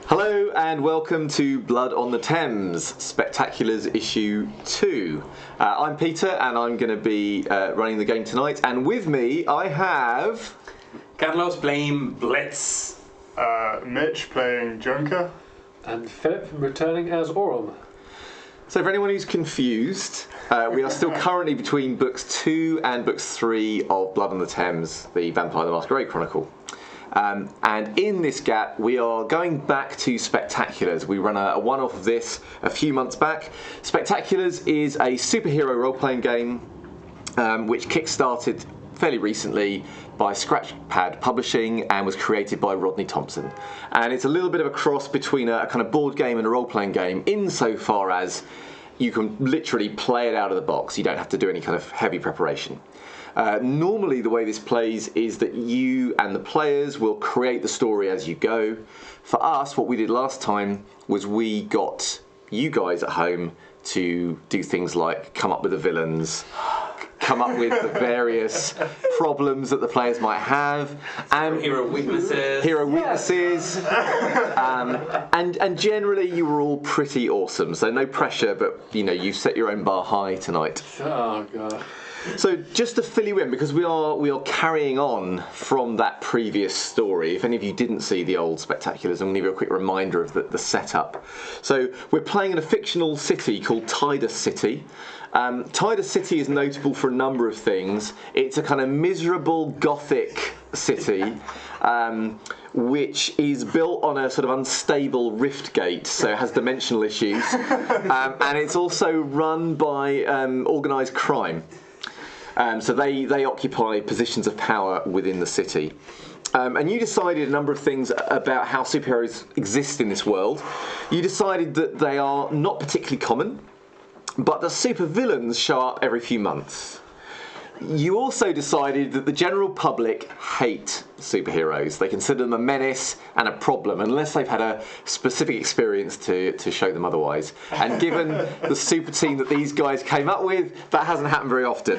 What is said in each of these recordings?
Hello and welcome to Blood on the Thames, Spectaculars Issue 2. I'm Peter and I'm going to be running the game tonight, and with me I have... Carlos playing Blitz. Mitch playing Junker. And Philip returning as Orm. So for anyone who's confused, we are still currently between books 2 and books 3 of Blood on the Thames, the Vampire the Masquerade Chronicle. And in this gap, we are going back to Spectaculars. We run a one-off of this a few months back. Spectaculars is a superhero role-playing game which kick-started fairly recently by Scratchpad Publishing and was created by Rodney Thompson. And it's a little bit of a cross between a kind of board game and a role-playing game insofar as you can literally play it out of the box. You don't have to do any kind of heavy preparation. Normally the way this plays is that you and the players will create the story as you go. For us, what we did last time was we got you guys at home to do things like come up with the villains, come up with the various problems that the players might have, and Hero weaknesses. And generally you were all pretty awesome, so no pressure, but you know, you've set your own bar high tonight. Oh god. So just to fill you in, because we are carrying on from that previous story. If any of you didn't see the old Spectaculars, I'm going to give you a quick reminder of the setup. So we're playing in a fictional city called Titus City. Titus City is notable for a number of things. It's a kind of miserable Gothic city, which is built on a sort of unstable rift gate, so it has dimensional issues, and it's also run by organised crime. So they occupy positions of power within the city. And you decided a number of things about how superheroes exist in this world. You decided that they are not particularly common, but that supervillains show up every few months. You also decided that the general public hate superheroes. They consider them a menace and a problem unless they've had a specific experience to show them otherwise. And given the super team that these guys came up with, that hasn't happened very often.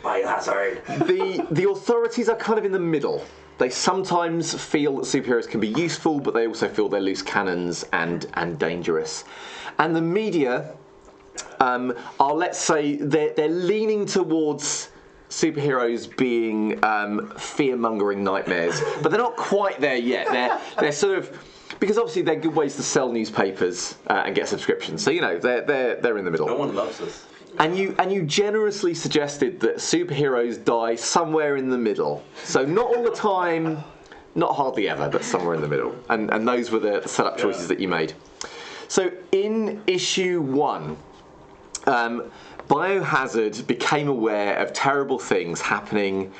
Biohazard. The authorities are kind of in the middle. They sometimes feel that superheroes can be useful, but they also feel they're loose cannons and dangerous. And the media are, let's say, they're leaning towards superheroes being fear-mongering nightmares, but they're not quite there yet. They're sort of, because obviously they're good ways to sell newspapers and get subscriptions. So you know they're in the middle. No one loves us. And you generously suggested that superheroes die somewhere in the middle. So not all the time, not hardly ever, but somewhere in the middle. And those were the setup choices that you made. So in issue 1, Biohazard became aware of terrible things happening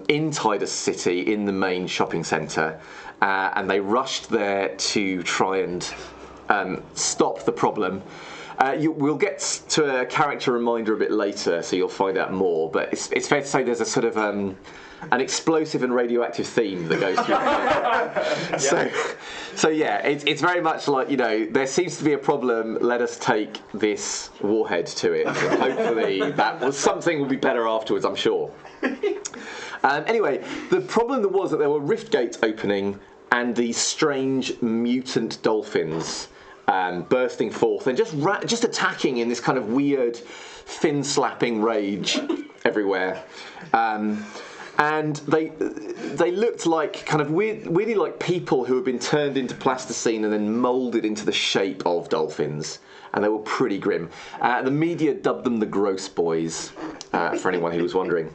in Titus City, in the main shopping centre, and they rushed there to try and stop the problem. We'll get to a character reminder a bit later, so you'll find out more, but it's fair to say there's a sort of an explosive and radioactive theme that goes through. So yeah, it's very much like, you know, there seems to be a problem, let us take this warhead to it. And hopefully something will be better afterwards, I'm sure. Anyway, the problem was that there were rift gates opening and these strange mutant dolphins bursting forth and just attacking in this kind of weird fin-slapping rage everywhere. And they looked like kind of weirdly like people who had been turned into plasticine and then moulded into the shape of dolphins. And they were pretty grim. The media dubbed them the Gross Boys, for anyone who was wondering.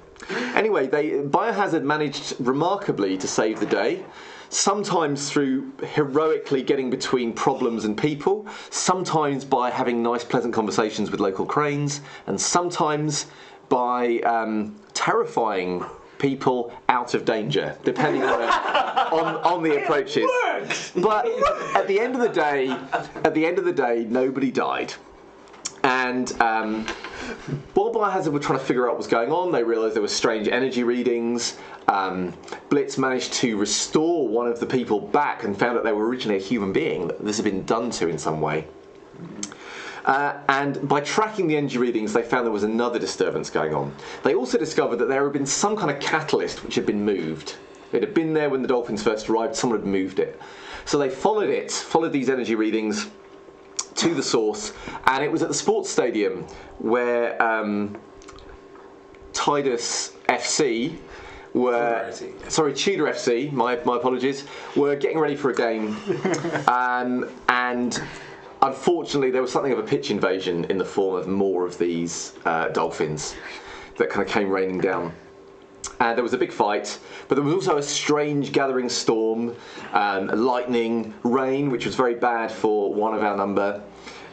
Anyway, Biohazard managed remarkably to save the day. Sometimes through heroically getting between problems and people, sometimes by having nice, pleasant conversations with local cranes, and sometimes by terrifying people out of danger, depending on the approaches. But at the end of the day, nobody died. And while Biohazard were trying to figure out what was going on, they realised there were strange energy readings. Blitz managed to restore one of the people back and found that they were originally a human being, that this had been done to in some way. And by tracking the energy readings, they found there was another disturbance going on. They also discovered that there had been some kind of catalyst which had been moved. It had been there when the dolphins first arrived. Someone had moved it. So they followed these energy readings to the source, and it was at the sports stadium where Titus FC Tudor FC, my apologies, were getting ready for a game, and unfortunately there was something of a pitch invasion in the form of more of these dolphins that kind of came raining down. And there was a big fight, but there was also a strange gathering storm, lightning, rain, which was very bad for one of our number.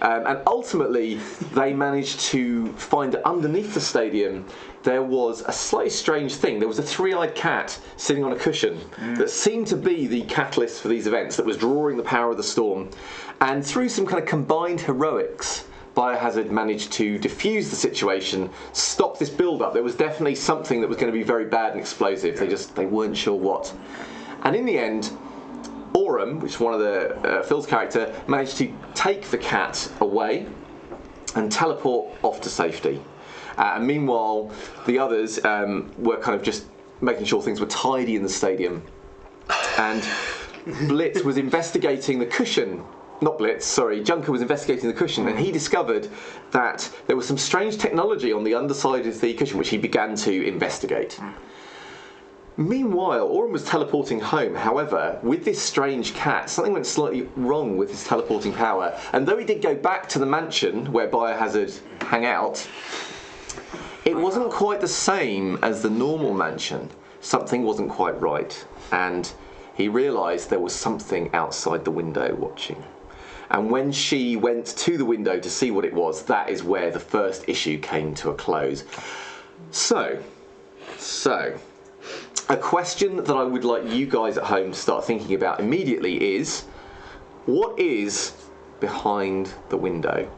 And ultimately, they managed to find that underneath the stadium there was a slightly strange thing. There was a three-eyed cat sitting on a cushion that seemed to be the catalyst for these events, that was drawing the power of the storm. And through some kind of combined heroics, Biohazard managed to diffuse the situation, stop this build-up. There was definitely something that was going to be very bad and explosive. They weren't sure what. And in the end, Aurum, which is one of the Phil's character, managed to take the cat away and teleport off to safety. And meanwhile, the others were kind of just making sure things were tidy in the stadium. And Blitz was investigating the cushion. Not Blitz, sorry, Junker was investigating the cushion, and he discovered that there was some strange technology on the underside of the cushion, which he began to investigate. Meanwhile, Aurum was teleporting home. However, with this strange cat, something went slightly wrong with his teleporting power. And though he did go back to the mansion where Biohazard hang out, it wasn't quite the same as the normal mansion. Something wasn't quite right. And he realised there was something outside the window watching. And when she went to the window to see what it was, that is where the first issue came to a close. So, a question that I would like you guys at home to start thinking about immediately is, what is behind the window?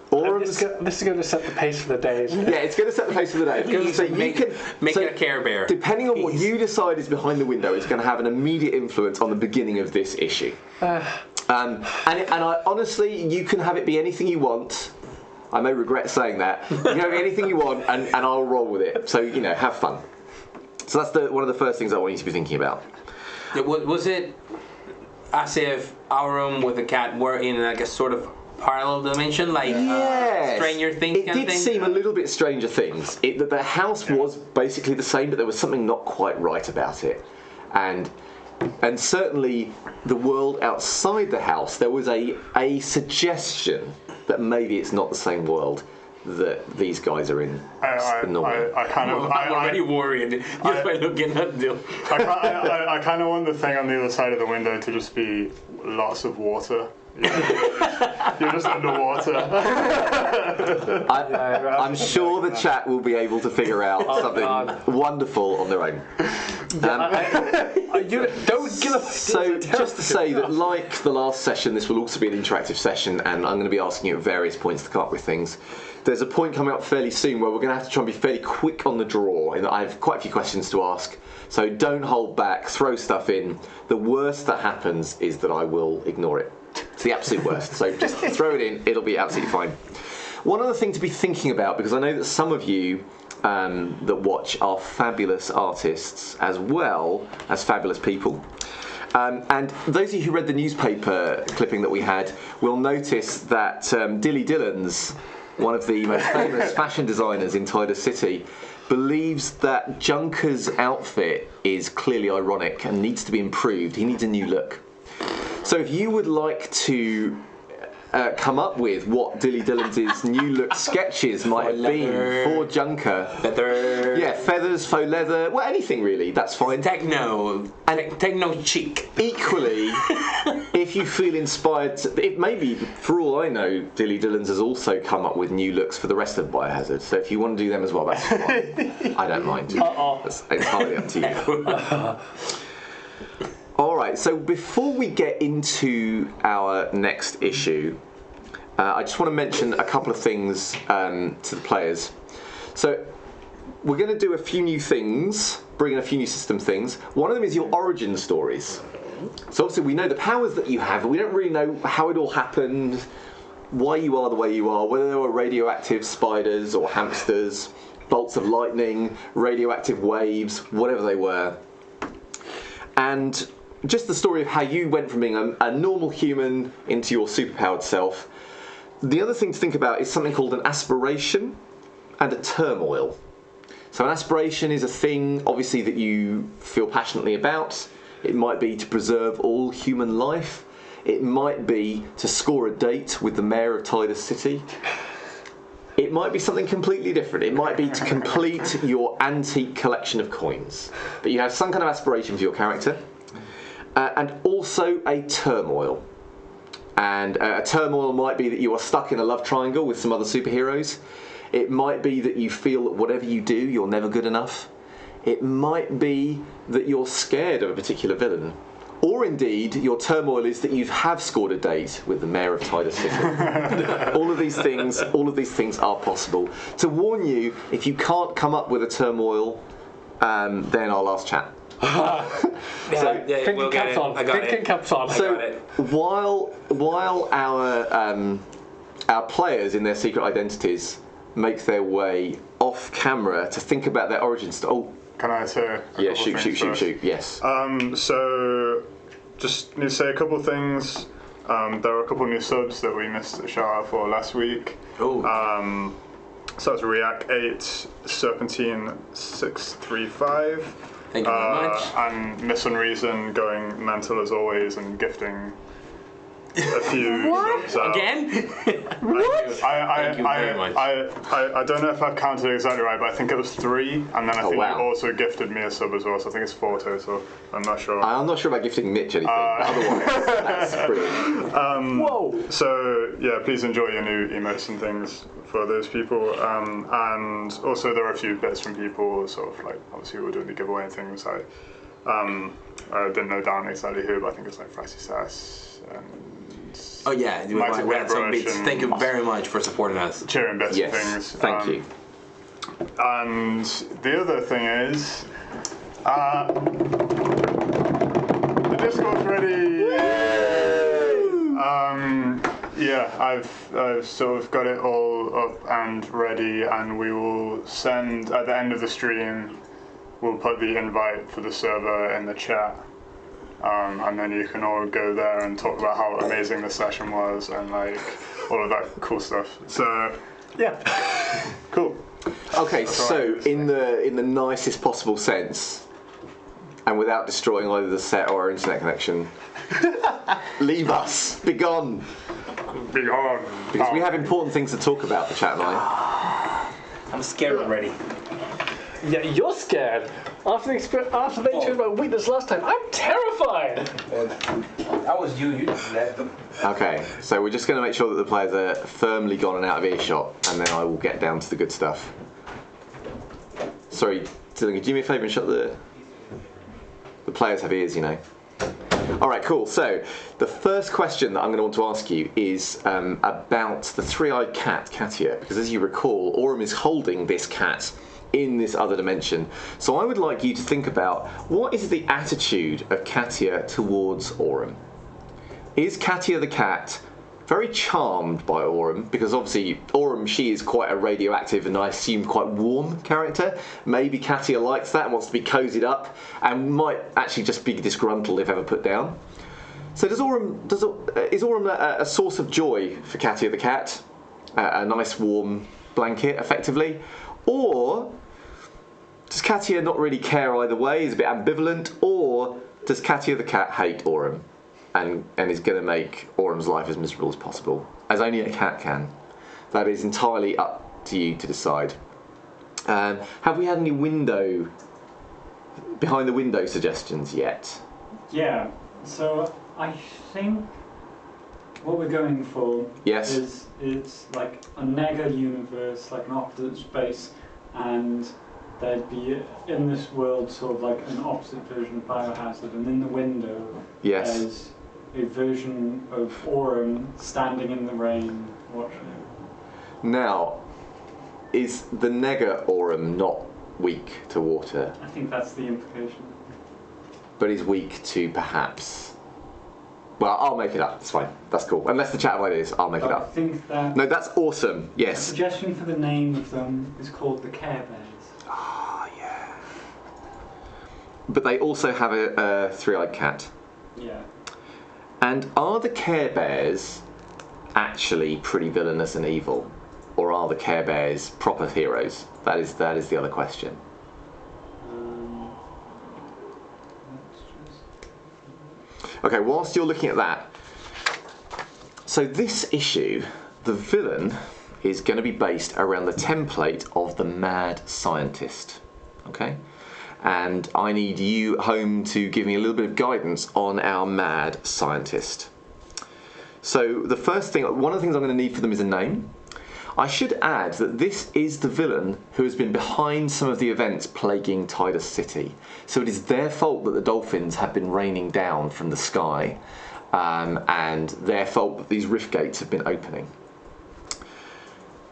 This is going to set the pace for the day, isn't it? Yeah, it's going to set the pace for the day. Make it a Care Bear. Depending on what you decide is behind the window, it's going to have an immediate influence on the beginning of this issue. And I honestly, you can have it be anything you want. I may regret saying that. You can have anything you want, and I'll roll with it. So, have fun. So that's one of the first things I want you to be thinking about. Was it as if Aurum with the cat were in like a sort of parallel dimension, like Stranger Things kind of thing? It did seem a little bit Stranger Things. That the house was basically the same, but there was something not quite right about it. And certainly the world outside the house, there was a suggestion that maybe it's not the same world that these guys are in. I'm already worried just by looking at them. I kind of want the thing on the other side of the window to just be lots of water. You're just underwater. I'm sure the chat will be able to figure out something wonderful on their own. Don't give us. So just to say that, like the last session, this will also be an interactive session, and I'm going to be asking you at various points to come up with things. There's a point coming up fairly soon where we're going to have to try and be fairly quick on the draw, and I have quite a few questions to ask. So don't hold back, throw stuff in. The worst that happens is that I will ignore it. It's the absolute worst. So just throw it in, it'll be absolutely fine. One other thing to be thinking about, because I know that some of you that watch are fabulous artists as well as fabulous people. And those of you who read the newspaper clipping that we had will notice that Dilly Dillons, one of the most famous fashion designers in Titus City, believes that Junker's outfit is clearly ironic and needs to be improved. He needs a new look. So if you would like to come up with what Dilly Dillons' new look sketches might have been for Junker. Feather. Yeah, feathers, faux leather, well, anything really, that's fine. Techno chic. Equally, if you feel inspired, maybe, for all I know, Dilly Dillons has also come up with new looks for the rest of Biohazard, so if you want to do them as well, that's fine. I don't mind. It's entirely up to you. Alright, so before we get into our next issue, I just want to mention a couple of things to the players. So, we're going to do a few new things, bring in a few new system things. One of them is your origin stories. So obviously we know the powers that you have, but we don't really know how it all happened, why you are the way you are, whether there were radioactive spiders or hamsters, bolts of lightning, radioactive waves, whatever they were. And just the story of how you went from being a normal human into your superpowered self. The other thing to think about is something called an aspiration and a turmoil. So an aspiration is a thing, obviously, that you feel passionately about. It might be to preserve all human life. It might be to score a date with the mayor of Titus City. It might be something completely different. It might be to complete your antique collection of coins. But you have some kind of aspiration for your character. And also a turmoil. And a turmoil might be that you are stuck in a love triangle with some other superheroes. It might be that you feel that whatever you do, you're never good enough. It might be that you're scared of a particular villain. Or indeed, your turmoil is that you have scored a date with the mayor of Titus City. all of these things are possible. To warn you, if you can't come up with a turmoil, then our last chat. We'll get it. I got it. So while our players in their secret identities make their way off camera to think about their origin story. Can I say a couple things shoot, yes. So, just need to say a couple of things. There are a couple of new subs that we missed a shout out for last week. Oh. So that's React 8, Serpentine 635. Thank you very much. And Miss Unreason going mental as always and gifting a few subs out. Again? Thank you very much. I don't know if I've counted exactly right, but I think it was 3, and then I think you also gifted me a sub as well, so I think it's 4 total. I'm not sure. I'm not sure about gifting Mitch anything, but otherwise, that's brilliant. Whoa! So, yeah, please enjoy your new emotes and things for those people. And also there are a few bits from people, sort of like, obviously we were doing the giveaway and things. I didn't know down exactly who, but I think it's like Fraccy Sass and oh yeah, we had some bits. Thank you very much for supporting us. Cheering bits and things. Thank you. And the other thing is, the Discord's ready. Yeah, I've sort of got it all up and ready, and we will send at the end of the stream. We'll put the invite for the server in the chat. And then you can all go there and talk about how amazing the session was and like all of that cool stuff. So yeah, cool. Okay, so in the nicest possible sense, and without destroying either the set or our internet connection, leave us, be gone, because we have important things to talk about. The chat and I. I'm scared already. Yeah, you're scared. After they showed my weakness last time, I'm terrified! That was you just left them. Okay, so we're just going to make sure that the players are firmly gone and out of earshot, and then I will get down to the good stuff. Sorry, Dylan, could you do me a favour and shut the players have ears, you know. Alright, cool. So, the first question that I'm going to want to ask you is about the three-eyed cat, Katia, because as you recall, Aurum is holding this cat in this other dimension. So I would like you to think about, what is the attitude of Katia towards Aurum? Is Katia the cat very charmed by Aurum? Because obviously Aurum, she is quite a radioactive and I assume quite warm character. Maybe Katia likes that and wants to be cozied up and might actually just be disgruntled if ever put down. So is Aurum a source of joy for Katia the cat? A nice warm blanket, effectively? Or does Katia not really care either way, is a bit ambivalent? Or does Katia the cat hate Aurum and is going to make Aurum's life as miserable as possible, as only a cat can? That is entirely up to you to decide. Have we had any behind the window suggestions yet? Yeah, so I think what we're going for is it's like a nega universe, like an opposite space, and there'd be in this world sort of like an opposite version of Biohazard, and in the window there's a version of Aurum standing in the rain watching it. Now, is the nega Aurum not weak to water? I think that's the implication. But is weak to perhaps Well, I'll make it up. It's fine. That's cool. Unless the chat have ideas, I'll make it I up. think that No, that's awesome. the Yes. suggestion for the name of them is called the Care Bears. Ah, yeah. But they also have a three-eyed cat. Yeah. And are the Care Bears actually pretty villainous and evil, or are the Care Bears proper heroes? That is the other question. Okay, whilst you're looking at that, so this issue, the villain is going to be based around the template of the mad scientist. Okay? And I need you at home to give me a little bit of guidance on our mad scientist. So the first thing, one of the things I'm going to need for them is a name. I should add that this is the villain who has been behind some of the events plaguing Titus City. So it is their fault that the dolphins have been raining down from the sky, and their fault that these rift gates have been opening.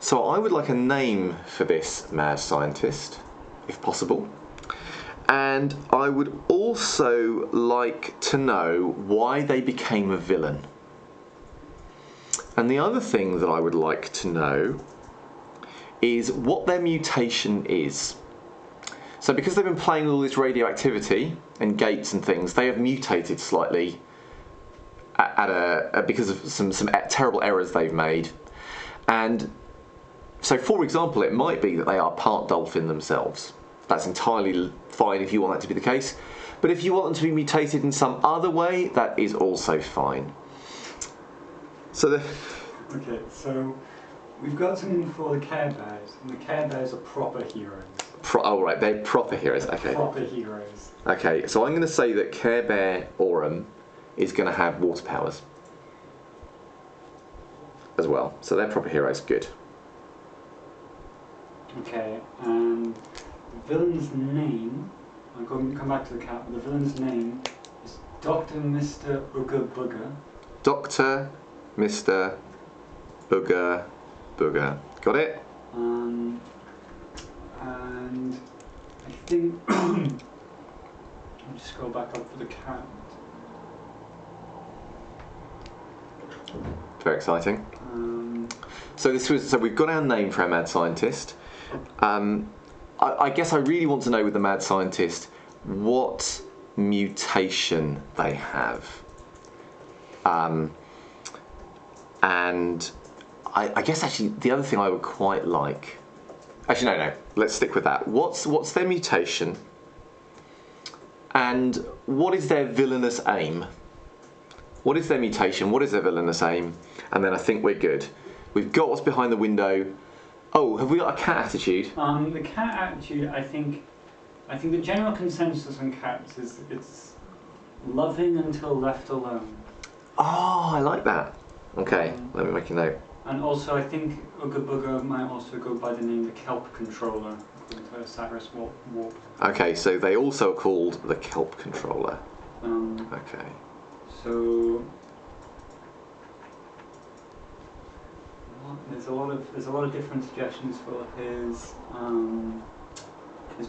So I would like a name for this mad scientist, if possible. And I would also like to know why they became a villain. And the other thing that I would like to know is what their mutation is. So because they've been playing with all this radioactivity and gates and things, they have mutated slightly because of some terrible errors they've made. And so, for example, it might be that they are part dolphin themselves. That's entirely fine if you want that to be the case. But if you want them to be mutated in some other way, that is also fine. So Okay, so we've got something for the Care Bears, and the Care Bears are proper heroes. Oh, right, they're proper heroes, okay. Proper heroes. Okay, so I'm going to say that Care Bear Aurum is going to have water powers as well. So they're proper heroes, good. Okay, and the villain's name, I'm going to come back to the cat, but the villain's name is Dr. Mr. Ooga Booga. Dr. Mr. Ooga Booga. Got it? And I think I'll just scroll back up for the cat. Very exciting. So we've got our name for our mad scientist. I guess I really want to know with the mad scientist what mutation they have. And I guess actually the other thing I would quite like... Actually, no, let's stick with that. What's their mutation? And what is their villainous aim? What is their mutation? What is their villainous aim? And then I think we're good. We've got what's behind the window. Oh, have we got a cat attitude? The cat attitude, I think the general consensus on cats is it's loving until left alone. Oh, I like that. Okay, let me make a note. And also, I think Ooga Booga might also go by the name the Kelp Controller, according to Cyrus Warp. Okay, so they also are called the Kelp Controller. Okay. So there's a lot of different suggestions for his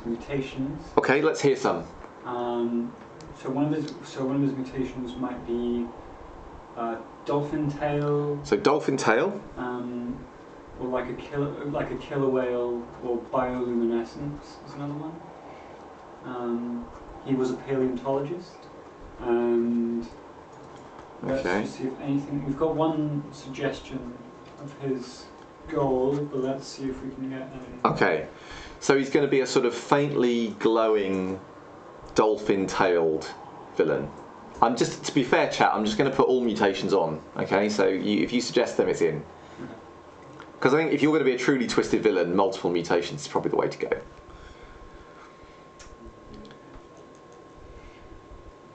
mutations. Okay, let's hear some. So one of his mutations might be dolphin tail. So dolphin tail. Or like a killer whale, or bioluminescence is another one. He was a paleontologist, and let's just see if anything. We've got one suggestion of his goal, but let's see if we can get anything. Okay, so he's going to be a sort of faintly glowing, dolphin-tailed villain. To be fair, chat, I'm just going to put all mutations on. Okay, so if you suggest them, it's in. Because I think if you're going to be a truly twisted villain, multiple mutations is probably the way to go.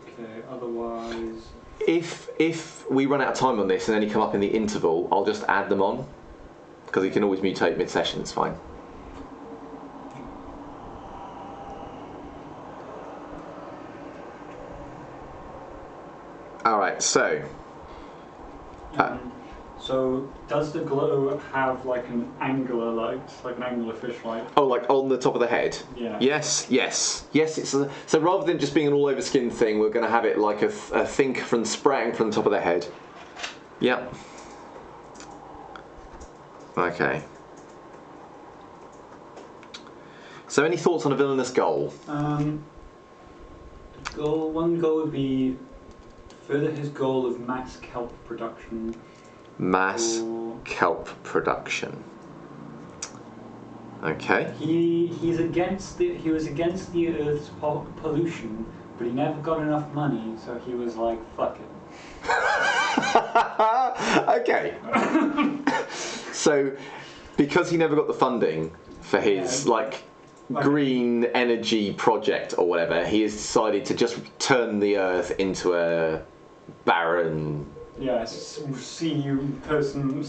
Okay, otherwise... If we run out of time on this and then you come up in the interval, I'll just add them on. Because you can always mutate mid-session, it's fine. So So does the glow have like an angular light, like an angular fish light? Oh, like on the top of the head? Yeah. Yes. It's so rather than just being an all-over skin thing, we're going to have it like a thing from spraying from the top of the head. Yep. Okay. So, any thoughts on a villainous goal? One goal would be further his goal of mass kelp production. Mass kelp production. Okay. He was against the Earth's pollution, but he never got enough money, so he was like, fuck it. Okay. So, because he never got the funding for his green energy project or whatever, he has decided to just turn the Earth into a barren. Yeah, sea person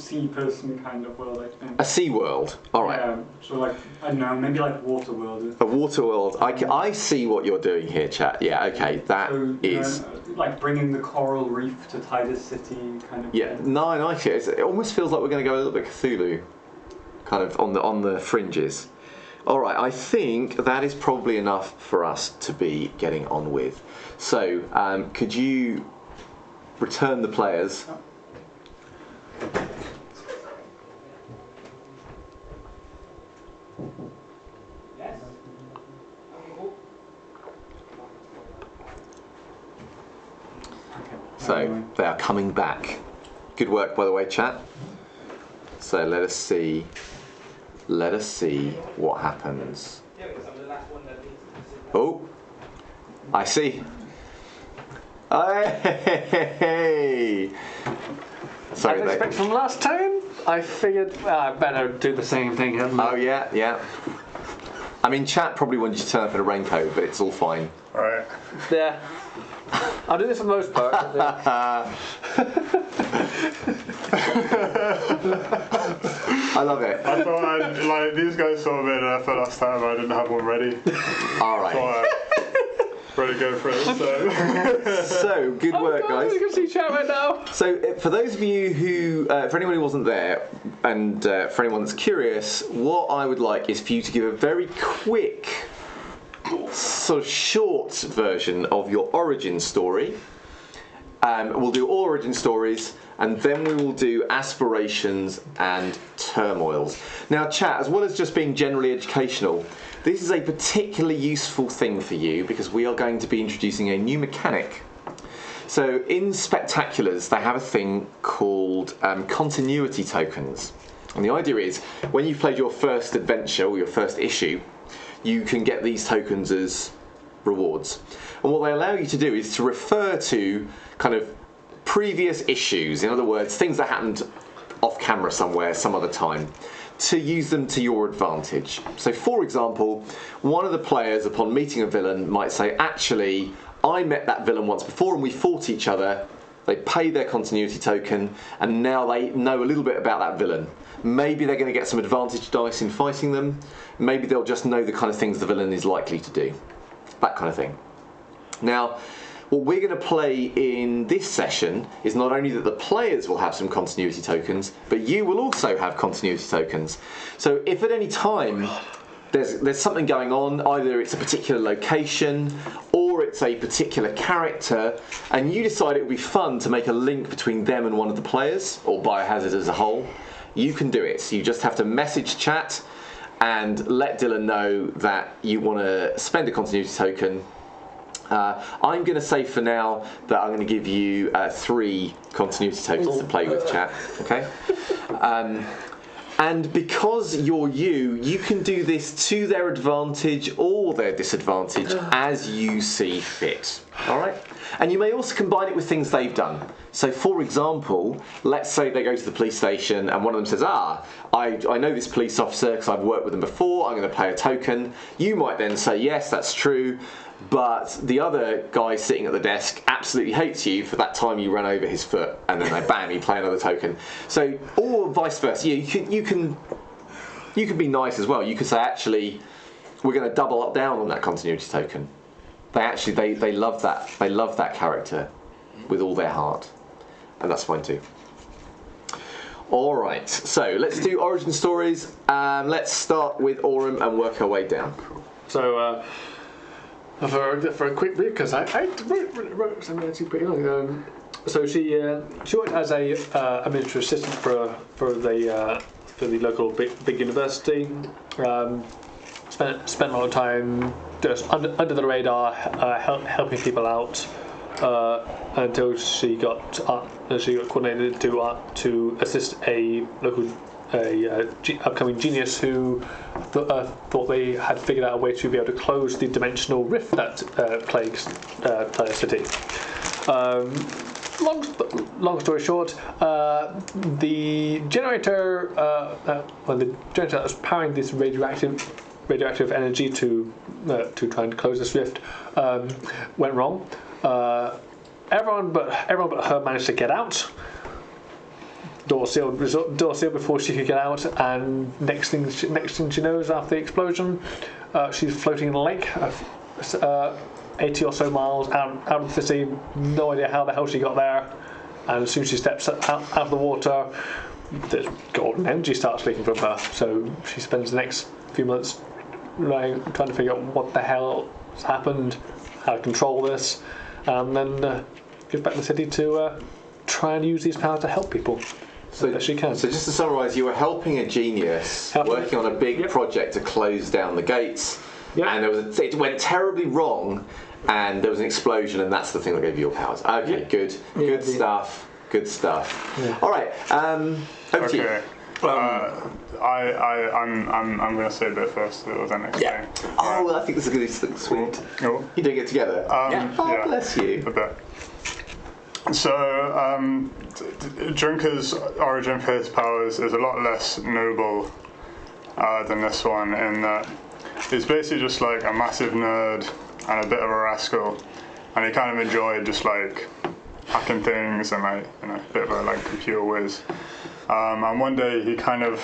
kind of world, I think. A sea world. All right. Yeah, so like I don't know, maybe like water world. A water world. I see what you're doing here, chat. Yeah. Okay. That is like bringing the coral reef to Titus City, kind of. Yeah. Thing. No, I like it. It almost feels like we're going to go a little bit Cthulhu, kind of on the fringes. All right. I think that is probably enough for us to be getting on with. So, could you return the players? Yes. So they are coming back. Good work, by the way, chat. So let us see what happens. Oh, I see. Hey! Sorry, As expected from last time, I figured I better do the same thing. Oh yeah. I mean, chat probably wanted you to turn up in a raincoat, but it's all fine. Alright. Yeah. I'll do this for the most part. I love it. I thought these guys saw me and I thought last time I didn't have one ready. Alright. Ready to go for it. So good work, guys. You can see chat right now. So for those of you who, for anyone who wasn't there, and for anyone that's curious, what I would like is for you to give a very quick, sort of short version of your origin story. We'll do all origin stories, and then we will do aspirations and turmoils. Now, chat, as well as just being generally educational, this is a particularly useful thing for you because we are going to be introducing a new mechanic. So in Spectaculars, they have a thing called continuity tokens. And the idea is, when you've played your first adventure or your first issue, you can get these tokens as rewards. And what they allow you to do is to refer to kind of previous issues, in other words, things that happened off camera somewhere some other time, to use them to your advantage. So for example, one of the players upon meeting a villain might say, actually, I met that villain once before and we fought each other. They pay their continuity token and now they know a little bit about that villain. Maybe they're going to get some advantage dice in fighting them. Maybe they'll just know the kind of things the villain is likely to do. That kind of thing. Now, what we're going to play in this session is not only that the players will have some continuity tokens, but you will also have continuity tokens. So if at any time there's something going on, either it's a particular location or it's a particular character, and you decide it would be fun to make a link between them and one of the players, or Biohazard as a whole, you can do it. You just have to message chat and let Dylan know that you want to spend a continuity token. I'm going to say for now that I'm going to give you 3 continuity tokens to play with, chat. Okay? And because you're you can do this to their advantage or their disadvantage as you see fit. All right? And you may also combine it with things they've done. So, for example, let's say they go to the police station and one of them says, I know this police officer because I've worked with them before, I'm going to play a token. You might then say, yes, that's true. But the other guy sitting at the desk absolutely hates you for that time you ran over his foot, and then bam, you play another token. So, or vice versa. You can be nice as well. You could say, actually, we're going to double up down on that continuity token. They love that. They love that character with all their heart, and that's fine too. All right, so let's do origin stories. Let's start with Aurum and work our way down. So, for a quick bit, because I wrote something actually pretty long. So she worked as a administrative assistant for the local big university. Spent a lot of time just under the radar, helping people out until she got coordinated to assist a local upcoming genius who thought they had figured out a way to be able to close the dimensional rift that plagues Titus City. Long story short, the generator that was powering this radioactive energy to try and close this rift went wrong. Everyone but her managed to get out. Door sealed before she could get out, and next thing she knows, after the explosion, she's floating in a lake, 80 or so miles out of the city. No idea how the hell she got there. And as soon as she steps out of the water, the golden energy starts leaking from her. So she spends the next few months trying to figure out what the hell has happened, how to control this, and then goes back to the city to try and use these powers to help people. So she can. So just to summarise, you were helping a genius working on a big project to close down the gates, and it went terribly wrong, and there was an explosion, and that's the thing that gave you your powers. Okay, good stuff. Good stuff. Yeah. All right, over to you. I'm going to say a bit first, then explain. Yeah. Oh, well, I think this is going to be sweet. Oh. You doing it together? Oh, bless you. A bit. So, Drinker's origin for his powers is a lot less noble than this one, in that he's basically just like a massive nerd and a bit of a rascal, and he kind of enjoyed just like hacking things and like a bit of a like computer whiz. And one day he kind of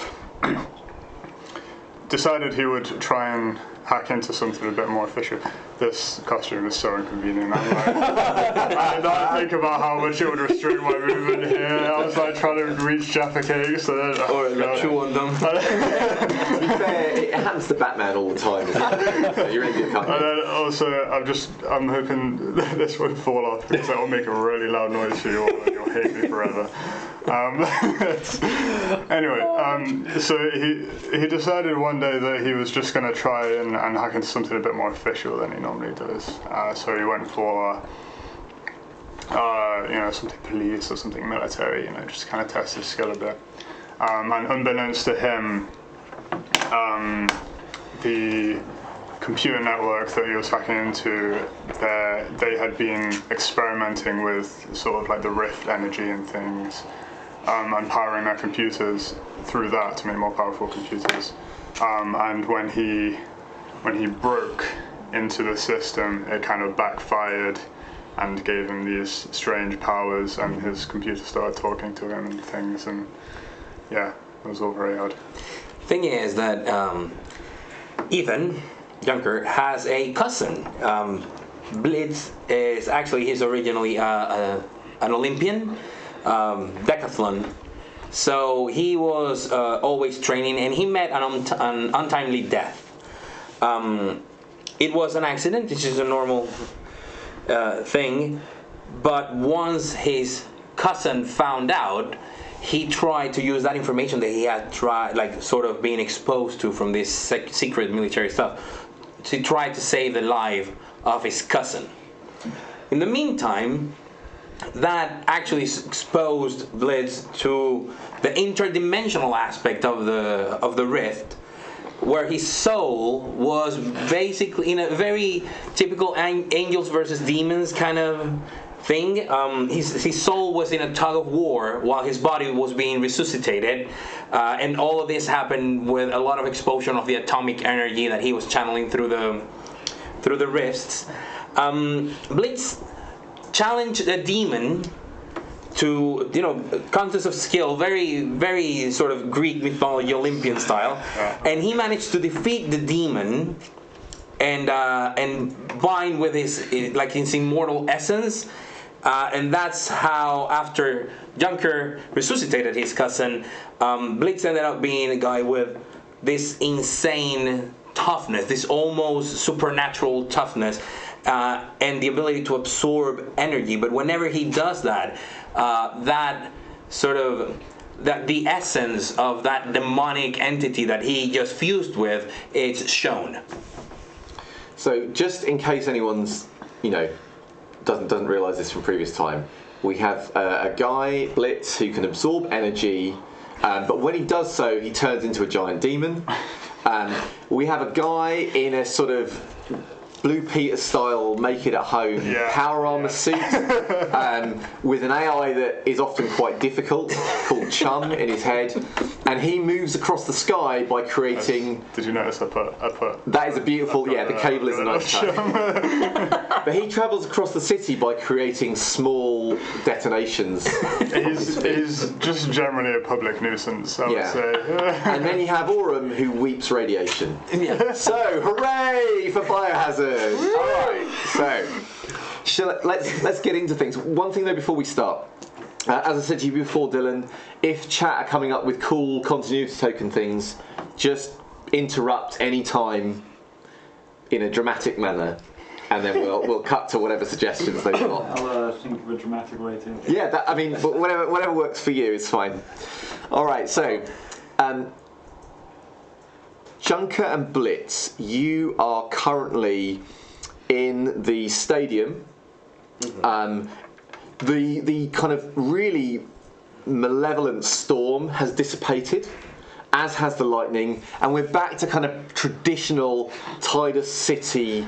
decided he would try and hack into something a bit more efficient. This costume is so inconvenient. I'm like, I did not think about how much it would restrict my movement here. I was like trying to reach Jaffa Cakes. Or chew on them. To be fair, it happens to Batman all the time. So you're in good company. And then also, I'm hoping this won't fall off because it will make a really loud noise for you all and you'll hate me forever. Anyway, so he decided one day that he was just going to try and hack into something a bit more official than he normally does. So he went for something police or something military, just to kind of test his skill a bit. And unbeknownst to him, the computer network that he was hacking into, they had been experimenting with sort of like the rift energy and things, and powering their computers through that to make more powerful computers. And when he broke into the system, it kind of backfired and gave him these strange powers, and his computer started talking to him and things, and yeah, it was all very odd. Thing is that Ethan Junker has a cousin. Blitz is actually, he's originally an Olympian, decathlon. So he was always training, and he met an untimely death. It was an accident, which is a normal thing, but once his cousin found out, he tried to use that information that he had sort of being exposed to from this secret military stuff, to try to save the life of his cousin. In the meantime, that actually exposed Blitz to the interdimensional aspect of the rift, where his soul was basically in a very typical angels versus demons kind of thing. His soul was in a tug of war while his body was being resuscitated, and all of this happened with a lot of explosion of the atomic energy that he was channeling through the rifts. Blitz challenged a demon to, contest of skill, very, very sort of Greek mythology, Olympian style, and he managed to defeat the demon and bind with his immortal essence, And that's how, after Junker resuscitated his cousin, Blitz ended up being a guy with this insane toughness, this almost supernatural toughness, and the ability to absorb energy. But whenever he does that, the essence of that demonic entity that he just fused with, it's shown. So just in case anyone's, doesn't realise this from previous time, we have a guy, Blitz, who can absorb energy, but when he does so, he turns into a giant demon. We have a guy in a sort of Blue Peter style, make it at home power armor suit with an AI that is often quite difficult, called Chum, in his head, and he moves across the sky by creating. Did you notice I put? That is a beautiful. The cable is a nice touch. But he travels across the city by creating small detonations. He's just generally a public nuisance, I would say. And then you have Aurum, who weeps radiation. So, hooray for Biohazard! Alright, so let's get into things. One thing though before we start, as I said to you before, Dylan, if chat are coming up with cool continuity token things, just interrupt any time in a dramatic manner, and then we'll cut to whatever suggestions they've got. I'll think of a dramatic way to. Yeah, whatever works for you is fine. Alright, so Junker and Blitz, you are currently in the stadium. The kind of really malevolent storm has dissipated, as has the lightning, and we're back to kind of traditional Titus City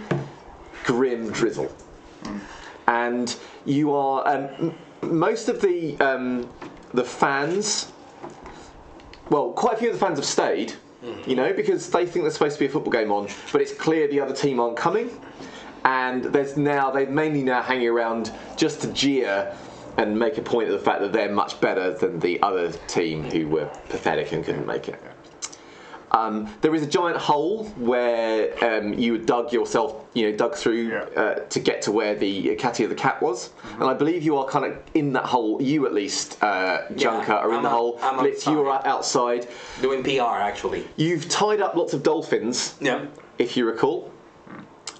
grim drizzle. And you are most of the fans. Well, quite a few of the fans have stayed. Because they think there's supposed to be a football game on, but it's clear the other team aren't coming, and they're mainly now hanging around just to jeer and make a point of the fact that they're much better than the other team who were pathetic and couldn't make it. There is a giant hole where you dug through to get to where the Catty of the Cat was, and I believe you are kind of in that hole. You at least, Junker, are in the hole. Blitz, you are outside doing PR. Actually, you've tied up lots of dolphins. Yeah, if you recall,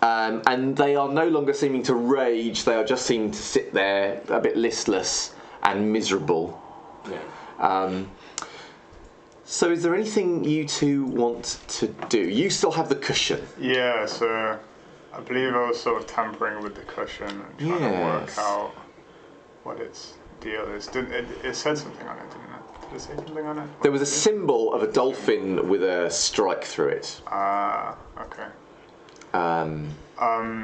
and they are no longer seeming to rage. They are just seeming to sit there a bit listless and miserable. Yeah. So is there anything you two want to do? You still have the cushion. Yeah, so I believe I was sort of tampering with the cushion and trying to work out what its deal is. It said something on it, didn't it? Did it say something on it? There was a symbol of a dolphin with a strike through it. Okay.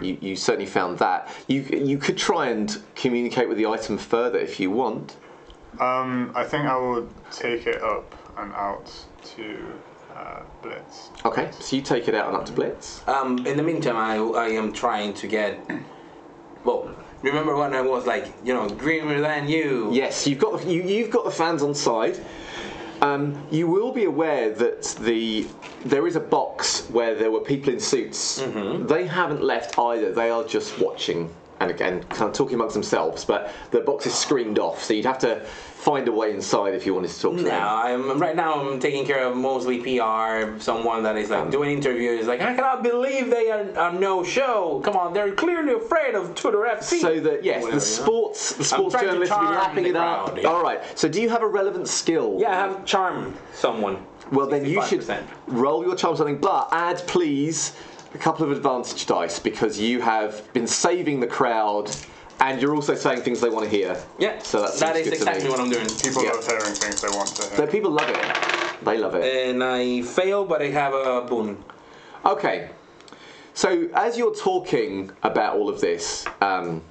You certainly found that. You could try and communicate with the item further if you want. I think I would take it up and out to Blitz. Okay, so you take it out and up to Blitz. In the meantime, I am trying to get. Well, remember when I was greener than you? Yes, you've got the fans on side. You will be aware that there is a box where there were people in suits. Mm-hmm. They haven't left either. They are just watching and again kind of talking amongst themselves. But the box is screened off, so you'd have to find a way inside if you wanted to talk to them. Right now I'm taking care of mostly PR. Someone that is doing interviews. I cannot believe they are no show. Come on, they're clearly afraid of Twitter FC. So the sports journalists will be lapping it up. Yeah. All right. So do you have a relevant skill? Yeah, I have charm someone. Well, then you should roll your charm something, but add please a couple of advantage dice because you have been saving the crowd. And you're also saying things they want to hear. Yeah, so that is exactly what I'm doing. People love hearing things they want to hear. So people love it. They love it. And I fail, but I have a boon. Okay. So as you're talking about all of this, the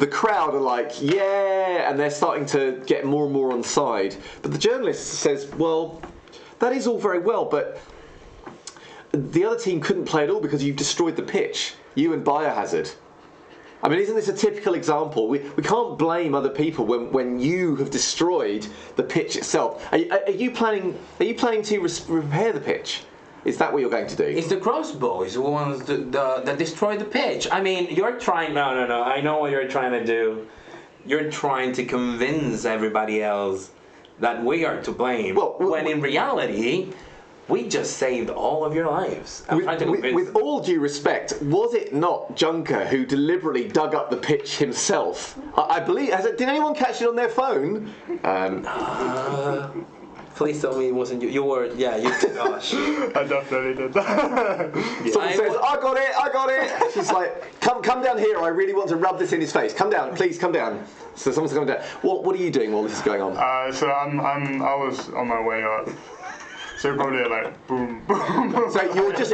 crowd are like, yeah, and they're starting to get more and more on side. But the journalist says, well, that is all very well, but the other team couldn't play at all because you've destroyed the pitch. You and Biohazard. I mean, isn't this a typical example? We can't blame other people when you have destroyed the pitch itself. Are you planning to repair the pitch? Is that what you're going to do? It's the crossbows, the ones that destroy the pitch. I mean, you're trying. No. I know what you're trying to do. You're trying to convince everybody else that we are to blame. When in reality, we just saved all of your lives. I'm trying to convince. With all due respect, was it not Junker who deliberately dug up the pitch himself? I believe. Did anyone catch it on their phone? Please tell me it wasn't you. You were, yeah, you did. Gosh. I definitely did that. Someone says, I got it. She's like, come down here. I really want to rub this in his face. Come down, please, come down. So someone's coming down. What are you doing while this is going on? So I was on my way up. So probably like boom, boom. So you're just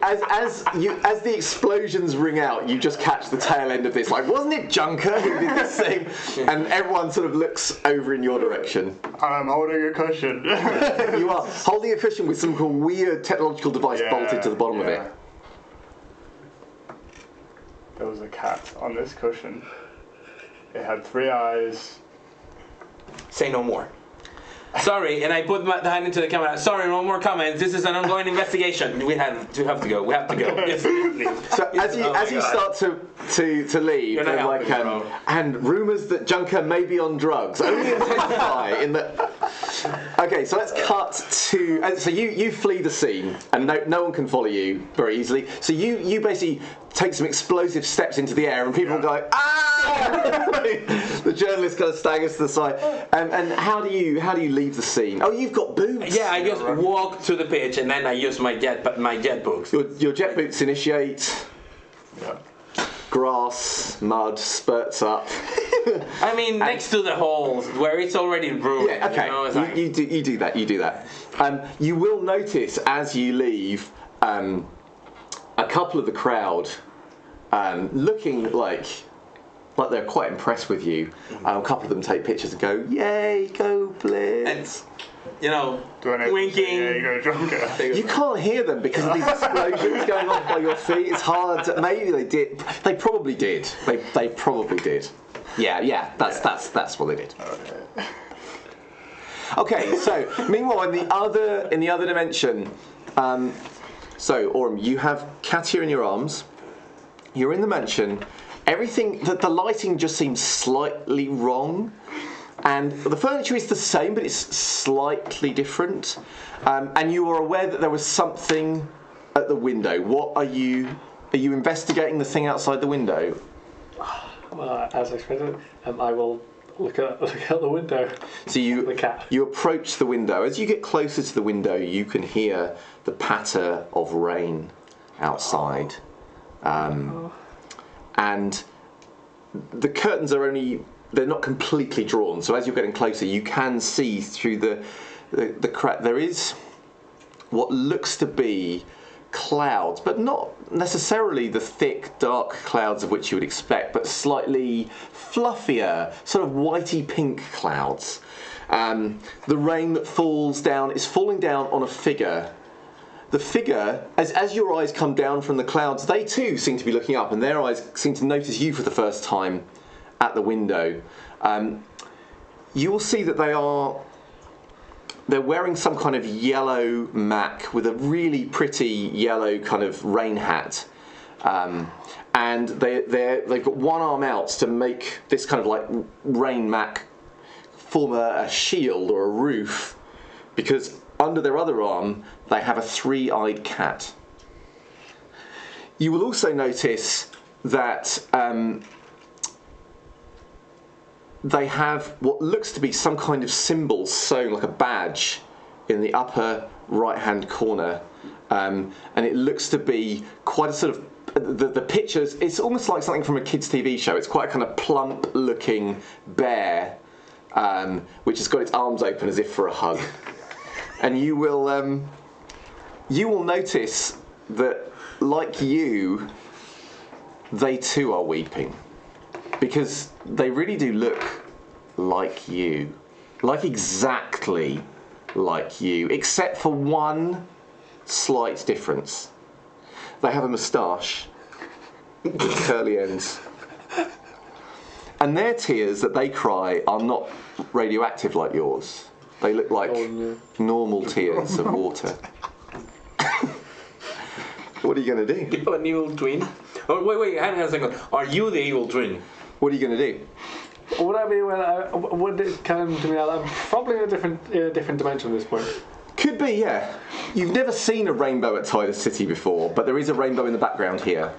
as the explosions ring out, you just catch the tail end of this. Like, wasn't it Junker who did this thing? And everyone sort of looks over in your direction. I'm holding a cushion. You are holding a cushion with some kind of weird technological device bolted to the bottom of it. There was a cat on this cushion. It had 3 eyes. Say no more. Sorry, and I put my hand into the camera. Sorry, no more comments. This is an ongoing investigation. We have to go. We have to go. Yes, please. So as you start to leave, they're like, and rumours that Junker may be on drugs only intensify in the. Okay, so let's cut to. So you flee the scene, and no one can follow you very easily. So you basically take some explosive steps into the air, and people go, ah! The journalist kind of staggers to the side. And how do you leave the scene? Oh, you've got boots. Yeah, I just walk to the pitch, and then I use my jet boots. Your jet boots initiate. Yeah. Grass, mud spurts up. I mean, next to the holes where it's already ruined. Yeah, okay. You do that. You will notice as you leave a couple of the crowd looking like they're quite impressed with you. A couple of them take pictures and go, "Yay, go Blitz!" And winking. Yeah, you go Junker. You can't hear them because of these explosions going off by your feet. It's hard. Maybe they did. They probably did. They probably did. Yeah. That's what they did. Okay. So meanwhile, in the other dimension, so Aurum, you have Katia in your arms. You're in the mansion. Everything, the lighting just seems slightly wrong, and the furniture is the same, but it's slightly different. And you are aware that there was something at the window. What are you investigating the thing outside the window? As expected, I will look out the window. So you approach the window. As you get closer to the window, you can hear the patter of rain outside. And the curtains they're not completely drawn, so as you're getting closer you can see through the crack. There is what looks to be clouds, but not necessarily the thick dark clouds of which you would expect, but slightly fluffier, sort of whitey pink clouds. The rain that falls down is falling down on a figure. The figure, as your eyes come down from the clouds, they too seem to be looking up, and their eyes seem to notice you for the first time at the window. You will see that they're wearing some kind of yellow mac with a really pretty yellow kind of rain hat, and they've got one arm out to make this kind of like rain mac form a shield or a roof, because under their other arm, they have a 3-eyed cat. You will also notice that they have what looks to be some kind of symbol sewn like a badge in the upper right-hand corner. And it looks to be quite a sort of, the pictures, it's almost like something from a kids' TV show. It's quite a kind of plump-looking bear, which has got its arms open as if for a hug. And you will notice that, like you, they too are weeping, because they really do look like you, like exactly like you, except for one slight difference. They have a moustache, curly ends, and their tears that they cry are not radioactive like yours. They look like normal tears of water. What are you going to do? You have an evil twin? Oh, wait, hang on a second. Are you the evil twin? What are you going to do? Would I be would it come to me? I'm probably in a different dimension at this point. Could be, yeah. You've never seen a rainbow at Titus City before, but there is a rainbow in the background here.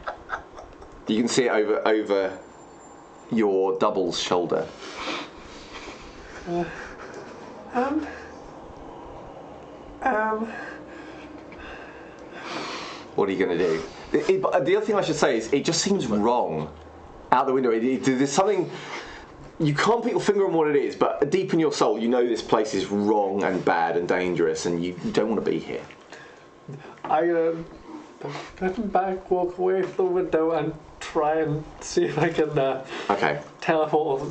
You can see it over your double's shoulder. What are you going to do? The other thing I should say is it just seems wrong out the window. There's something. You can't put your finger on what it is, but deep in your soul, you know this place is wrong and bad and dangerous, and you don't want to be here. I step back, walk away from the window, and try and see if I can teleport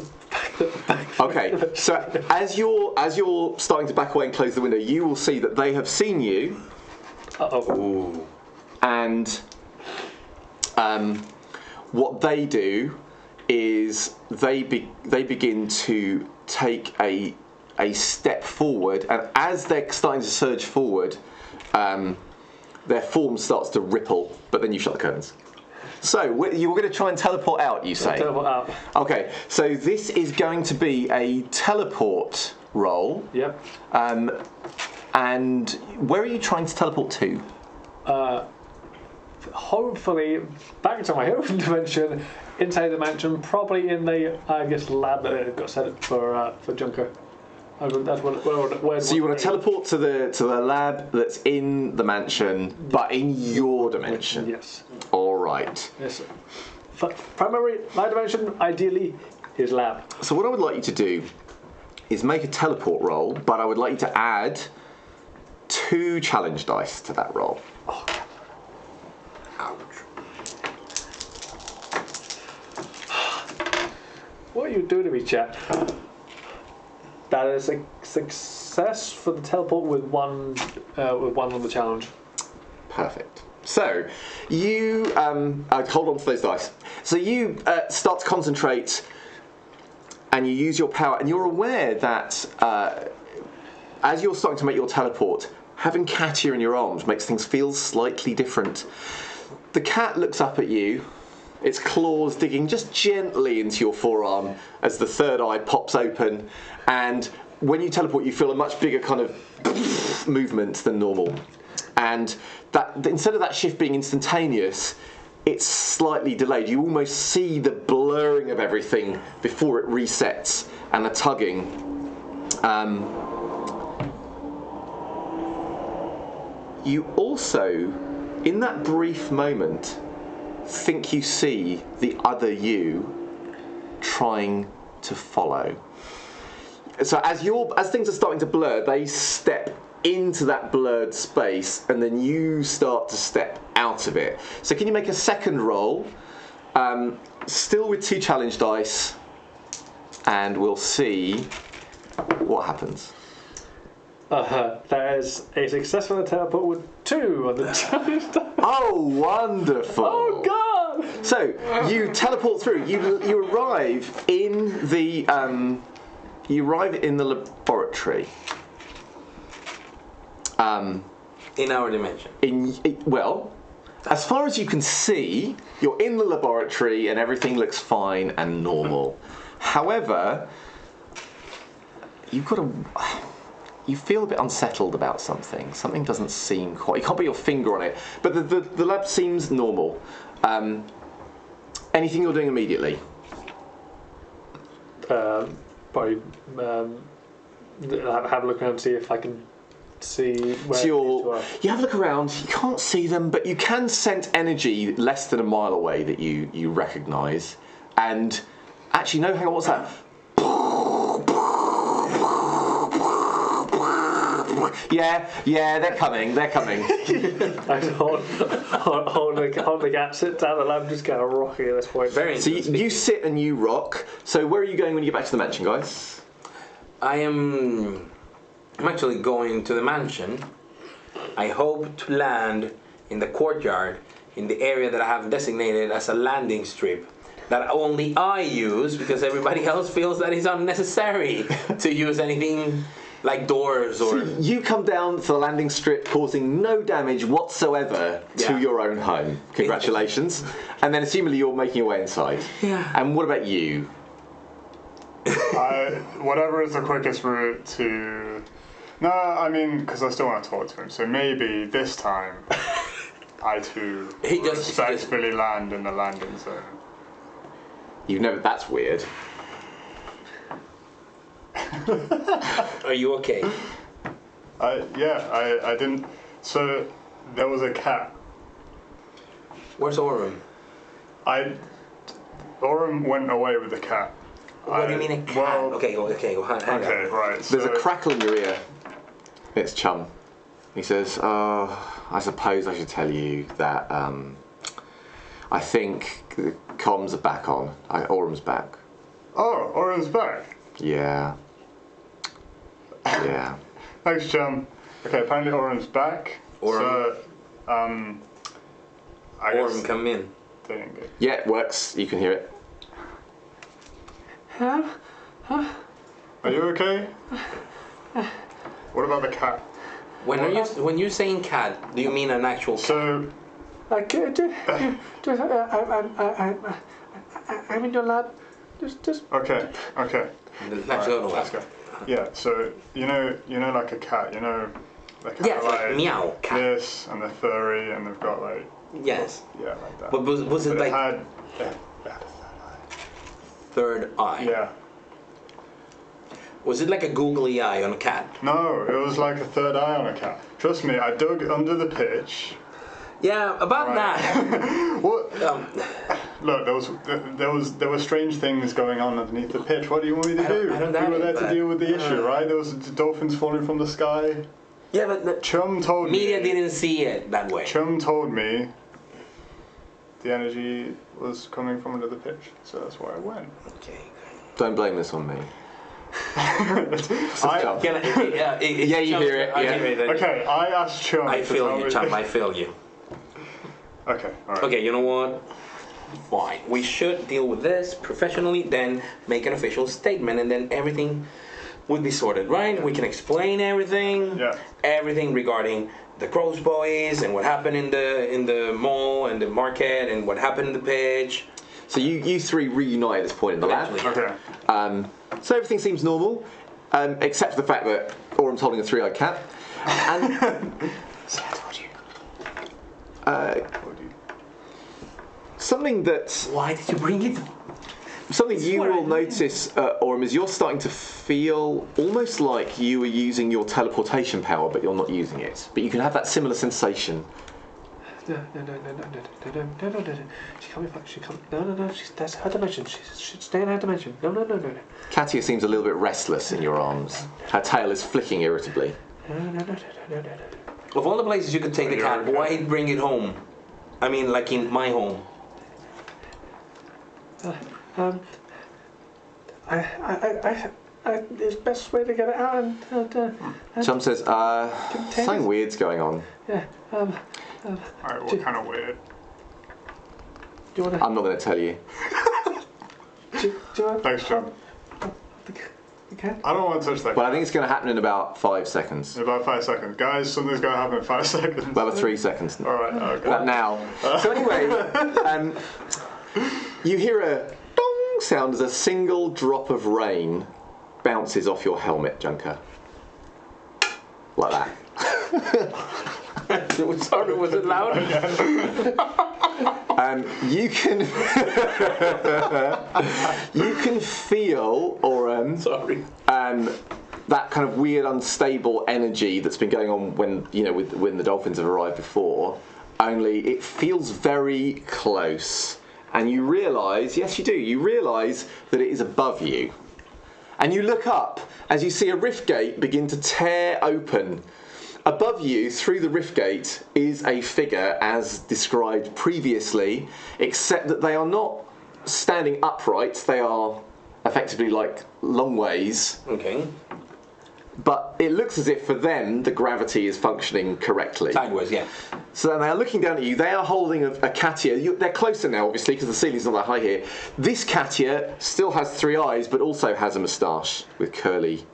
back. Okay, so as you're starting to back away and close the window, you will see that they have seen you. Uh-oh. And what they do is they begin to take a step forward, and as they're starting to surge forward, their form starts to ripple, but then you shut the curtains. So you're going to try and teleport out, you say? Teleport out. Okay, so this is going to be a teleport roll. Yep. And where are you trying to teleport to? Hopefully back to my own dimension, inside the mansion, probably in the lab that got set up for Junker. That's where so you want to teleport to the lab that's in the mansion, but in your dimension. Yes. All right. Yes. Primary, my dimension, ideally, is lab. So what I would like you to do is make a teleport roll, but I would like you to add 2 challenge dice to that roll. Oh. Ouch. What are you doing to me, chat? That is a success for the teleport with one on the challenge. Perfect. So you hold on to those dice. So you start to concentrate, and you use your power, and you're aware that as you're starting to make your teleport, having Katia in your arms makes things feel slightly different. The cat looks up at you, its claws digging just gently into your forearm as the third eye pops open, and when you teleport you feel a much bigger kind of movement than normal. And that instead of that shift being instantaneous, it's slightly delayed. You almost see the blurring of everything before it resets and the tugging. You also, in that brief moment, think you see the other you trying to follow. So as things are starting to blur, they step into that blurred space, and then you start to step out of it. So can you make a second roll, still with 2 challenge dice, and we'll see what happens. That is a successful teleport with 2 on the challenge dice. Oh, wonderful! Oh God! So you teleport through. You arrive in the laboratory. In our dimension. Well, as far as you can see, you're in the laboratory and everything looks fine and normal. However, you feel a bit unsettled about something. Something doesn't seem quite. You can't put your finger on it, but the lab seems normal. Anything you're doing immediately? Probably have a look around and see if I can see where so you have a look around, you can't see them, but you can sense energy less than a mile away that you recognise. And actually, no, hang on, what's that? Yeah, they're coming. I hold the gap, sit down, and I'm just kind of rocking at this point. Very so you sit and you rock. So where are you going when you get back to the mansion, guys? I'm actually going to the mansion. I hope to land in the courtyard, in the area that I have designated as a landing strip that only I use because everybody else feels that it's unnecessary to use anything like doors or. So you come down to the landing strip, causing no damage whatsoever to your own home. Congratulations. And then, assumably, you're making your way inside. Yeah. And what about you? Whatever is the quickest route to. No, I mean, because I still want to talk to him. So maybe this time, I too respectfully land in the landing zone. You've never. That's weird. Are you okay? I didn't. So there was a cat. Where's Orem? Orem went away with the cat. What do you mean a cat? Well, Okay, hang on. Right. There's a crackle in your ear. It's Chum. He says, I suppose I should tell you that I think the comms are back on. Orem's back. Oh, Orem's back. Yeah. Yeah. Thanks, Chum. Okay, apparently Orem's back. Orem. So, I guess Orem, come in. they didn't get. Yeah, it works. You can hear it. Are you okay? What about the cat? When you're saying cat, do you mean an actual cat? So, I'm in your lab. Just. okay. Let's go. Yeah. So you know, like a cat. You know, the cat Yeah, like meow cat. this, and they're furry, and they've got like Yes. yeah, like that. But was it But like they had a third eye? yeah. Was it like a googly eye on a cat? No, it was like a third eye on a cat. Trust me, I dug under the pitch. Yeah, about that. What? Look, there were strange things going on underneath the pitch. What do you want me to do? I don't doubt we were there it, to but- deal with the issue, right? There was dolphins falling from the sky. Yeah, but the Chum told media me. didn't see it that way. Chum told me the energy was coming from under the pitch, so that's why I went. Okay. Don't blame this on me. I, Yeah, you hear it. Yeah. okay, I asked Chum. I to feel tell you, me- Chum. I feel you. Okay, alright. Okay, you know what? Fine. We should deal with this professionally, then make an official statement, and then everything would be sorted, right? We can explain everything. Yeah. Everything regarding the Crows Boys and what happened in the mall and the market and what happened in the pitch. So you three reunite at this point in the lab. Eventually. Okay. So everything seems normal, except for the fact that Orem's holding a three-eyed cat. And see, I told you. Something that Why did you bring it? you will notice, Orem, is you're starting to feel almost like you were using your teleportation power, but you're not using it. But you can have that similar sensation. No. She can't be fucked. She can't. No. That's her dimension. She's stay in her dimension. No. Katia seems a little bit restless in your arms. Her tail is flicking irritably. No. Of all the places you could take the cat, why bring it home? I mean, like in my home. It's best way to get it out. And Chum says, something weird's going on. yeah. Alright, what kind of weird? Do you want to? I'm not going to tell you. Do you want? Thanks, Chum. Okay. I don't want to touch that. Well, I think it's going to happen in about 5 seconds. In about 5 seconds. Guys, something's going to happen in 5 seconds. About 3 seconds. Alright, okay. But now. So anyway, you hear a dong sound as a single drop of rain bounces off your helmet, Junker. Like that. Sorry, was it loud? You can you can feel, Sorry. that kind of weird, unstable energy that's been going on when when the dolphins have arrived before. Only it feels very close, and you realise, yes, you do. You realise that it is above you, and you look up as you see a rift gate begin to tear open. Above you, through the rift gate, is a figure as described previously, except that they are not standing upright, they are effectively like long ways, Okay. but it looks as if for them the gravity is functioning correctly. Sideways, yeah. So they are looking down at you, they are holding a Katia. They're closer now, obviously, because the ceiling's not that high here. This Katia still has 3 eyes, but also has a moustache with curly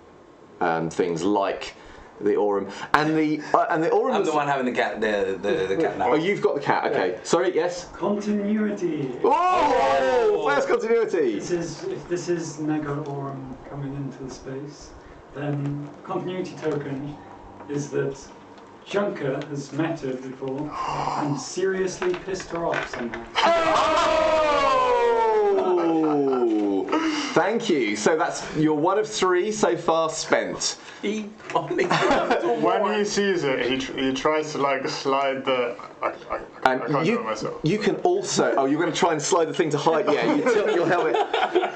things like the Aurum and the Aurum. I'm the one having the cat. The cat now. Oh, you've got the cat. Okay. Yeah. Sorry. Yes. Continuity. Oh! First continuity. If this is Nega Aurum coming into the space, then continuity token is that Junker has met her before and seriously pissed her off somehow. Oh! Thank you. So you're one of 3 so far spent. When he sees it, he tries to like slide the. I can't do it myself. You can also. Oh, you're going to try and slide the thing to hide. Yeah, you tilt your helmet.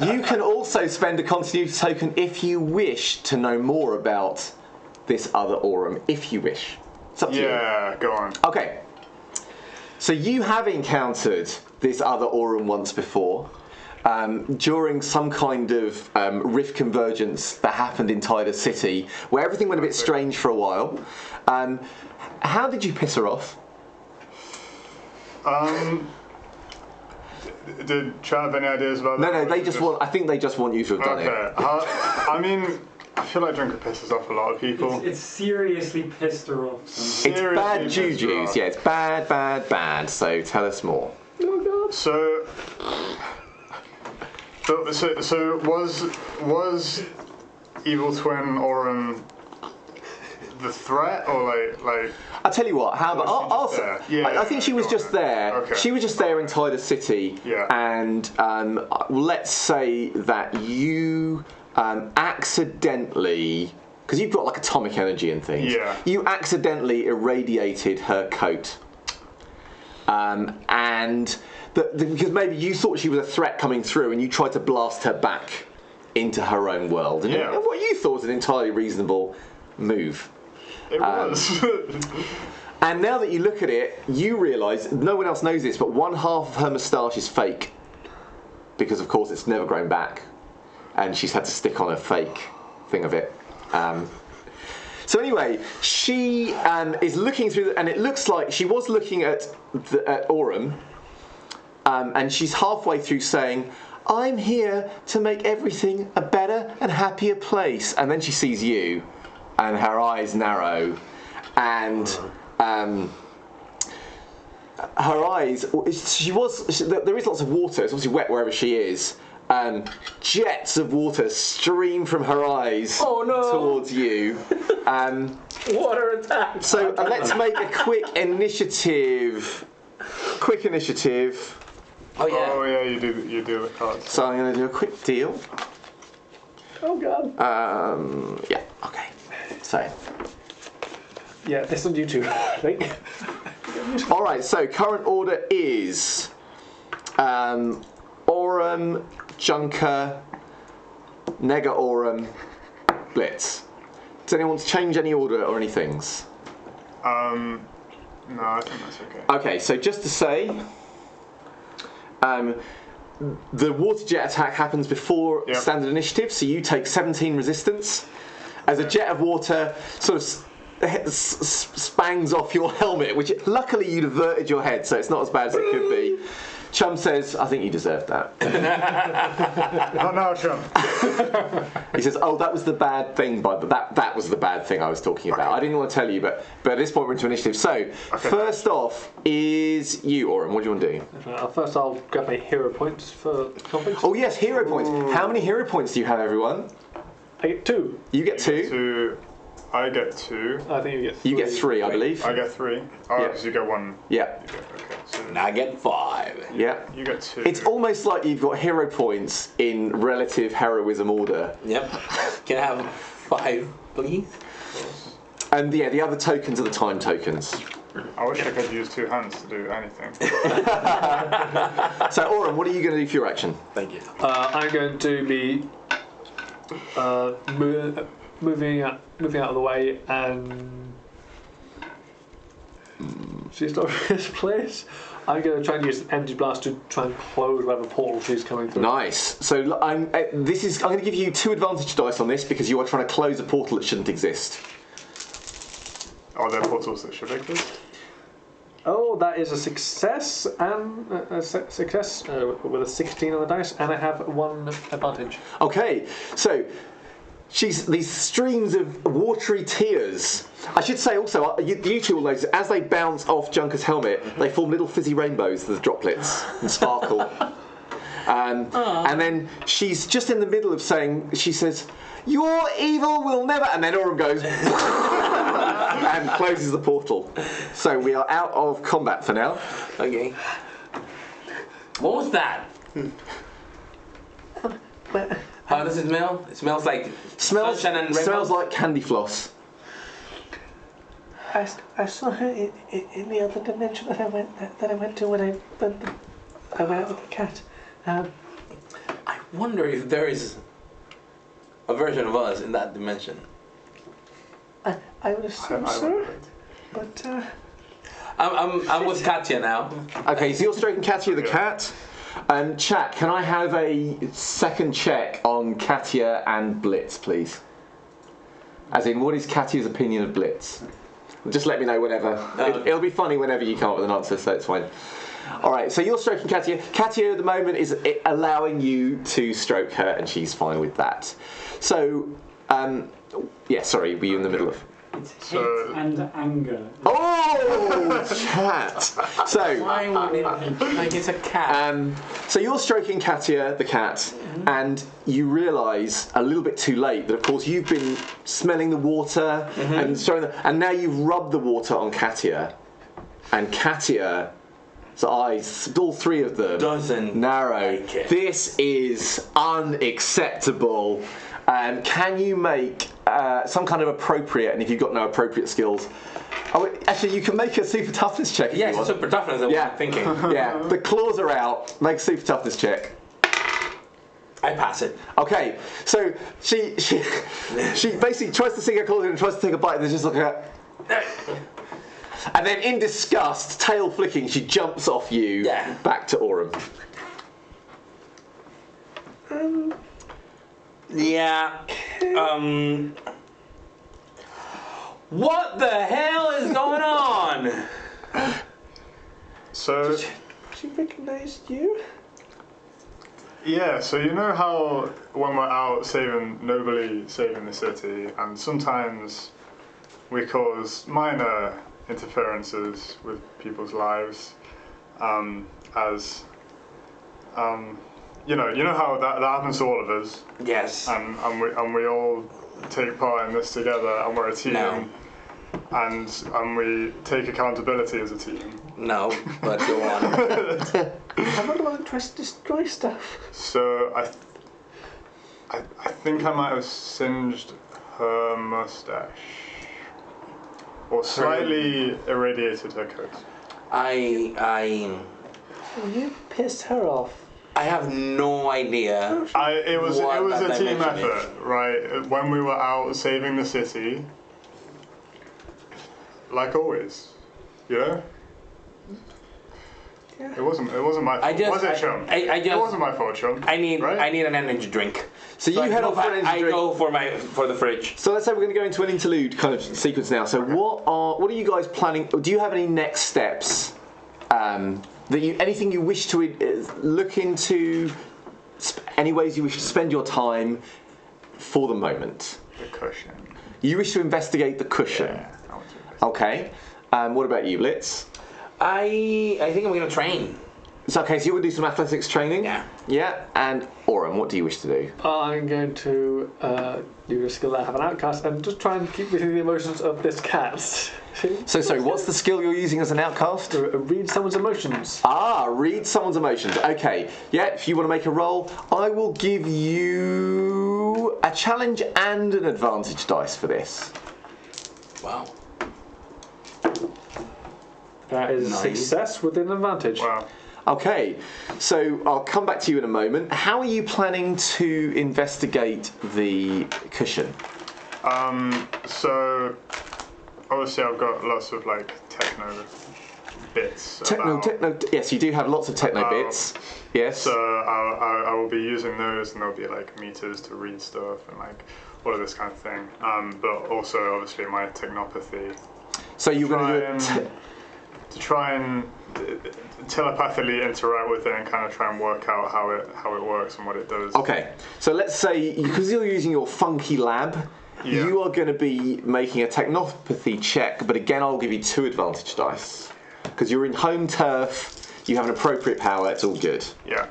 You can also spend a continuity token if you wish to know more about this other Aurum. If you wish, it's up to you. Yeah, go on. Okay. So you have encountered this other Aurum once before. During some kind of rift convergence that happened in Titus City, where everything went a bit strange for a while. How did you piss her off? Did Chat have any ideas about that? No, they just want. I think they just want you to have done it. I mean, I feel like Junker pisses off a lot of people. It's seriously pissed her off. It's bad juju's. Yeah, it's bad. So tell us more. Oh God. So was Evil Twin Aurum the threat, or like? I'll tell you what. How about I think she was just there. Okay. She was just there in Titus City. Yeah. And let's say that you accidentally, because you've got like atomic energy and things. Yeah. You accidentally irradiated her coat. And because maybe you thought she was a threat coming through, and you tried to blast her back into her own world. And what you thought was an entirely reasonable move. It was. And now that you look at it, you realise, no one else knows this, but one half of her moustache is fake. Because, of course, it's never grown back. And she's had to stick on a fake thing of it. So anyway, she is looking through, and it looks like she was looking at Aurum, and she's halfway through saying, "I'm here to make everything a better and happier place." And then she sees you, and her eyes narrow, and her eyes. There is lots of water. It's obviously wet wherever she is. Jets of water stream from her eyes towards you. Water attack. So let's make a quick initiative. Oh yeah. Oh yeah, you do the cards. So I'm going to do a quick deal. Oh God. Yeah. Okay. So. Yeah, this on YouTube, I think. All right. So current order is Aurum, Junker, Nega Aurum, Blitz. Does anyone want to change any order or any things? No, I think that's okay. Okay, so just to say, the water jet attack happens before standard initiative, so you take 17 resistance. As a jet of water sort of spangs off your helmet, which luckily you'd averted your head, so it's not as bad as it could be. Chum says, "I think you deserved that." Not now, Chum. He says, "Oh, that was the bad thing, but that was the bad thing I was talking about. I didn't want to tell you, but at this point we're into initiative. So, first off is you, Aurum. What do you want to do?" First, I'll grab my hero points for conflict. Oh yes, hero points. How many hero points do you have, everyone? I get 2. You get 2. I get 2. I think you get 3. You get 3, I believe. I get 3. Oh, because you get 1. Yeah. Okay. So And I get 5. Yeah. you get 2. It's almost like you've got hero points in relative heroism order. Yep. Can I have 5, please? And yeah, the other tokens are the time tokens. I wish I could use 2 hands to do anything. So, Aurum, what are you going to do for your action? Thank you. I'm going to be moving out of the way and she's not in this place. I'm going to try and use an energy blast to try and close whatever portal she's coming through. Nice. So I'm going to give you 2 advantage dice on this because you are trying to close a portal that shouldn't exist. Are there portals that should exist? Oh, that is a success and with a 16 on the dice, and I have 1 advantage. Okay, so she's these streams of watery tears. I should say also, you two will notice, as they bounce off Junker's helmet, they form little fizzy rainbows, the droplets, and sparkle. And then she's just in the middle of saying, she says, "Your evil will never," and then Aurum goes and closes the portal. So we are out of combat for now. Okay. What was that? How does it smell? It smells like sunshine and rainbows? Smells like candy floss. I saw her in the other dimension that I went to when I went out with the cat. I wonder if there is a version of us in that dimension. I would assume so. But I'm with Katya now. Okay, so you're stroking Katya the cat. Chat, can I have a second check on Katya and Blitz, please? As in, what is Katya's opinion of Blitz? Just let me know whenever. It'll be funny whenever you come up with an answer, so it's fine. All right, so you're stroking Katya. Katya at the moment is allowing you to stroke her, and she's fine with that. So, yeah, sorry, were you in the middle of? It's hate and anger. Oh, chat. So, Why would it like it's a cat? so you're stroking Katya, the cat, and you realise a little bit too late that, of course, you've been smelling the water and showing and now you've rubbed the water on Katya, and Katya's eyes, all three of them, Doesn't narrow. like it. This is unacceptable. Can you make some kind of appropriate, and if you've got no appropriate skills, actually you can make a super toughness check if you Yes, want. super toughness. I'm thinking. Yeah, the claws are out. Make a super toughness check. I pass it. Okay, so she basically tries to sink her claws in and tries to take a bite, and there's just like a... And then in disgust, tail flicking, she jumps off you back to Aurum. Yeah. What the hell is going on? So, she recognized you. yeah, so you know how when we're out nobly saving the city, and sometimes we cause minor interferences with people's lives, you know how that happens to all of us. Yes. And we all take part in this together, and we're a team. No. And we take accountability as a team. No, but go on. I'm not the one who tries to destroy stuff. So I think I might have singed her mustache, or slightly irradiated her coat. You pissed her off. I have no idea. It was What a team dimension effort, right? When we were out saving the city, like always, you know. Yeah. It wasn't my fault. Was it, chum? It wasn't my fault, chum. I need right? an energy drink. So you head off for an energy drink. I go for the fridge. So let's say we're going to go into an interlude kind of sequence now. So what are you guys planning? Do you have any next steps? Anything you wish to look into? Any ways you wish to spend your time for the moment? The cushion. You wish to investigate the cushion. Yeah, I want to investigate. Okay. What about you, Blitz? I think I'm gonna train. It's okay. So you want to do some athletics training? Yeah. Yeah. And Aurum, what do you wish to do? I'm going to do a skill that I have an outcast and just try and keep within the emotions of this cat. So sorry, what's the skill you're using as an outcast? Read someone's emotions. Read someone's emotions. Okay. Yeah, if you want to make a roll, I will give you a challenge and an advantage dice for this. Wow. That is Nice. success with an advantage. Wow. Okay, so I'll come back to you in a moment. How are you planning to investigate the cushion? So obviously I've got lots of like techno bits. Yes, you do have lots of techno bits. Yes. So I will be using those, and there'll be like meters to read stuff and like all of this kind of thing. But also obviously my technopathy. So you're going to do it. To try and telepathically interact with it and kind of try and work out how it works and what it does. Okay, so let's say, because you're using your funky lab, you are going to be making a technopathy check, but again I'll give you 2 advantage dice. Because you're in home turf, you have an appropriate power, it's all good. Yeah.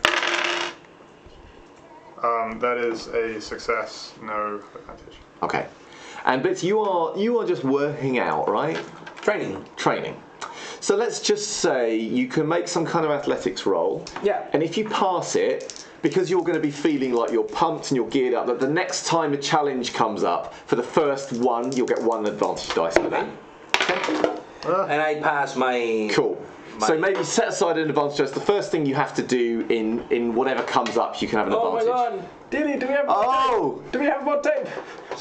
That is a success, no advantage. Okay. And Blitz, you are just working out, right? Training. So let's just say you can make some kind of athletics roll. Yeah. And if you pass it, because you're going to be feeling like you're pumped and you're geared up, that the next time a challenge comes up, for the first one, you'll get 1 advantage dice for that. Okay. And I pass my... Cool. So maybe set aside an advantage dice. The first thing you have to do in whatever comes up, you can have an advantage. Oh my god! Dilly, do we have more tape? Do we have more tape?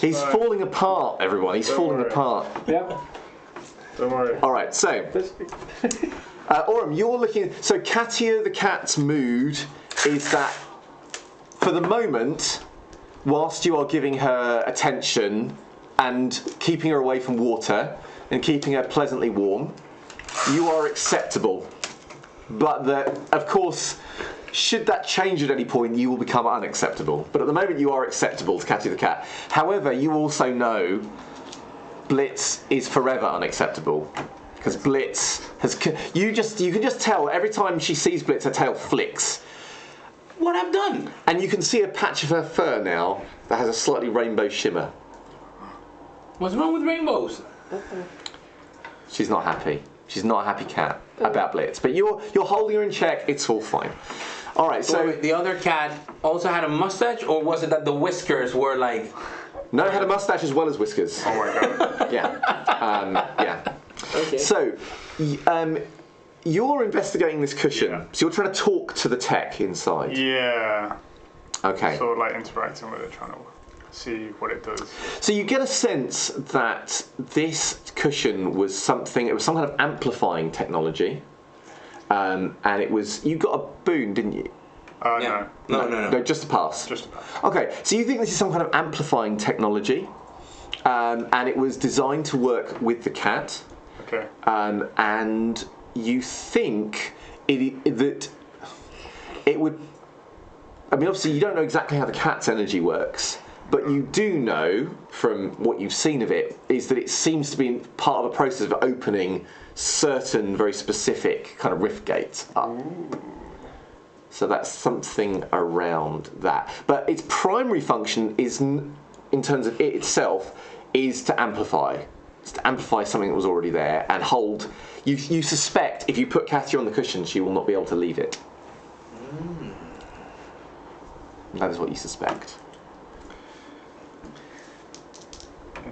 He's falling apart, everyone. He's falling apart. Yeah. Don't worry. All right, so... Aurum, you're looking... So Katia the cat's mood is that, for the moment, whilst you are giving her attention and keeping her away from water and keeping her pleasantly warm, you are acceptable. But that, of course, should that change at any point, you will become unacceptable. But at the moment, you are acceptable to Katia the cat. However, you also know Blitz is forever unacceptable. Because Blitz has... You can just tell, every time she sees Blitz, her tail flicks. What I've done? And you can see a patch of her fur now that has a slightly rainbow shimmer. What's wrong with rainbows? She's not happy. She's not a happy cat about Blitz. But you're holding her in check, it's all fine. All right, so... the other cat also had a mustache, or was it that the whiskers were like... No, it had a mustache as well as whiskers. Oh my god. Yeah. Okay. So, you're investigating this cushion. Yeah. So you're trying to talk to the tech inside. Yeah. Okay. Sort of like interacting with it, trying to see what it does. So you get a sense that this cushion was something. It was some kind of amplifying technology, and it was. You got a boon, didn't you? Yeah. No. Just a pass. Just a pass. Okay, so you think this is some kind of amplifying technology, and it was designed to work with the cat. Okay. And you think that it would... I mean, obviously you don't know exactly how the cat's energy works, but you do know, from what you've seen of it, is that it seems to be part of a process of opening certain very specific kind of rift gates up. Ooh. So that's something around that. But its primary function is, in terms of it itself, is to amplify. It's to amplify something that was already there and hold. You suspect if you put Katia on the cushion, she will not be able to leave it. That is what you suspect.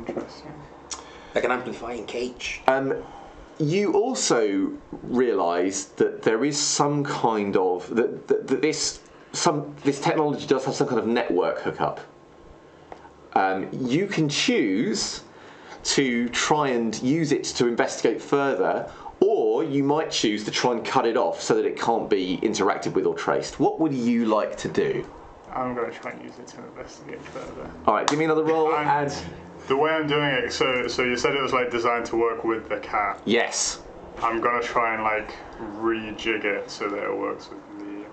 Interesting. Like an amplifying cage. You also realise that there is some kind of this technology does have some kind of network hookup. You can choose to try and use it to investigate further, or you might choose to try and cut it off so that it can't be interacted with or traced. What would you like to do? I'm going to try and use it to investigate further. All right, give me another roll. And the way I'm doing it, so you said it was like designed to work with the cat. Yes. I'm going to try and like rejig it so that it works with me.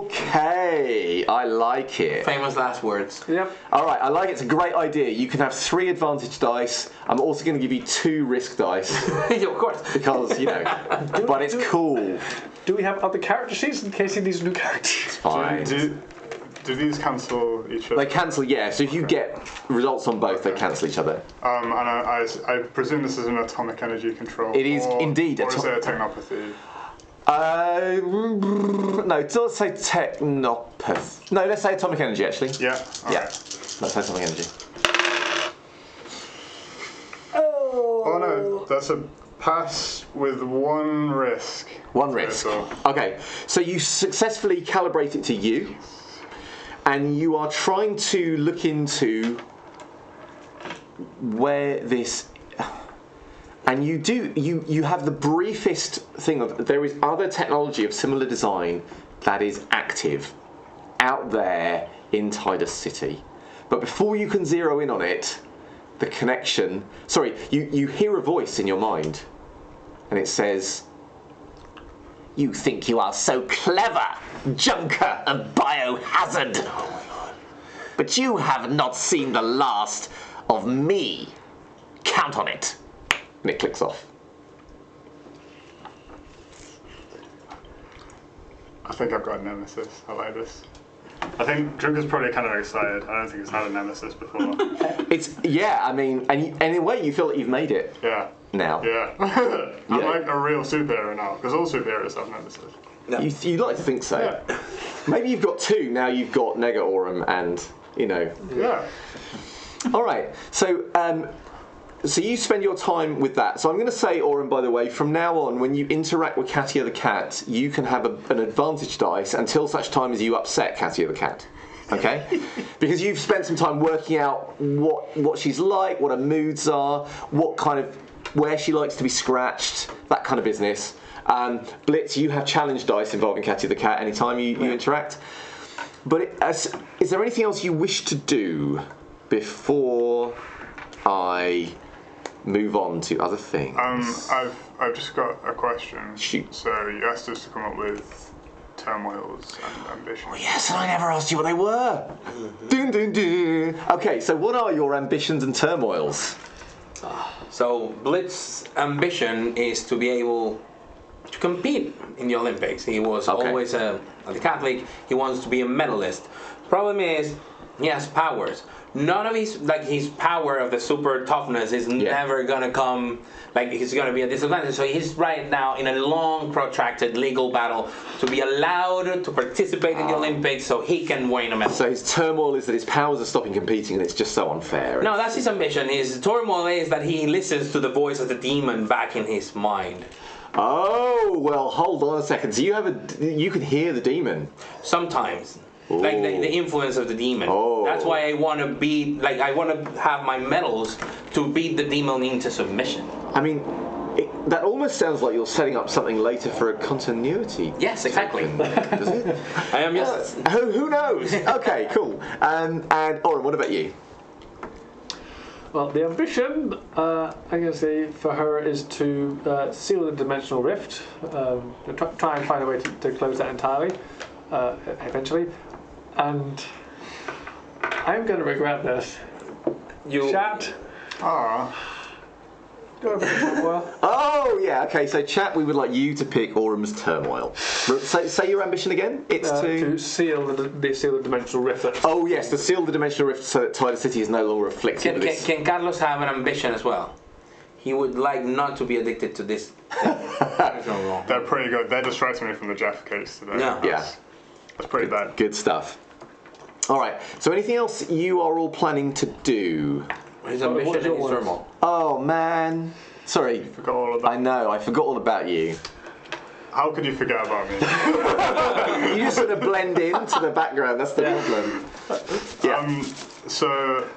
Okay, I like it. Famous last words. Yep. All right, I like it. It's a great idea. You can have 3 advantage dice. I'm also going to give you 2 risk dice. Yeah, of course. Because, you know, but it's cool. Do we have other character sheets in case he needs new characters? It's fine. Do these cancel each other? They cancel, yeah. So if you get results on both, they cancel each other. And I presume this is an atomic energy control. It is indeed. Or is it a technopathy? No, let's say technopathy. No, let's say atomic energy, actually. Yeah. Yeah. Let's say atomic energy. Oh no, that's a pass with 1 risk. 1 risk. Okay, so you successfully calibrate it to you, and you are trying to look into where this... And you have the briefest thing of, there is other technology of similar design that is active out there in Titus City. But before you can zero in on it, the connection... Sorry, you hear a voice in your mind, and it says, You think you are so clever, junker and biohazard. But you have not seen the last of me. Count on it. And it clicks off. I think I've got a nemesis. I like this. I think Junker's probably kind of excited. I don't think he's had a nemesis before. I mean, and in a way you feel that you've made it. Yeah. Now. Yeah. I'm like a real superhero now, because all superheroes have nemesis. No. You'd like to think so. Yeah. Maybe you've got two, now you've got Nega Aurum and, Yeah. All right, so you spend your time with that. So I'm going to say, Aurum, by the way, from now on, when you interact with Katia the cat, you can have an advantage dice until such time as you upset Katia the cat. Okay? Because you've spent some time working out what she's like, what her moods are, where she likes to be scratched, that kind of business. Blitz, you have challenge dice involving Katia the cat anytime you interact. But is there anything else you wish to do before I move on to other things? I've just got a question. Shoot. So you asked us to come up with turmoils and ambitions. Oh, yes, and I never asked you what they were. Dun, dun, dun. Okay, so what are your ambitions and turmoils? So Blitz's ambition is to be able to compete in the Olympics. He was always a Catholic. He wants to be a medalist. Problem is, he has powers. None of his power of the super toughness is never gonna come. He's gonna be a disadvantage. So he's right now in a long, protracted legal battle to be allowed to participate in the Olympics, so he can win a medal. So his turmoil is that his powers are stopping competing, and it's just so unfair. No, that's his ambition. His turmoil is that he listens to the voice of the demon back in his mind. Oh well, hold on a second. So you can hear the demon Sometimes. Like the influence of the demon. Oh. That's why I want to beat. I want to have my medals to beat the demon into submission. I mean, that almost sounds like you're setting up something later for a continuity. Yes, exactly. Does it? I am just. Who knows? Okay, cool. And Aurum, what about you? Well, the ambition, I'm going to say, for her is to seal the dimensional rift, try and find a way to close that entirely, eventually. And I'm going to regret this. Chat. Go over to turmoil. Oh, yeah, okay, so chat, we would like you to pick Aurum's turmoil. Say your ambition again? It's to seal the dimensional rift. Oh, yes, to seal the dimensional rift so that Titus City is no longer afflicted with this. Can Carlos have an ambition as well? He would like not to be addicted to this. They're pretty good. They're distracting me from the Jeff case today. Yeah. That's pretty bad. Good stuff. All right, so anything else you are all planning to do? His ambition and his turmoil. Oh, man. Sorry. Forgot all about. I know, I forgot all about you. How could you forget about me? You just sort of blend into the background, that's the problem. Yeah. So,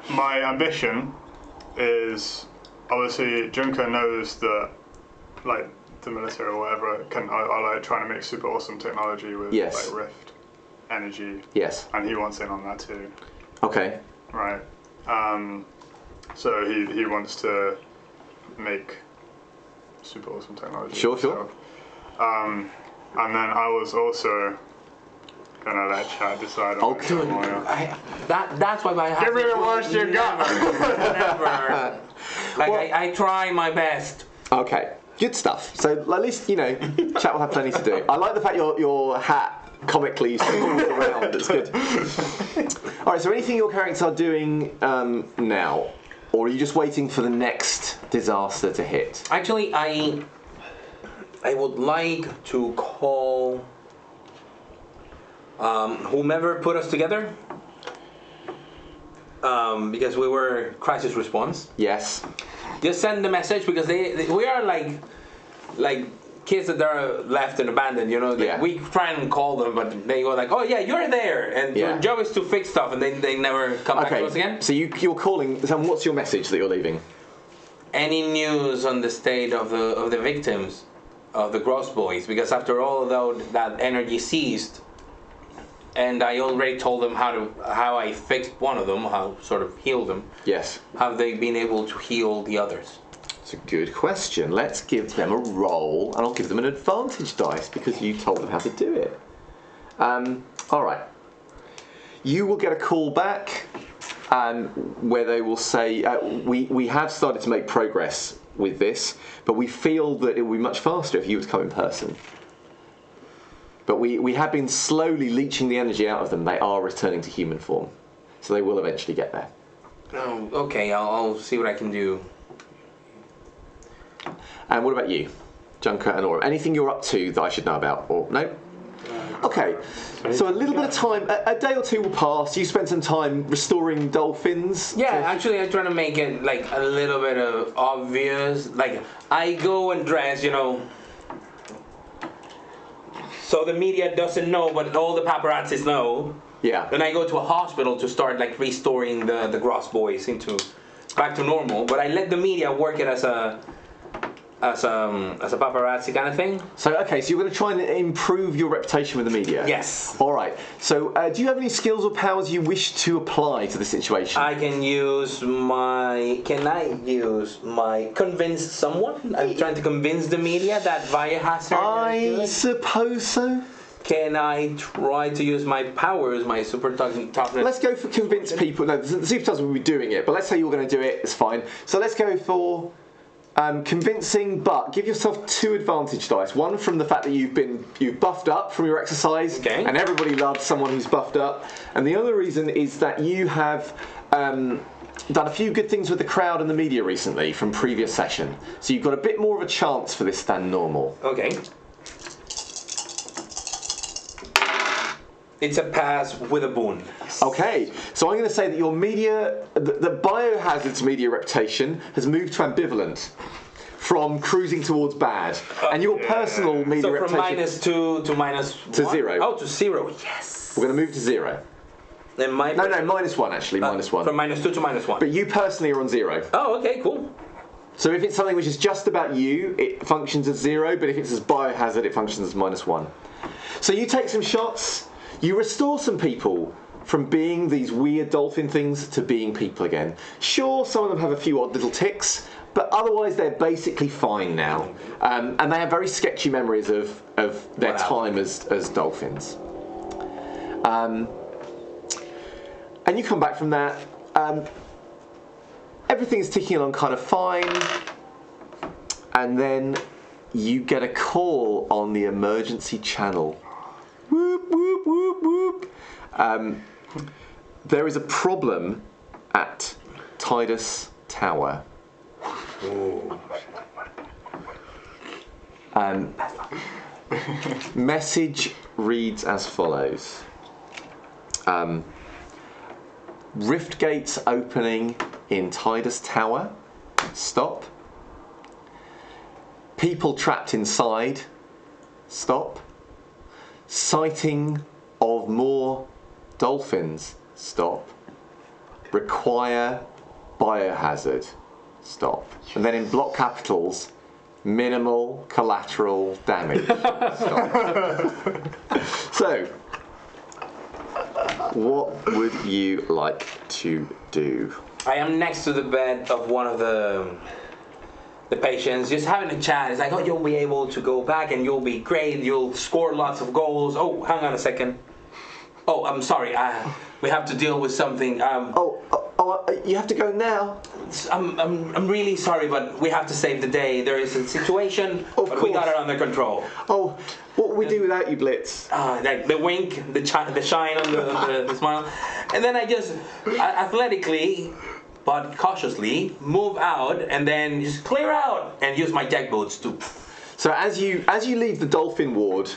my ambition is, obviously, Junker knows that, the military or whatever are trying to make super awesome technology with, Rift, energy. Yes. And he wants in on that too. Okay. Right. So he wants to make super awesome technology. Sure. And then I was also gonna let Chad decide on good. turmoil. That's why I have. Give me the worst you got. Never. I try my best. Okay. Good stuff. So at least, chat will have plenty to do. I like the fact your hat comically spools around. It's good. All right, so anything your characters are doing now? Or are you just waiting for the next disaster to hit? Actually, I would like to call whomever put us together, because we were crisis response. Yes. Just send the message, because we are like kids that are left and abandoned, We try and call them, but they go like, "Oh yeah, you're there," and your job is to fix stuff, and they never come back to us again. So you're calling. So what's your message that you're leaving? Any news on the state of the victims of the Gross Boys? Because after all, though, that energy ceased, and I already told them how I fixed one of them, how sort of healed them. Yes. Have they been able to heal the others? It's a good question. Let's give them a roll, and I'll give them an advantage dice because you told them how to do it. All right. You will get a call back, where they will say, we have started to make progress with this, but we feel that it will be much faster if you were to come in person. But we have been slowly leeching the energy out of them. They are returning to human form, so they will eventually get there. Oh, okay, I'll see what I can do. And what about you, Junker and Aurum? Anything you're up to that I should know about? Or no? Okay, so a little bit of time, a day or two will pass. You spend some time restoring dolphins. Yeah, actually I'm trying to make it like a little bit of obvious. Like I go and dress, so the media doesn't know, but all the paparazzis know. Yeah. Then I go to a hospital to start like restoring the Gross Boys back to normal. But I let the media work it as a paparazzi kind of thing. So okay, so you're going to try and improve your reputation with the media. Yes. All right. So do you have any skills or powers you wish to apply to the situation? I can use my. Can I use my convince someone? I'm trying to convince the media that biohazard. I suppose so. Can I try to use my powers, my super toughness? Let's go for convince people. No, the super toughness will be doing it, but let's say you're going to do it. It's fine. So let's go for convincing, but give yourself 2 advantage dice. One from the fact that you've buffed up from your exercise, okay, and everybody loves someone who's buffed up. And the other reason is that you have done a few good things with the crowd and the media recently from previous session. So you've got a bit more of a chance for this than normal. Okay. It's a pass with a boon. Okay, so I'm going to say that your media, the biohazard's media reputation has moved to ambivalent from cruising towards bad, and your personal media reputation. So from -2 to -1? 0. Oh, to 0. Yes. We're going to move to 0. Then my no, -1 actually, -1. From -2 to -1. But you personally are on 0. Oh, okay, cool. So if it's something which is just about you, it functions as 0. But if it's as biohazard, it functions as -1. So you take some shots. You restore some people from being these weird dolphin things to being people again. Sure, some of them have a few odd little tics, but otherwise they're basically fine now. And they have very sketchy memories of their time as dolphins. And you come back from that. Everything's ticking along kind of fine. And then you get a call on the emergency channel. Whoop, whoop, whoop, whoop. There is a problem at Titus Tower. Message reads as follows. Rift gates opening in Titus Tower. Stop. People trapped inside. Stop. Sighting of more dolphins. Stop. Require biohazard. Stop. And then in block capitals, minimal collateral damage. Stop. So, what would you like to do? I am next to the bed of one of the patients, just having a chat. It's like, oh, you'll be able to go back and you'll be great. You'll score lots of goals. Oh, hang on a second. Oh, I'm sorry. We have to deal with something. You have to go now. I'm really sorry, but we have to save the day. There is a situation, but we got it under control. Oh, what would we do without you, Blitz? Like the wink, the shine on the smile, and then I just athletically, but cautiously, move out and then just clear out and use my jack boots to. So as you leave the dolphin ward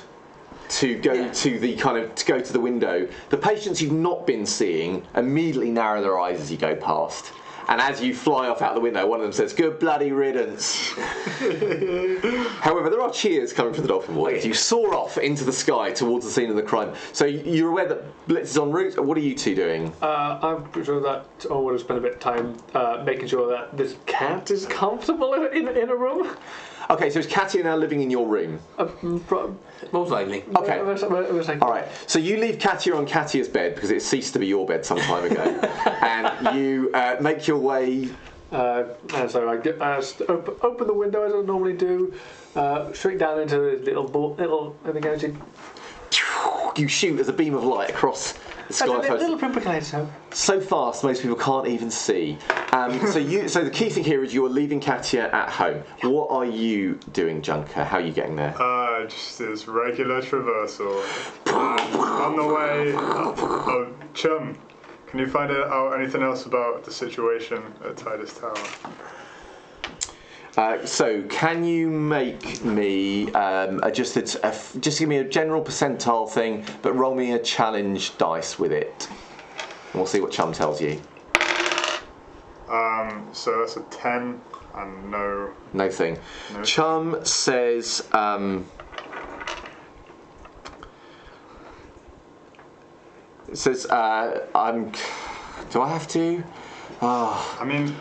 to go to the window, the patients you've not been seeing immediately narrow their eyes as you go past. And as you fly off out the window, one of them says, "Good bloody riddance." However, there are cheers coming from the dolphin ward as you soar off into the sky towards the scene of the crime. So you're aware that Blitz is en route. What are you two doing? I'm pretty sure that I would have spent a bit of time making sure that this cat is comfortable in a room. Okay, so is Katia now living in your room? Most likely. Okay. All right. So you leave Katia on Katia's bed because it ceased to be your bed some time ago, and you make your way And so I open the window as I normally do, straight down into the little energy. You shoot as a beam of light across the sky. A little pinprick. So fast, most people can't even see. So the key thing here is you're leaving Katia at home. What are you doing, Junker? How are you getting there? Just this regular traversal. On the way. Oh, Chum, can you find out anything else about the situation at Titus Tower? So, can you make me just give me a general percentile thing, but roll me a challenge dice with it, and we'll see what Chum tells you. So that's a 10 and no thing. No. Chum says. It says, do I have to? Oh. I mean.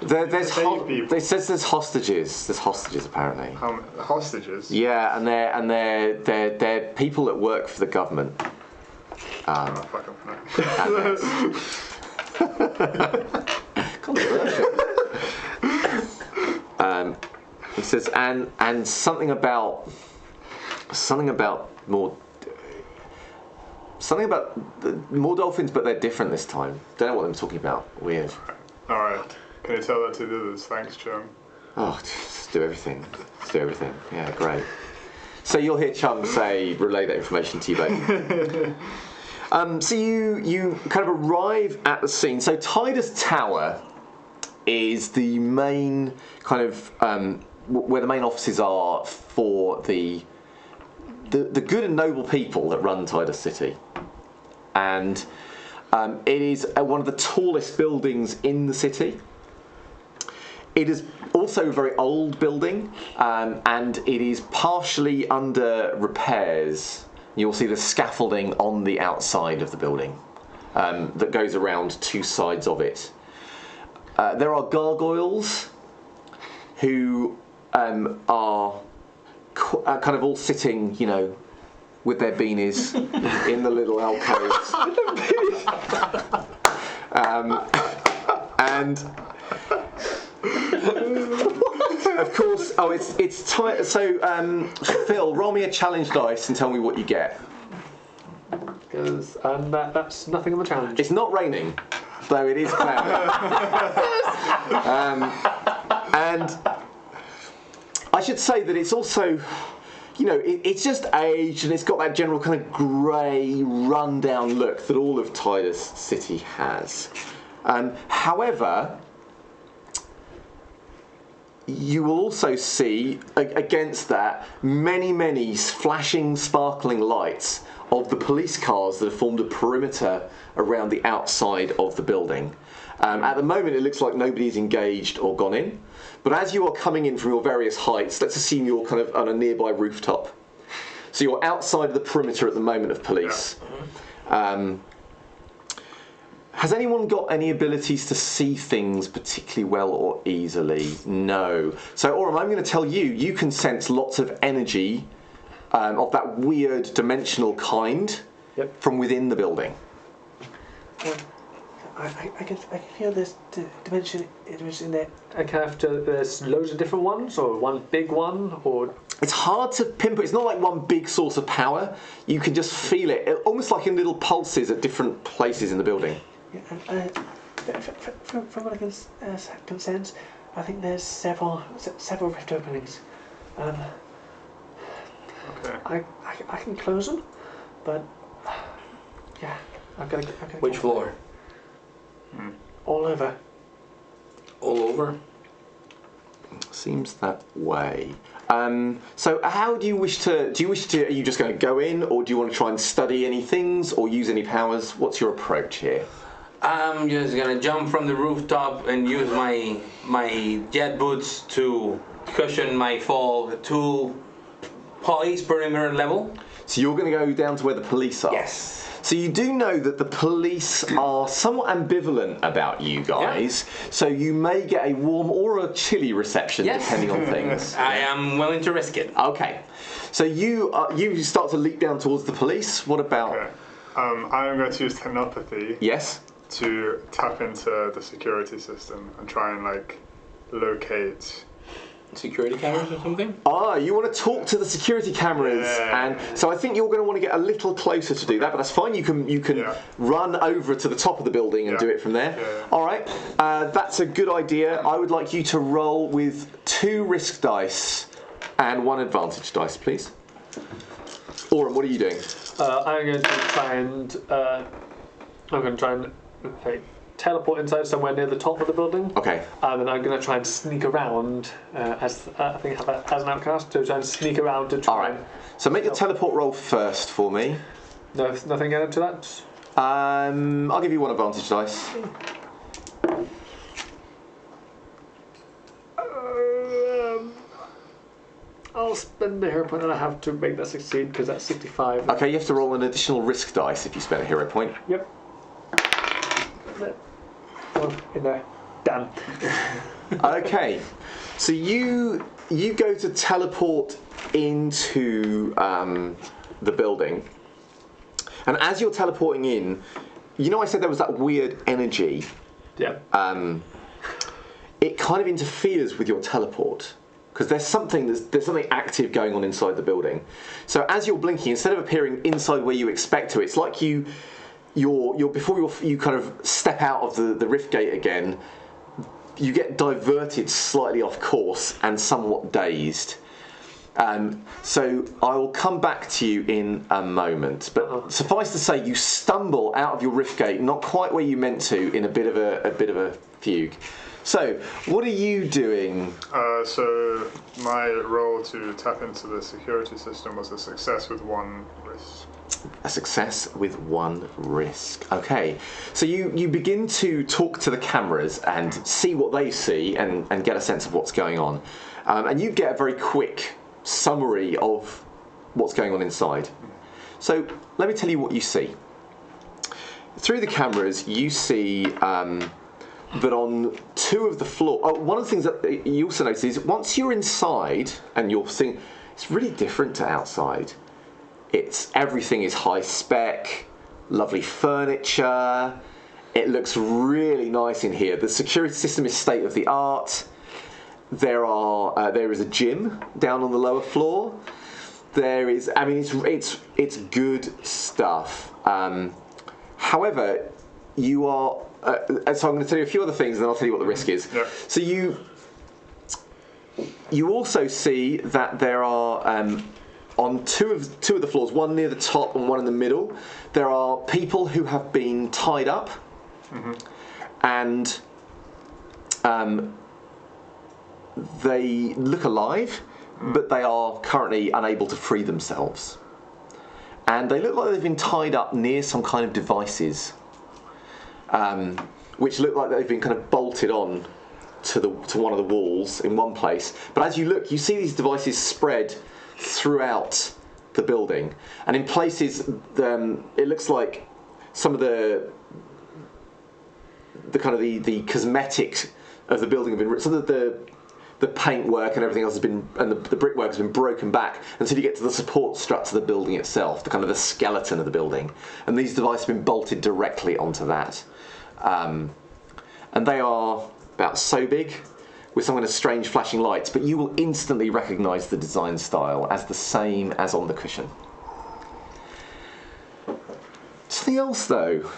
It says there's hostages. There's hostages apparently. Hostages? Yeah, and they're people that work for the government. Controversial. He says, and something about more dolphins, but they're different this time. Don't know what I'm talking about. Weird. All right. Can you tell that to the others? Thanks, Chum. Oh, just do everything. Just do everything. Yeah, great. So you'll hear Chum relay that information to you both. So you kind of arrive at the scene. So Titus Tower is the main kind of where the main offices are for the good and noble people that run Titus City, and it is one of the tallest buildings in the city. It is also a very old building, and it is partially under repairs. You'll see the scaffolding on the outside of the building that goes around two sides of it. There are gargoyles who are kind of all sitting, with their beanies in the little alcoves. And of course, it's tight. So Phil, roll me a challenge dice and tell me what you get. Because that's nothing of a challenge. It's not raining, though it is cloudy. And I should say that it's also, it's just aged and it's got that general kind of grey, run-down look that all of Titus City has. However, you will also see, against that, many flashing, sparkling lights of the police cars that have formed a perimeter around the outside of the building. At the moment, it looks like nobody's engaged or gone in. But as you are coming in from your various heights, let's assume you're kind of on a nearby rooftop. So you're outside of the perimeter at the moment of police. Yeah. Has anyone got any abilities to see things particularly well or easily? No. So, Aurum, I'm going to tell you, you can sense lots of energy of that weird dimensional kind from within the building. I can feel this dimension in there. There's loads of different ones, or one big one, or... It's hard to pinpoint. It's not like one big source of power. You can just feel it, almost like in little pulses at different places in the building. Yeah, from what I can sense, I think there's several rift openings. Okay. I can close them, but yeah, I've got to. Which floor? All over. All over? Seems that way. So how do you wish to, are you just going to go in, or do you want to try and study any things or use any powers? What's your approach here? I'm just gonna jump from the rooftop and use my jet boots to cushion my fall to police perimeter level. So you're going to go down to where the police are? Yes. So you do know that the police are somewhat ambivalent about you guys, so you may get a warm or a chilly reception depending on things. I am willing to risk it. Okay. So you start to leap down towards the police. What about... Okay. I'm going to use telepathy. Yes. to tap into the security system and try and like locate security cameras or something? You want to talk to the security cameras, and so I think you're going to want to get a little closer to do that. But that's fine. You can run over to the top of the building and do it from there. All right, that's a good idea. I would like you to roll with 2 risk dice and 1 advantage dice, please. Oren, what are you doing? I'm going to try and teleport inside somewhere near the top of the building. Okay. And then I'm going to try and sneak around as I think as an outcast to try and sneak around to try. All right. So make your teleport roll first for me. No, nothing added to that. I'll give you 1 advantage dice. I'll spend the hero point and I have to make that succeed because that's 65. Okay, you have to roll an additional risk dice if you spend a hero point. Yep. Oh, in there. Damn. Okay, so you go to teleport into the building, and as you're teleporting in, you know I said there was that weird energy. Yeah. It kind of interferes with your teleport because there's something active going on inside the building. So as you're blinking, instead of appearing inside where you expect to, it's like you're before you kind of step out of the rift gate again, you get diverted slightly off course and somewhat dazed. So I will come back to you in a moment. But suffice to say, you stumble out of your rift gate, not quite where you meant to, in a bit of a fugue. So, what are you doing? So my roll to tap into the security system was a success with 1 risk. A success with 1 risk. Okay, so you begin to talk to the cameras and see what they see and get a sense of what's going on. And you get a very quick summary of what's going on inside. So let me tell you what you see. Through the cameras, you see that on 2 of the floors... one of the things that you also notice is once you're inside and you're seeing... It's really different to outside. Everything is high spec, lovely furniture. It looks really nice in here. The security system is state of the art. There is a gym down on the lower floor. It's good stuff. However, you are. So I'm going to tell you a few other things, and then I'll tell you what the risk is. Yeah. So you also see that there are. On two of the floors, one near the top and one in the middle, there are people who have been tied up, and they look alive, but they are currently unable to free themselves. And they look like they've been tied up near some kind of devices, which look like they've been kind of bolted on to one of the walls in one place. But as you look, you see these devices spread throughout the building, and in places it looks like some of the kind of the cosmetics of the building have been, some of the paintwork and everything else has been, and the brickwork has been broken back until you get to the support struts of the building itself, the kind of the skeleton of the building, and these devices have been bolted directly onto that, and they are about so big, with some kind of strange flashing lights, but you will instantly recognise the design style as the same as on the cushion. Something else though,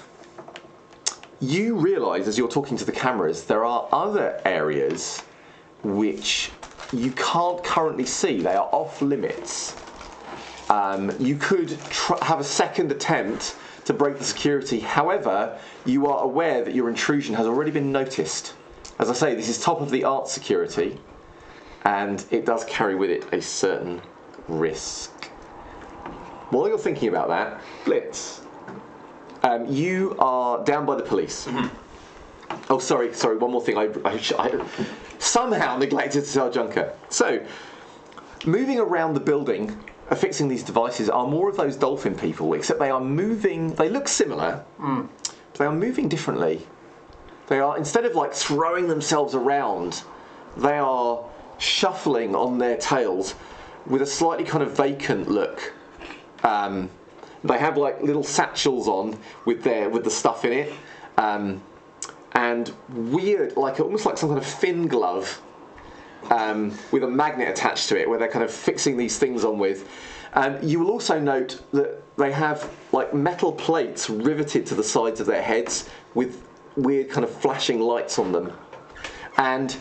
you realise as you're talking to the cameras, there are other areas which you can't currently see. They are off limits. You could have a second attempt to break the security, however, you are aware that your intrusion has already been noticed. As I say, this is top of the art security, and it does carry with it a certain risk. While you're thinking about that, Blitz, you are down by the police. Oh, sorry, one more thing. I somehow neglected to tell Junker. So, moving around the building, affixing these devices are more of those dolphin people, except they are moving, they look similar, but they are moving differently. They are, instead of like throwing themselves around, they are shuffling on their tails with a slightly kind of vacant look. They have like little satchels on with the stuff in it, and weird, like almost like some kind of fin glove with a magnet attached to it, where they're kind of fixing these things on with. You will also note that they have like metal plates riveted to the sides of their heads with weird kind of flashing lights on them, and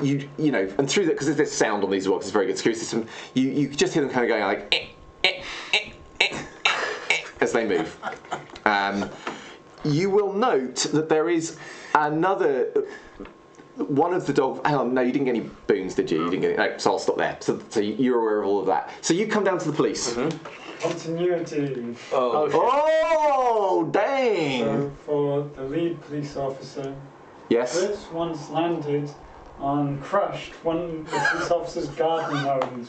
you know, and through that, because there's sound on these as well, 'cause it's a very good security system. You just hear them kind of going like as they move. You will note that there is another. One of the dog. Hang on, no, you didn't get any boons, did you? You didn't get any. No, so I'll stop there. So you're aware of all of that. So you come down to the police. Continuity. Oh, dang! So for the lead police officer, Yes. Chris once landed on crushed one of the police officer's garden gnomes.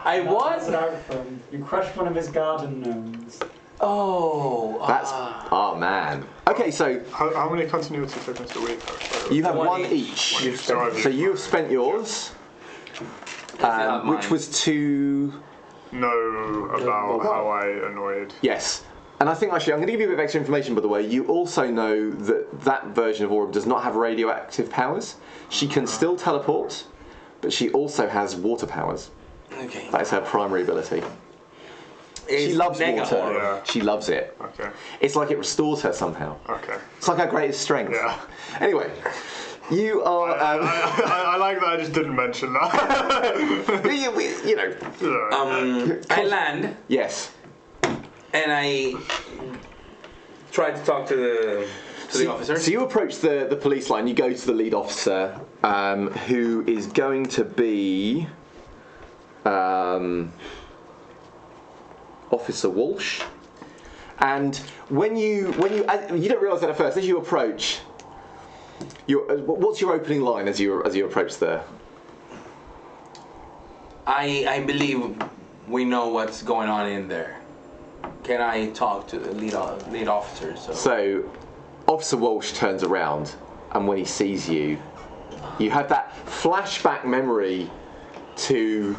I what? That's an outcome. You crushed one of his garden gnomes. That's oh man. Okay, so How many continuity tokens do we have? you have one each. So you have spent yours, which was to know about how I annoyed. yes. And I think actually I'm going to give you a bit of extra information, by the way. You also know that version of Aurum does not have radioactive powers. She can still teleport, but she also has water powers. Okay. That is her primary ability. She loves water. Yeah. She loves it. Okay. It's like it restores her somehow. Okay. It's like her greatest strength. Yeah. Anyway, you are. I like that I just didn't mention that. you know. I land Yes. and I try to talk to the officer. So you approach the police line. You go to the lead officer, who is going to be Officer Walsh. And when you don't realise that at first, as you approach, what's your opening line as you approach there? I believe we know what's going on in there. Can I talk to the lead officer? So Officer Walsh turns around, and when he sees you, you have that flashback memory to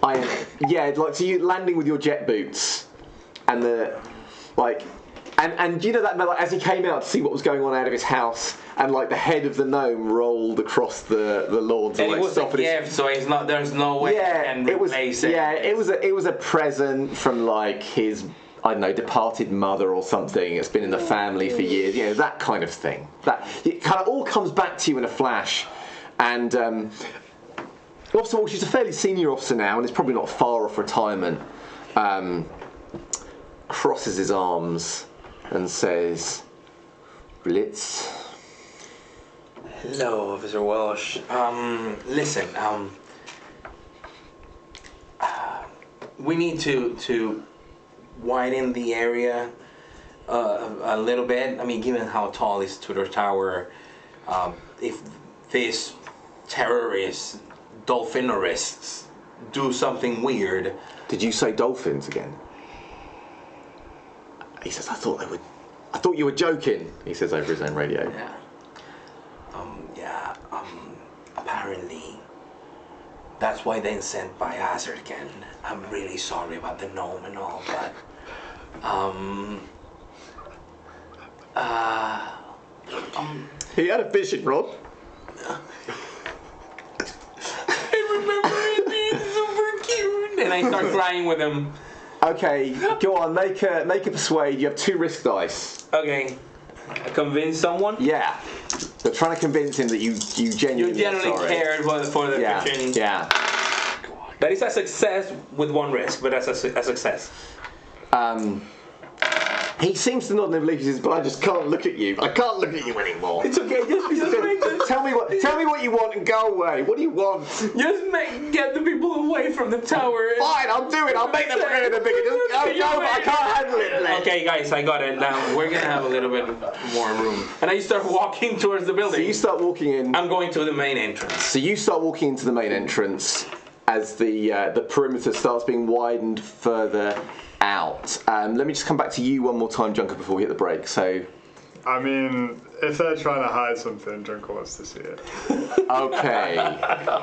to you landing with your jet boots, and and you know that like, as he came out to see what was going on out of his house, and like the head of the gnome rolled across the lawns. And it was a gift, so it's not. There's no way I can replace it. Yeah, it was a present from like his, I don't know, departed mother or something. It's been in the family for years. You know, that kind of thing. That it kind of all comes back to you in a flash, and. Officer Walsh, she's a fairly senior officer now, and is probably not far off retirement. Crosses his arms and says, "Blitz." Hello, Officer Walsh. Listen. We need to widen the area a little bit. I mean, given how tall is Titus Tower, if these terrorists, dolphinorists, do something weird. Did you say dolphins again? He says, I thought you were joking, he says over his own radio. Yeah. Apparently, that's why they sent by Hazard again. I'm really sorry about the gnome and all, but, he had a fishing rod. I remember it being super cute, and I start flying with him. Okay, go on, make a persuade. You have 2 risk dice. Okay. Convince someone? Yeah. They're trying to convince him that you genuinely cared for the fishing. Yeah. That is a success with 1 risk, but that's a success. He seems to nod in belief. He says, "But I just can't look at you. I can't look at you anymore." It's okay. Just tell me what you want and go away. What do you want? Get the people away from the tower. Fine, I'll do it. I'll make them bigger than bigger. Just go. I can't handle it. Blake. Okay, guys, I got it. Now we're gonna have a little bit more room. And I start walking towards the building. So you start walking in. I'm going to the main entrance. So you start walking into the main entrance as the perimeter starts being widened further out. Let me just come back to you one more time, Junker, before we hit the break. So, I mean, if they're trying to hide something, Junker wants to see it. Okay.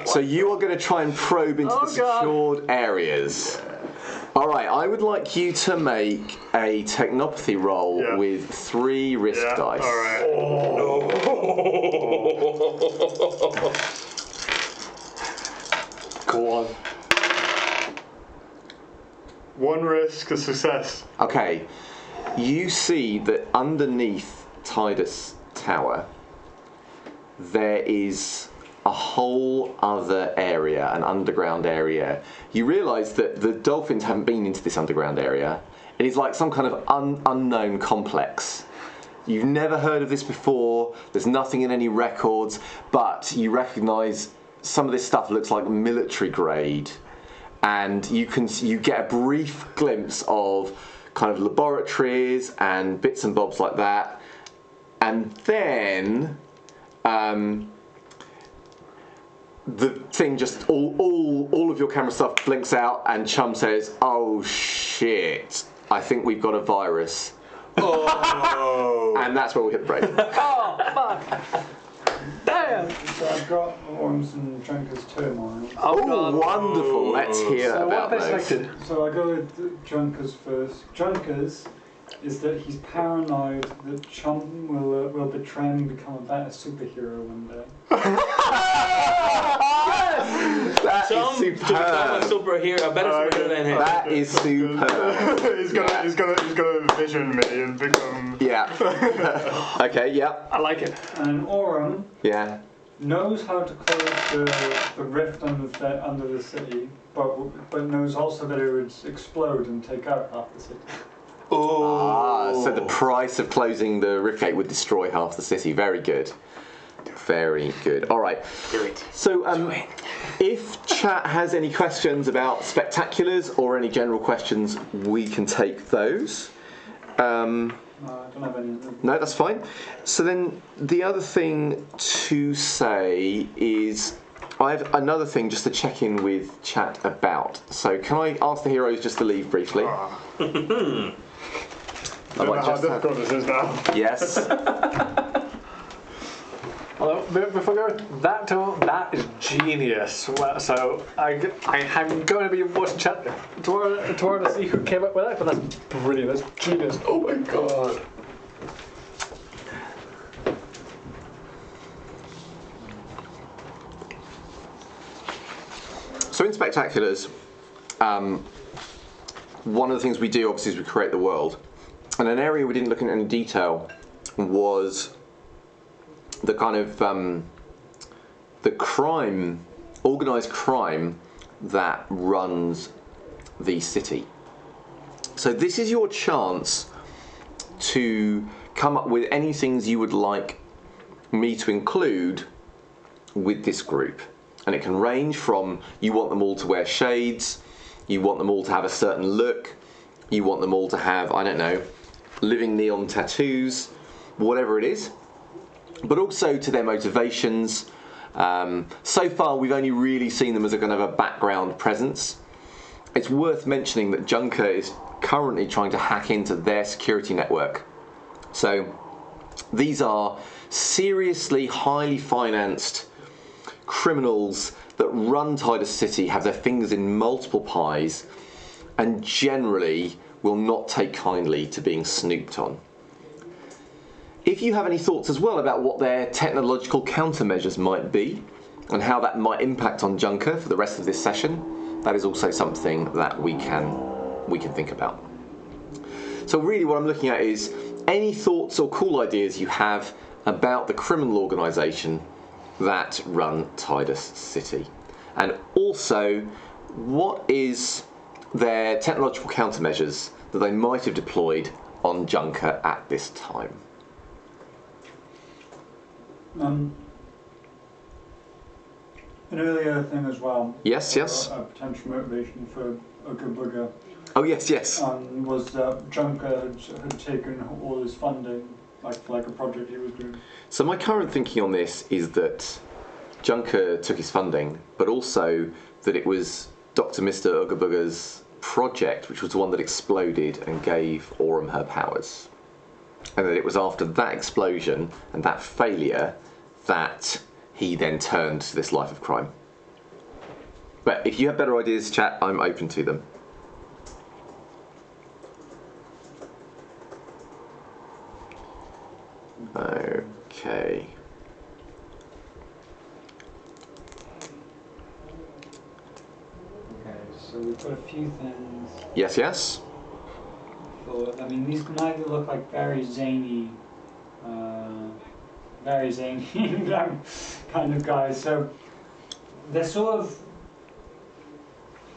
So you are going to try and probe into the secured areas. All right, I would like you to make a technopathy roll with 3 risk dice. All right. Oh no! Go on. 1 risk, a success. Okay, you see that underneath Titus Tower, there is a whole other area, an underground area. You realise that the dolphins haven't been into this underground area. It is like some kind of unknown complex. You've never heard of this before, there's nothing in any records, but you recognise some of this stuff looks like military grade, and you get a brief glimpse of kind of laboratories and bits and bobs like that, and then the thing just all of your camera stuff blinks out, and Chum says, "Oh shit! I think we've got a virus." Oh! And that's where we hit the break. Oh, fuck. Damn. So I've got Orms and Junkers turmoil. Oh, wonderful! Let's hear So about what have they those. selected? So I go with Junkers first. Junkers is that he's paranoid that Chum will betray him and become a better superhero one day. That Chum is to become a superb. superhero, a better superhero than him. That is superb. he's gonna vision me and become. Yeah. Okay. Yeah. I like it. And Orm Yeah. knows how to close the rift under the city, but knows also that it would explode and take out half the city. So the price of closing the rift gate would destroy half the city. Very good. Very good. All right. Do it. So, if chat has any questions about spectaculars or any general questions, we can take those. No, I don't have any. No, that's fine. So then the other thing to say is I have another thing just to check in with chat about. So can I ask the heroes just to leave briefly? I I don't know might how just have- difficult this is now. Yes. Although, before going, that is genius. Well, so I'm going to be watching chat tomorrow to see who came up with that, but that's brilliant. That's genius. Oh my god. So in Spectaculars, one of the things we do obviously is we create the world. And an area we didn't look in any detail was the kind of the crime, organised crime that runs the city. So this is your chance to come up with any things you would like me to include with this group. And it can range from you want them all to wear shades, you want them all to have a certain look, you want them all to have, I don't know, living neon tattoos, whatever it is. But also to their motivations. So far we've only really seen them as a kind of a background presence. It's worth mentioning that Junker is currently trying to hack into their security network. So these are seriously highly financed criminals that run Titus City, have their fingers in multiple pies, and generally will not take kindly to being snooped on. If you have any thoughts as well about what their technological countermeasures might be and how that might impact on Junker for the rest of this session, that is also something that we can think about. So really what I'm looking at is any thoughts or cool ideas you have about the criminal organisation that run Titus City, and also what is their technological countermeasures that they might have deployed on Junker at this time. An earlier thing as well. Yes, yes. A potential motivation for Ugga Bugga Oh yes, yes. was that Junker had taken all his funding, like a project he was doing. So my current thinking on this is that Junker took his funding, but also that it was Dr. Mr. Ugga Bugga's project, which was the one that exploded and gave Orm her powers. And that it was after that explosion and that failure that he then turned to this life of crime. But if you have better ideas, chat, I'm open to them. Okay. Okay, so we've got a few things. Yes, yes. I mean, these can either look like very zany kind of guys. So they're sort of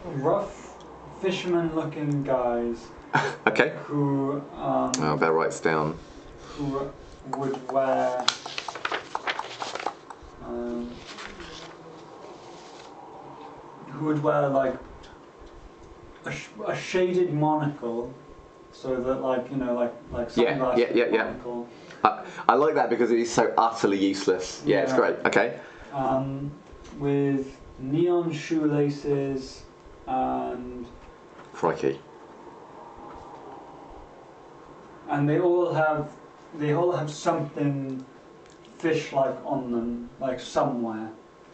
rough fisherman-looking guys. Okay. Who I better write this down. Who would wear like a shaded monocle, so that like sunglasses. Yeah. I like that because it is so utterly useless. Yeah, it's great. Okay. With neon shoelaces and. Crikey. And they all have something fish-like on them, like somewhere.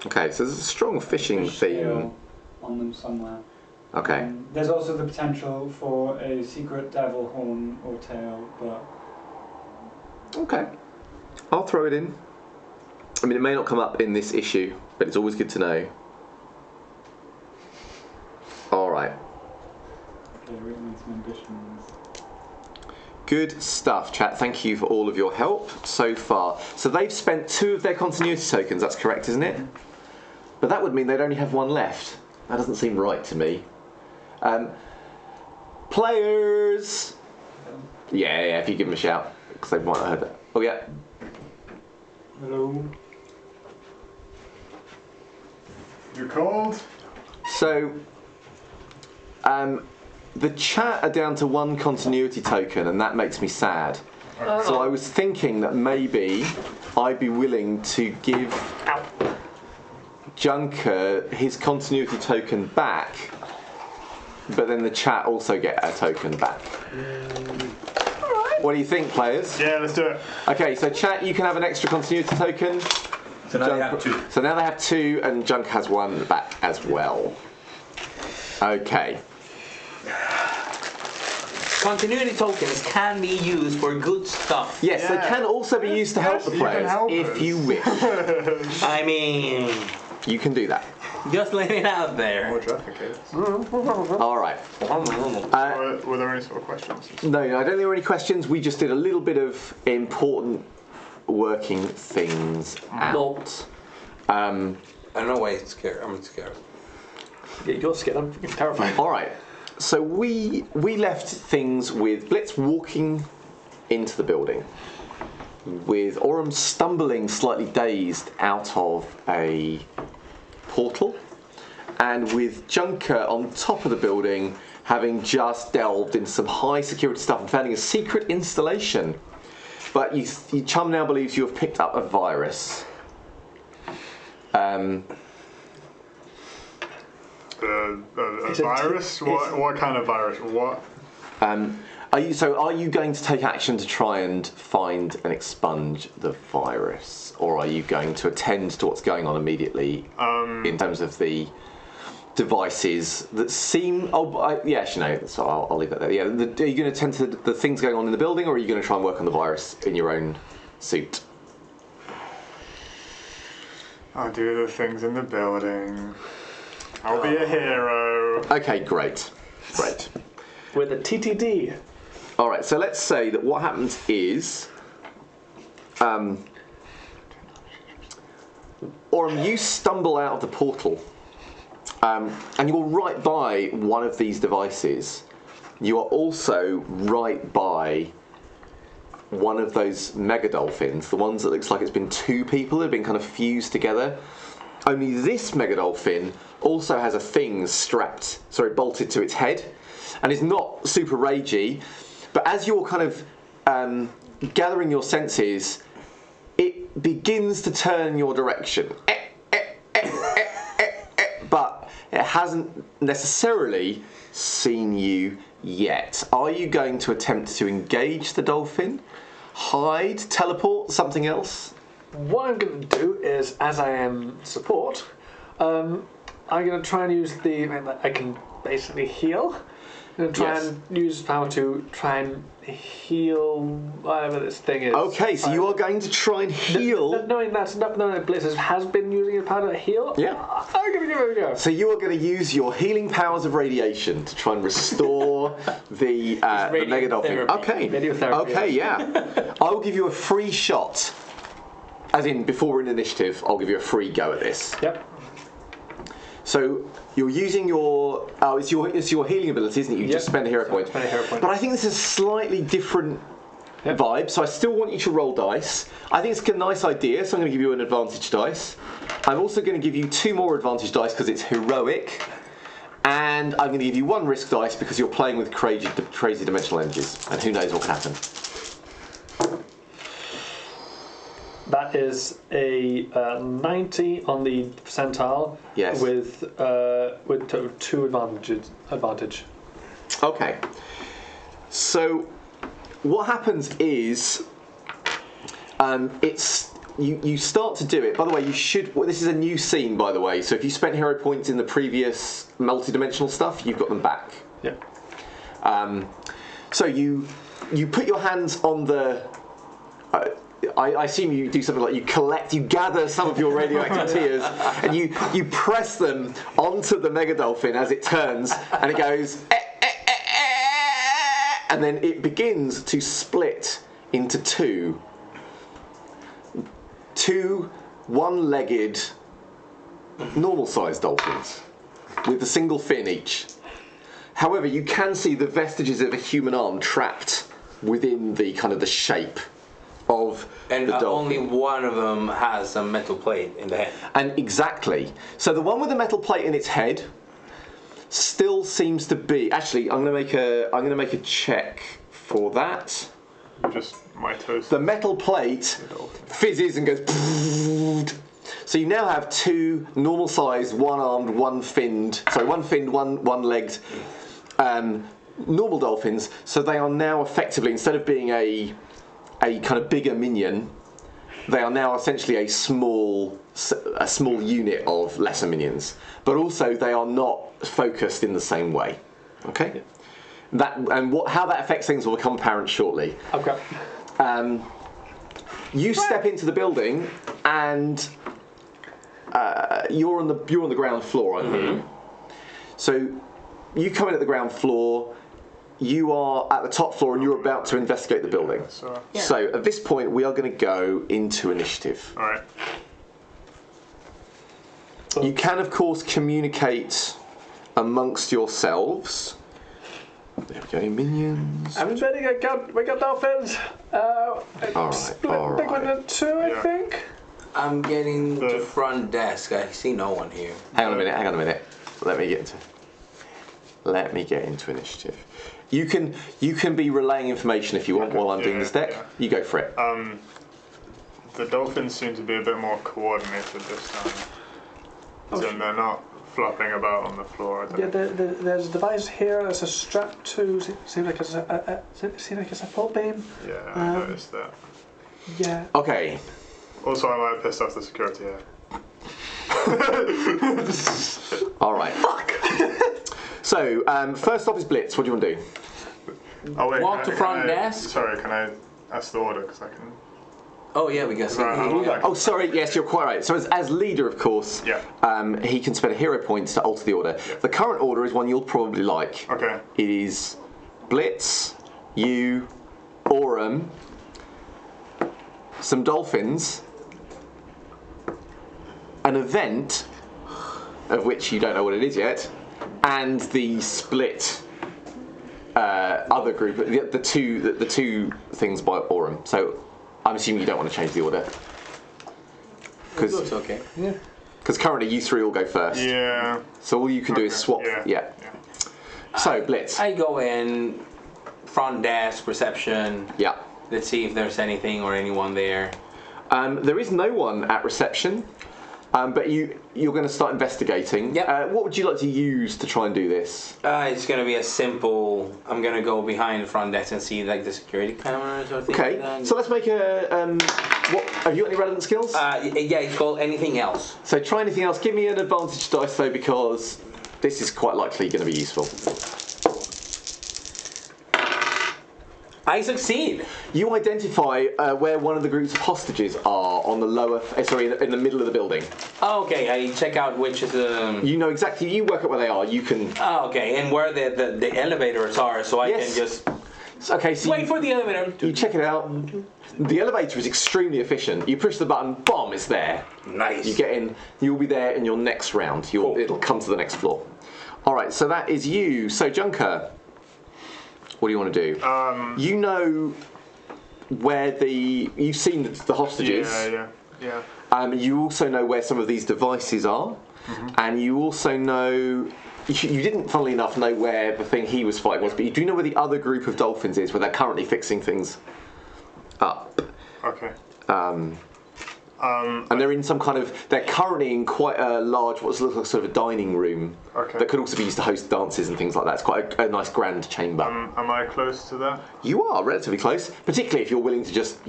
Okay, so there's a strong fishing theme on them somewhere. Okay. There's also the potential for a secret devil horn or tail, but. Okay, I'll throw it in. I mean, it may not come up in this issue, but it's always good to know. All right. Okay, written with some ambitions. Good stuff, chat. Thank you for all of your help so far. So they've spent 2 of their continuity tokens, that's correct, isn't it? But that would mean they'd only have 1 left. That doesn't seem right to me. Players! Yeah, if you give them a shout, because they might not have heard that. Oh, yeah. Hello. You called? So, the chat are down to 1 continuity token, and that makes me sad. So I was thinking that maybe I'd be willing to give Junker his continuity token back, but then the chat also get a token back. What do you think, players? Yeah, let's do it. Okay, so chat, you can have an extra continuity token. So now they have 2. So now they have 2, and Junk has 1 back as well. Okay. Continuity tokens can be used for good stuff. Yes, they can also be used to help the players if you wish. I mean, you can do that. Just laying it out there. More traffic case. All right. Were there any sort of questions? No, I don't think there were any questions. We just did a little bit of important working things out. I don't know why it's scared. I'm scared. Yeah, you're scared. I'm freaking terrified. All right. So we left things with Blitz walking into the building, with Aurum stumbling slightly dazed out of a portal, and with Junker on top of the building having just delved into some high security stuff and finding a secret installation. But your chum now believes you have picked up a virus. A virus? What kind of virus? What? Are you going to take action to try and find and expunge the virus, or are you going to attend to what's going on immediately in terms of the devices that seem? So I'll leave that there. Yeah, are you going to attend to the things going on in the building, or are you going to try and work on the virus in your own suit? I'll do the things in the building. I'll be a hero. Okay, great. With a TTD. All right, so let's say that what happens is, Aurum, you stumble out of the portal, and you're right by one of these devices. You are also right by one of those mega dolphins, the ones that looks like it's been 2 people that have been kind of fused together. Only this mega dolphin also has a thing bolted to its head, and is not super ragey. But as you're kind of gathering your senses, it begins to turn in your direction. But it hasn't necessarily seen you yet. Are you going to attempt to engage the dolphin? Hide? Teleport? Something else? What I'm going to do is, as I am support, I'm going to try and use I can basically heal. Try and use power to try and heal whatever this thing is. Okay, so you are going to try and heal. Knowing that Blizzard has been using his power to heal. Yeah. I'm gonna give it a go. So you are going to use your healing powers of radiation to try and restore the Mega Dolphin. Okay. Radiotherapy. Okay, yeah. I will give you a free shot. As in, before an initiative, I'll give you a free go at this. Yep. So you're using your it's your healing ability, isn't it? You just spend a hero point. Spend a hero point. But I think this is a slightly different vibe. So I still want you to roll dice. I think it's a nice idea, so I'm going to give you an advantage dice. I'm also going to give you 2 more advantage dice because it's heroic, and I'm going to give you 1 risk dice because you're playing with crazy dimensional energies, and who knows what can happen. That is a 90 on the percentile. Yes. With 2 advantage. Okay. So what happens is you start to do it. By the way, you should. Well, this is a new scene, by the way. So if you spent hero points in the previous multi-dimensional stuff, you've got them back. Yeah. So you put your hands on the. I assume you do something like you gather some of your radioactive tears and you press them onto the Mega Dolphin as it turns, and it goes, and then it begins to split into two one-legged, normal-sized dolphins with a single fin each. However, you can see the vestiges of a human arm trapped within the kind of the shape of and the dolphin. Only one of them has a metal plate in the head. And exactly. So the one with the metal plate in its head still seems to be. Actually, I'm going to make a check for that. Just my toes. The metal plate fizzes and goes. So you now have 2 normal-sized, one-armed, one-legged normal dolphins. So they are now effectively, instead of being a kind of bigger minion, they are now essentially a small unit of lesser minions. But also they are not focused in the same way. Okay. How that affects things will become apparent shortly. Okay. You step into the building and you're on the ground floor, aren't you? So you come in at the ground floor. You are at the top floor and you're about to investigate the building. So at this point, we are going to go into initiative. All right. You can, of course, communicate amongst yourselves. There we go, minions. Everybody, we got dolphins. All right. Big one and 2, I think. I'm getting to front desk. I see no one here. Hang on a minute. Let me get into initiative. You can be relaying information if you want while I'm doing this deck. Yeah. You go for it. The dolphins seem to be a bit more coordinated this time. And they're not flopping about on the floor. There's a device here. There's a strap to. Seems like it's a full beam. Yeah, I noticed that. Yeah. Okay. Also, I might have pissed off the security here. All right. Fuck. So, first off is Blitz. What do you want to do? Oh, wait, Walk to front desk. Sorry, can I ask the order? Because I can. Oh yeah, we got. Oh, sorry. Yes, you're quite right. So, as leader, of course, he can spend a hero points to alter the order. Yeah. The current order is one you'll probably like. Okay. It is Blitz, you, Aurum, some dolphins, an event of which you don't know what it is yet, and the split other group, the two things by Aurum. So I'm assuming you don't want to change the order. Because it's okay. Yeah. Because currently you 3 all go first. Yeah. So all you can do is swap. Yeah. So Blitz. I go in, front desk, reception. Yeah. Let's see if there's anything or anyone there. There is no one at reception. But you're going to start investigating. Yep. What would you like to use to try and do this? It's going to be a simple. I'm going to go behind the front desk and see like the security cameras or things like that. So let's make a. What have you got any relevant skills? Yeah, it's called anything else. So try anything else. Give me an advantage dice though, because this is quite likely going to be useful. I succeed. You identify where one of the groups of hostages are on the lower, in the middle of the building. Oh, okay, I check out which is You know exactly. You work out where they are. You can. Oh, okay, and where the elevators are, so I can just. Okay, so wait for the elevator. You check it out. The elevator is extremely efficient. You push the button, bomb, it's there. Nice. You get in. You'll be there in your next round. It'll come to the next floor. All right, so that is you. So Junker, what do you want to do? You know where you've seen the hostages. Yeah. You also know where some of these devices are, and you also know. You didn't, funnily enough, know where the thing he was fighting was, but you do know where the other group of dolphins is, where they're currently fixing things up. Okay. And they're in some kind of. They're currently in quite a large, what looks like sort of a dining room. Okay. That could also be used to host dances and things like that. It's quite a nice grand chamber. Am I close to that? You are relatively close, particularly if you're willing to just,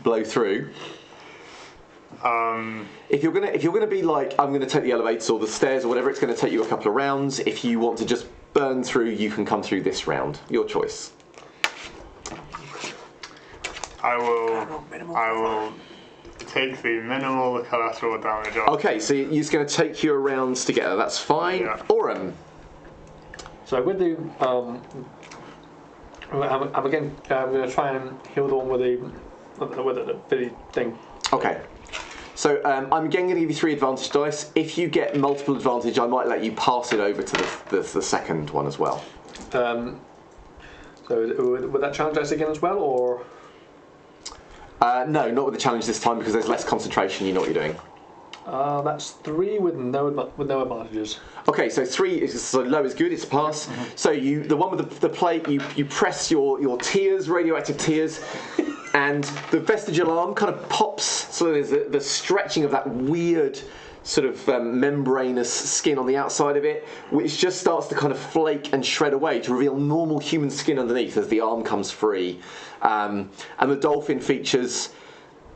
blow through. If you're gonna be like, I'm gonna take the elevators or the stairs or whatever, it's gonna take you a couple of rounds. If you want to just burn through, you can come through this round. Your choice. I will take the minimal collateral damage off. Okay, so it's going to take your rounds together. That's fine. Yeah. Aurum. So with the I'm going to try and heal the one with the thing. Okay. So I'm again going to give you 3 advantage dice. If you get multiple advantage, I might let you pass it over to the second one as well. So would that challenge dice again as well, or? No, not with the challenge this time because there's less concentration. You know what you're doing. That's 3 with no advantages. Okay, so 3 is so low is good. It's a pass. So the one with the plate, you press your tears, radioactive tears, and the vestigial arm kind of pops. So there's the stretching of that weird sort of membranous skin on the outside of it, which just starts to kind of flake and shred away to reveal normal human skin underneath as the arm comes free. And the dolphin features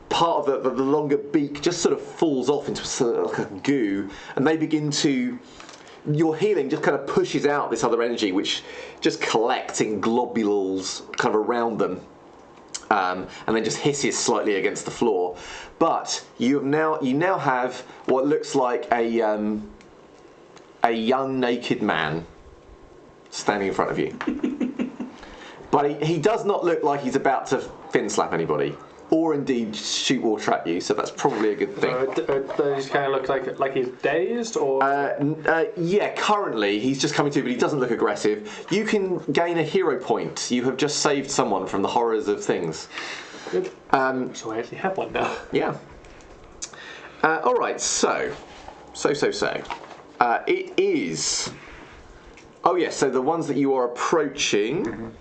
part of the longer beak just sort of falls off into sort of like a goo, and they begin to. Your healing just kind of pushes out this other energy, which just collects in globules kind of around them, and then just hisses slightly against the floor. But you now have what looks like a young naked man standing in front of you. But he does not look like he's about to fin slap anybody, or indeed shoot water at you. So that's probably a good thing. Does he kind of look like he's dazed, or? Yeah, currently he's just coming to, but he doesn't look aggressive. You can gain a hero point. You have just saved someone from the horrors of things. Good. So I actually have one now. Yeah. All right. So. It is. Oh yes. So the ones that you are approaching.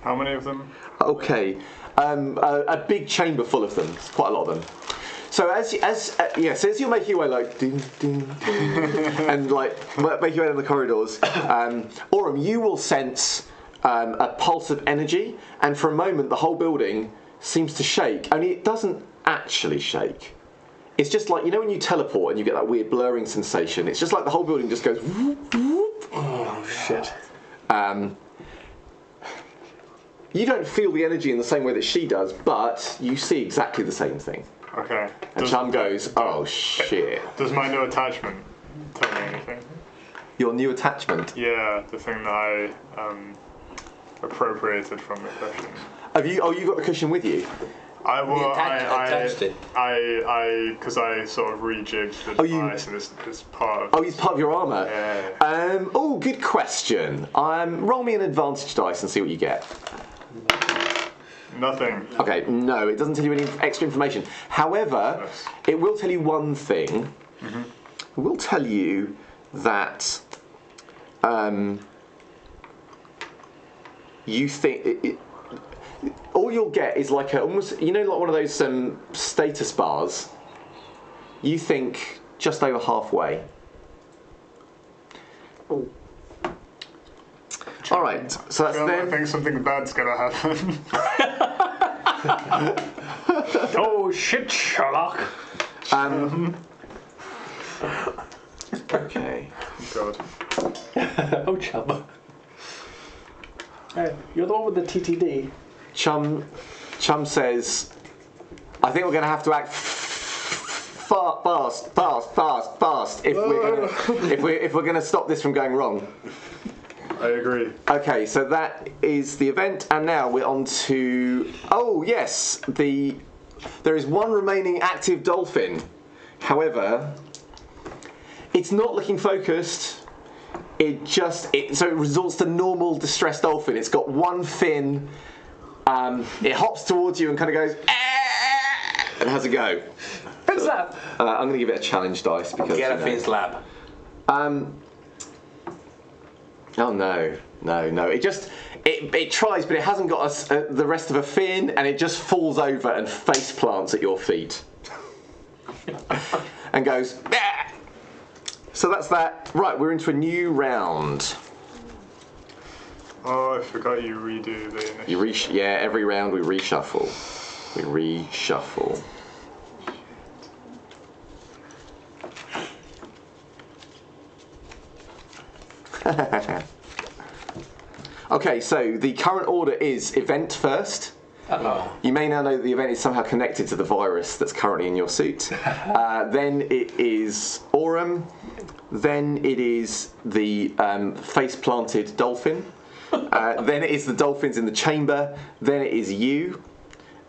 How many of them? Okay, a big chamber full of them. Quite a lot of them. So as you're making your way like ding ding ding, and like making your way down the corridors, Aurum, you will sense a pulse of energy, and for a moment the whole building seems to shake. Only it doesn't actually shake. It's just like, when you teleport and you get that weird blurring sensation. It's just like the whole building just goes whoop, whoop. Oh shit. You don't feel the energy in the same way that she does, but you see exactly the same thing. Okay. And Chum goes, oh shit. Does my new attachment tell me anything? Your new attachment? Yeah, the thing that I appropriated from the cushion. You got the cushion with you? Attached it. Because I sort of rejigged the device, and it's part of. Oh, it's part of your armour. Yeah. Good question. Roll me an advantage dice and see what you get. Nothing. Okay, no, it doesn't tell you any extra information. However, it will tell you one thing. Mm-hmm. It will tell you that you think all you'll get is like almost like one of those status bars. You think just over halfway. Oh. All right, so that's then. I think something bad's gonna happen. Oh shit, Sherlock. Okay. God. Oh, Chum. You're the one with the TTD. Chum says, I think we're going to have to act fast if we're going to stop this from going wrong. I agree. Okay, so that is the event, and now we're on to... Oh, yes, there is one remaining active dolphin. However, it's not looking focused. So it resorts to normal distressed dolphin. It's got one fin. It hops towards you and kind of goes, and has a go. What's that? I'm going to give it a challenge dice because Get a fin slap. Oh no! It tries, but it hasn't got the rest of a fin, and it just falls over and face plants at your feet, and goes. Ah! So that's that. Right, we're into a new round. Oh, I forgot you redo the initiative. Every round we reshuffle. Okay, so the current order is event first. Uh-oh. You may now know that the event is somehow connected to the virus that's currently in your suit. Then it is Aurum. Then it is the face-planted dolphin. Then it is the dolphins in the chamber. Then it is you.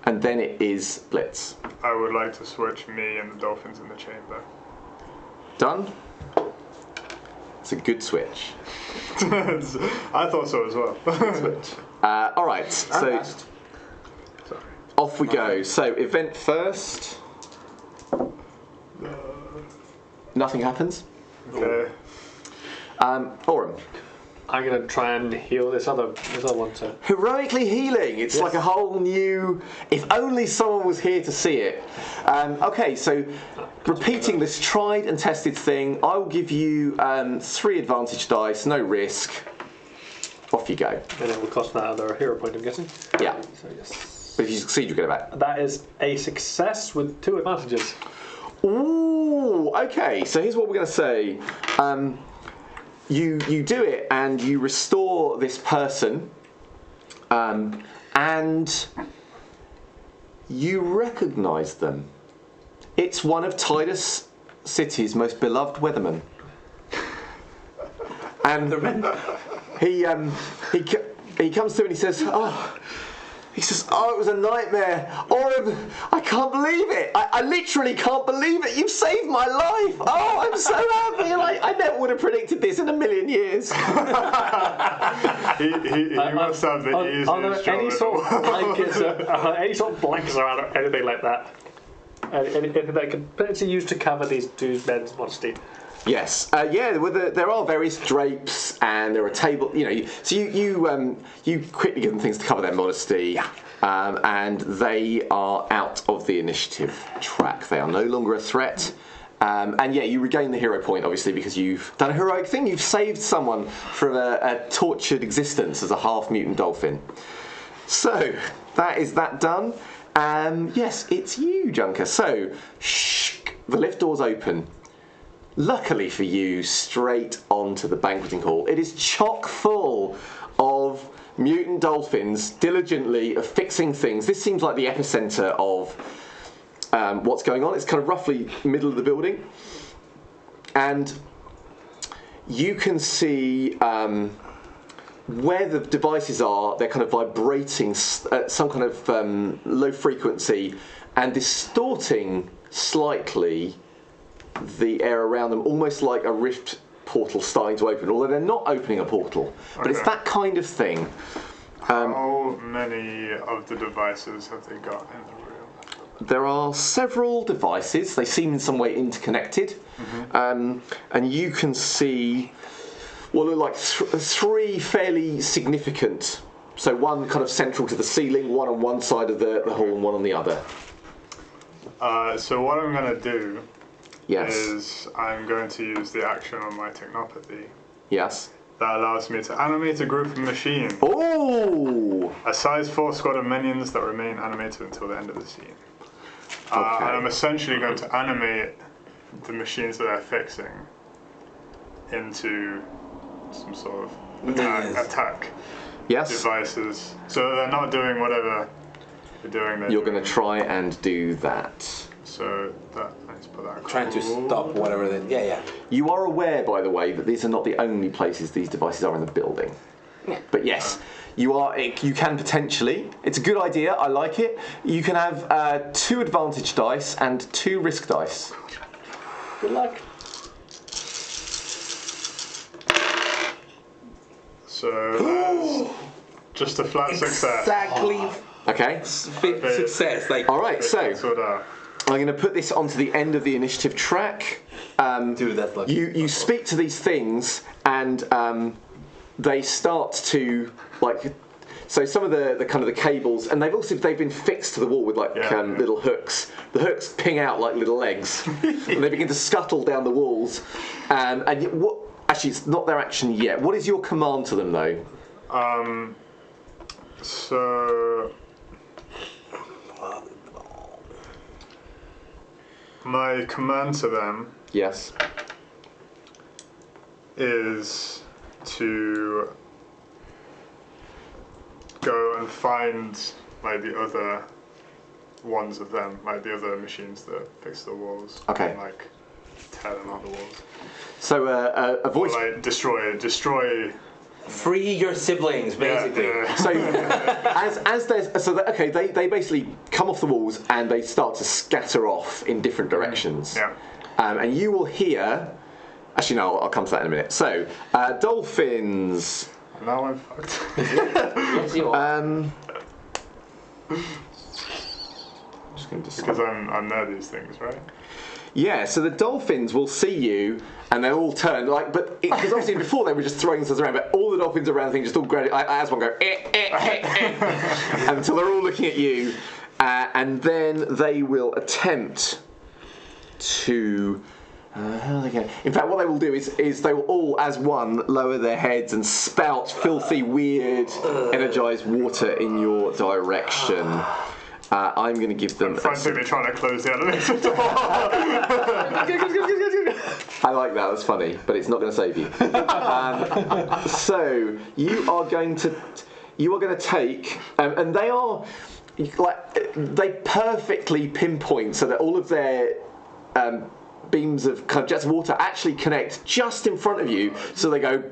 And then it is Blitz. I would like to switch me and the dolphins in the chamber. Done? It's a good switch. I thought so as well. Good switch. All right, so off we go. So event first. Nothing happens. Okay. Aurum. I'm going to try and heal this other one, so... Heroically healing. It's like a whole new... If only someone was here to see it. Okay, so repeating this tried and tested thing, I will give you 3 advantage dice, no risk. Off you go. And it will cost that other hero point, I'm guessing? Yeah. So yes. But if you succeed, you get it back. That is a success with 2 advantages. Ooh, okay, so here's what we're going to say. You do it and you restore this person, and you recognise them. It's one of Titus City's most beloved weathermen. And he comes through and he says, oh, it was a nightmare. Aurum, I can't believe it. I literally can't believe it. You've saved my life. Oh, I'm so happy. I never would have predicted this in a million years. he must have the easiest Are there job any sort of blankets around or anything like that? Anything that can potentially use to cover these 2 men's modesty? Yes, there are various drapes and there are tables. So you quickly give them things to cover their modesty, and they are out of the initiative track. They are no longer a threat, and you regain the hero point obviously because you've done a heroic thing. You've saved someone from a tortured existence as a half mutant dolphin. So that is that done. Yes, it's you, Junker. So the lift doors open. Luckily for you, straight onto the banqueting hall. It is chock full of mutant dolphins diligently affixing things. This seems like the epicenter of what's going on. It's kind of roughly middle of the building. And you can see where the devices are, they're kind of vibrating at some kind of low frequency and distorting slightly the air around them, almost like a rift portal starting to open, although they're not opening a portal. But it's that kind of thing. How many of the devices have they got in the room? There are several devices. They seem in some way interconnected. Mm-hmm. And you can see like 3 fairly significant. So one kind of central to the ceiling, one on one side of the hall and one on the other. So what I'm going to do Yes. is I'm going to use the action on my technopathy. Yes. That allows me to animate a group of machines. Oh! A size 4 squad of minions that remain animated until the end of the scene. And I'm essentially going to animate the machines that they're fixing into some sort of attack Yes. devices. So they're not doing whatever they're doing. You're going to try and do that. So that let's put that. Trying to stop whatever. Yeah. You are aware, by the way, that these are not the only places these devices are in the building. Yeah. But yes, you can potentially. It's a good idea. I like it. You can have 2 advantage dice and 2 risk dice. Good luck. So that's just a flat success. Exactly. Okay. Success. Like. All right. So Cancel that. I'm going to put this onto the end of the initiative track. Dude, that's lucky. You speak to these things, and they start to like. So some of the kind of the cables, and they've been fixed to the wall with like little hooks. The hooks ping out like little legs, and they begin to scuttle down the walls. And what? Actually, it's not their action yet. What is your command to them, though? So my command to them Yes. is to go and find like the other ones of them, like the other machines that fix the walls. Okay. And like tear them off the walls. So a voice. Or like destroy. Free your siblings, basically. Yeah. So as there's they basically come off the walls and they start to scatter off in different directions. Yeah. And you will hear. Actually, no, I'll come to that in a minute. So dolphins. Now I'm fucked. Yes, you are. Just going to Because I'm near these things, right? Yeah, so the dolphins will see you and they'll all turn because obviously before they were just throwing themselves around, but all the dolphins around the thing just all as one go until they're all looking at you, and then they will attempt to. How are they going? In fact, what they will do is they will all, as one, lower their heads and spout filthy, weird, energized water in your direction. I'm going to give them. Frantically trying to close the elevator door. I like that. That's funny, but it's not going to save you. So you are going to take, and they are they perfectly pinpoint so that all of their beams of kind of jets of water actually connect just in front of you. So they go,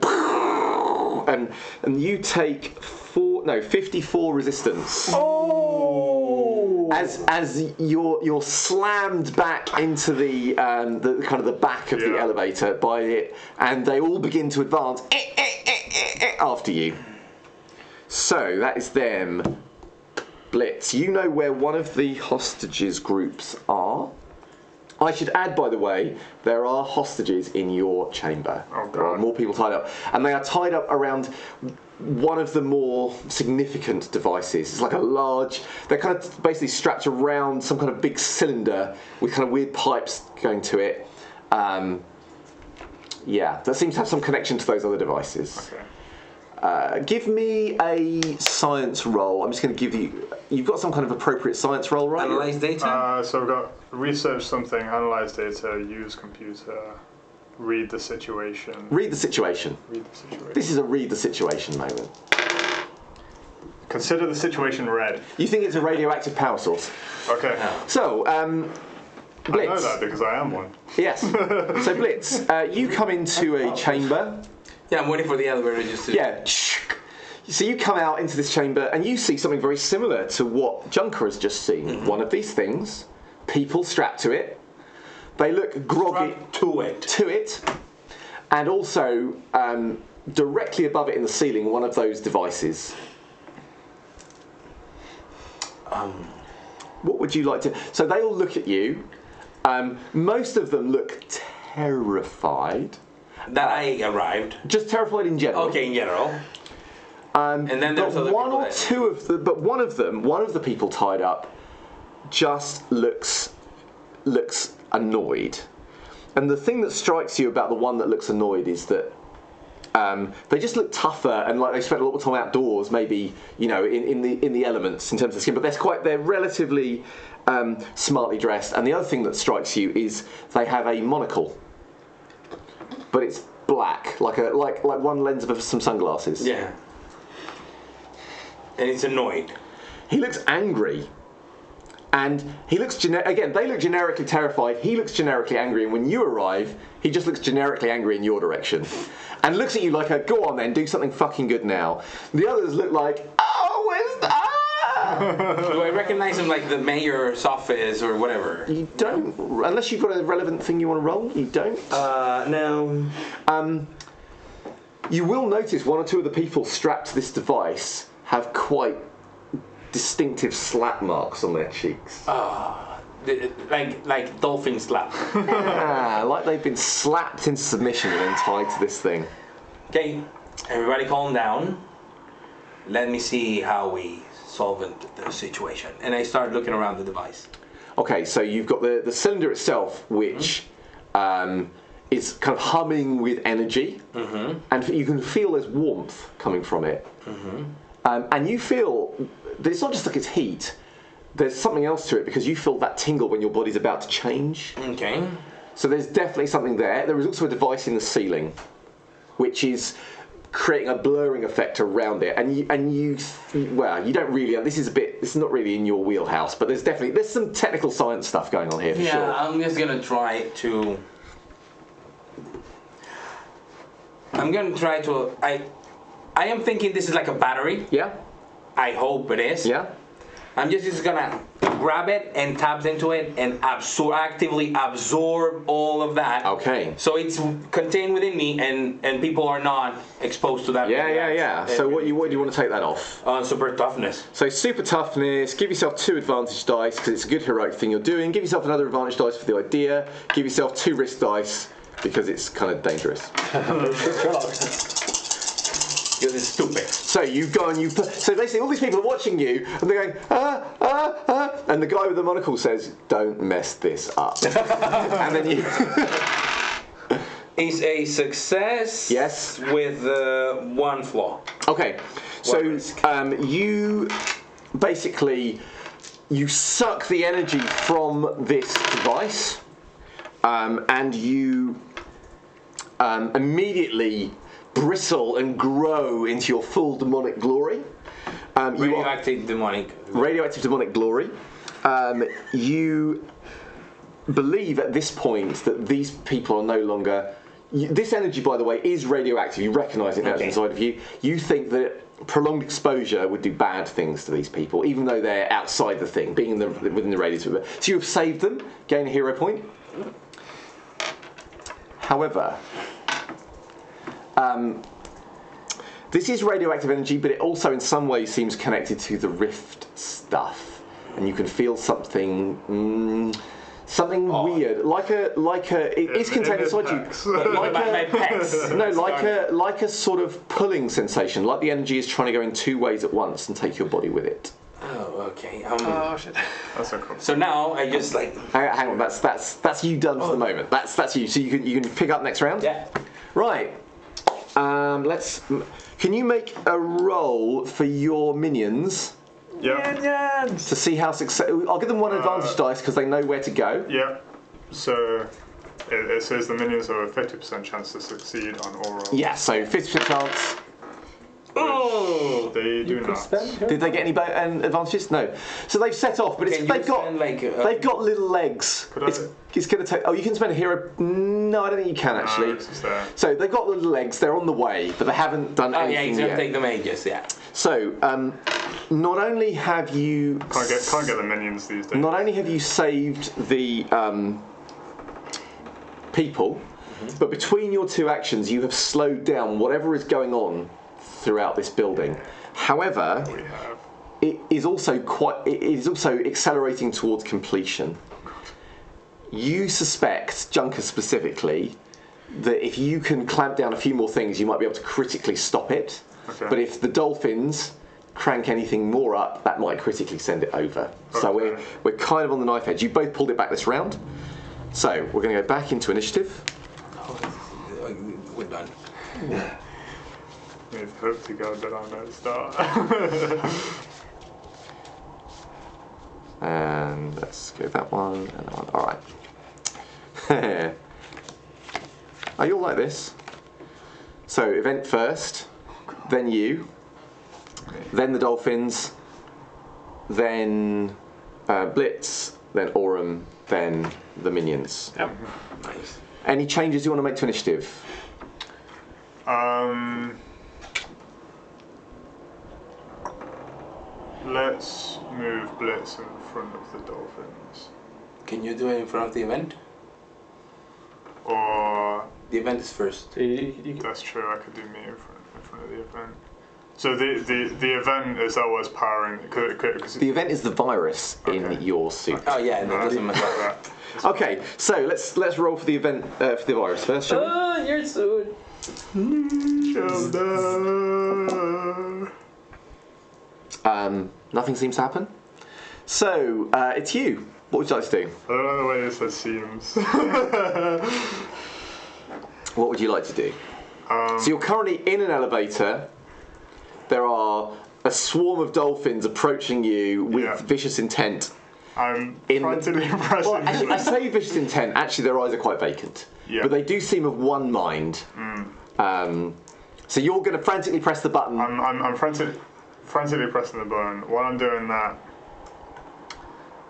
and you take 54 resistance. As you're slammed back into the kind of the back of the elevator by it, and they all begin to advance after you. So that is them. Blitz, you know where one of the hostages groups are. I should add, by the way, there are hostages in your chamber. Oh, God. There are more people tied up, and they are tied up around one of the more significant devices. It's like a large. They're kind of basically strapped around some kind of big cylinder with kind of weird pipes going to it. That seems to have some connection to those other devices. Okay. Give me a science roll. I'm just going to give you. You've got some kind of appropriate science roll, right? Analyze data? So we've got research something, analyze data, use computer, read the situation. Read the situation. Read the situation. This is a read the situation moment. Consider the situation read. You think it's a radioactive power source. Okay. So, Blitz. I know that because I am one. Yes. So, Blitz, you come into a chamber. Yeah, I'm waiting for the elevator just to... Yeah. So you come out into this chamber and you see something very similar to what Junker has just seen. Mm-hmm. One of these things, people strapped to it. They look groggy to it. And also, directly above it in the ceiling, one of those devices. What would you like to... So they all look at you. Most of them look terrified. That I arrived. Just terrified in general. Okay, in general. And then there's other one people or two of the... But one of the people tied up just looks annoyed. And the thing that strikes you about the one that looks annoyed is that they just look tougher and like they spent a lot of time outdoors, maybe, you know, in the elements in terms of skin. But they're relatively smartly dressed. And the other thing that strikes you is they have a monocle, but it's black, like one lens of some sunglasses. Yeah. And it's annoyed. He looks angry. And he looks again, they look generically terrified, he looks generically angry, and when you arrive, he just looks generically angry in your direction. And looks at you like go on then, do something fucking good now. The others look like, oh, where's that? Do I recognize him like the mayor's office or whatever? You don't, unless you've got a relevant thing you want to roll, you don't. No. You will notice one or two of the people strapped to this device have quite distinctive slap marks on their cheeks. Like dolphin slap. Yeah, like they've been slapped into submission and then tied to this thing. Okay, everybody calm down. Let me see how we solve the situation. And I start looking around the device. Okay, so you've got the cylinder itself, which is kind of humming with energy, and you can feel there's warmth coming from it. And you feel that it's not just like it's heat, there's something else to it because you feel that tingle when your body's about to change. Okay. So there's definitely something there. There is also a device in the ceiling which is creating a blurring effect around it. And you don't really, this is not really in your wheelhouse, but there's some technical science stuff going on here for sure. Yeah, I'm just gonna try to I am thinking this is like a battery. Yeah? I hope it is. Yeah? I'm just gonna grab it and tap into it and actively absorb all of that. Okay. So it's contained within me and people are not exposed to that. Yeah. So what do you want to take that off? Super toughness. So super toughness, give yourself 2 advantage dice because it's a good heroic thing you're doing. Give yourself another advantage dice for the idea. Give yourself 2 risk dice because it's kind of dangerous. Because it's stupid. So you go and so basically all these people are watching you and they're going, and the guy with the monocle says, don't mess this up. And then you... It's a success. Yes. With 1 flaw. Okay. So you basically, you suck the energy from this device and you immediately bristle and grow into your full demonic glory. Radioactive demonic glory. You believe at this point that these people are no longer... This energy, by the way, is radioactive. You recognise it now inside of you. You think that prolonged exposure would do bad things to these people, even though they're outside the thing, being within the radius of it. So you have saved them, gain a hero point. However... this is radioactive energy, but it also in some ways seems connected to the rift stuff, and you can feel something weird, it is contained inside you, but like a sort of pulling sensation, like the energy is trying to go in 2 ways at once and take your body with it. Oh, okay. Oh shit. That's so cool. So now I just like. Hang on. That's you done for the moment. That's you. So you can pick up next round. Yeah. Right. Can you make a roll for your minions? Yeah. To see how successful. I'll give them 1 advantage dice because they know where to go. Yeah. So it says the minions have a 50% chance to succeed on all rolls. Yeah. So 50% chance. Oh, they do not. Did they get any advantages? No. So they've set off, but they've got little legs. It's going to take. Oh, you can spend a hero. No, I don't think you can actually. So they've got little legs. They're on the way, but they haven't done anything yet. Yeah, it's going to take them ages. Yeah. So not only have you can't get the minions these days. Not only have you saved the people, but between your 2 actions, you have slowed down whatever is going on throughout this building. However, it is also accelerating towards completion. You suspect, Junker specifically, that if you can clamp down a few more things, you might be able to critically stop it. Okay. But if the dolphins crank anything more up, that might critically send it over. Okay. So we're kind of on the knife edge. You both pulled it back this round. So we're going to go back into initiative. We're done. We hope to God that I'm at start. And let's go that one and that one. All right. Are you all like this? So event first, then you, then the dolphins, then Blitz, then Aurum, then the minions. Yep. Nice. Any changes you want to make to initiative? Let's move Blitz in front of the dolphins. Can you do it in front of the event? Or The event is first. that's true. I could do me in front of the event. So the event is that what's powering? Cause The event is the virus in Okay. your suit. Oh yeah, no, it doesn't matter. Okay, so let's roll for the event for the virus first, shall we? Oh, you're so. Nothing seems to happen. So it's you. What would you like to do? I don't know the way this seems. What would you like to do? So you're currently in an elevator. There are a swarm of dolphins approaching you with Yeah. vicious intent. I'm In- frantically pressing. Well, actually, I say vicious intent. Actually, their eyes are quite vacant. Yeah. But they do seem of one mind. So you're going to frantically press the button. I'm frantically pressing the button. While I'm doing that,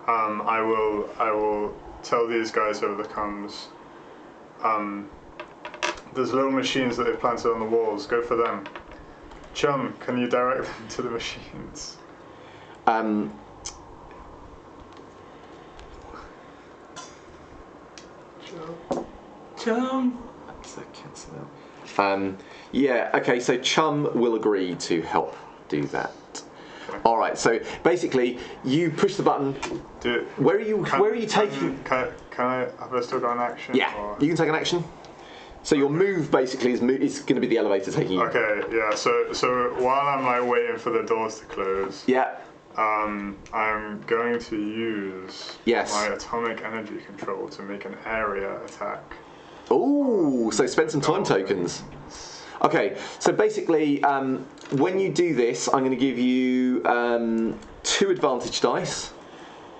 I will tell these guys over the comms. There's little machines that they've planted on the walls. Go for them. Chum, can you direct them to the machines? Chum. So cancel that. Yeah. Okay. So Chum will agree to help do that. All right. So basically, you push the button. Where are you taking? Can I? Have I still got an action? Yeah. or- You can take an action. So your move basically is going to be the elevator taking you. Okay. Yeah. So while I'm like waiting for the doors to close, Yeah. I'm going to use Yes. my atomic energy control to make an area attack. Ooh. So spend some time tokens. Okay. So basically, when you do this, I'm going to give you 2 advantage dice.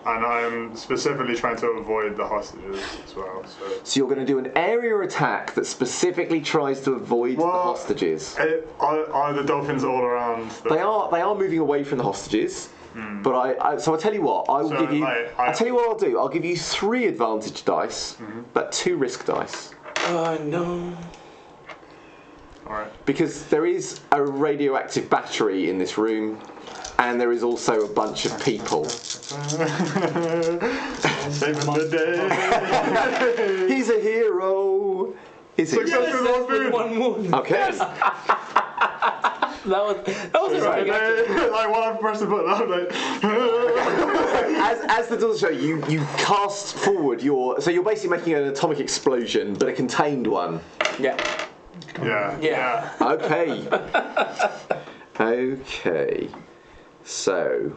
And I'm specifically trying to avoid the hostages as well. So you're going to do an area attack that specifically tries to avoid the Well, hostages. Are the dolphins all around? They are moving away from the hostages. But so I tell you what, I will So, give you. I I tell you what I'll do. I'll give you 3 advantage dice, but 2 risk dice, Oh no. All right. because there is a radioactive battery in this room, and there is also a bunch of people. Saving the day. He's a hero. Is he? Success with all food. One move. Okay. That was a right. Like while I'm pressing the button, I'm like. As the doors show, you cast forward your. So you're basically making an atomic explosion, but a contained one. Yeah. Yeah. Okay. Okay. So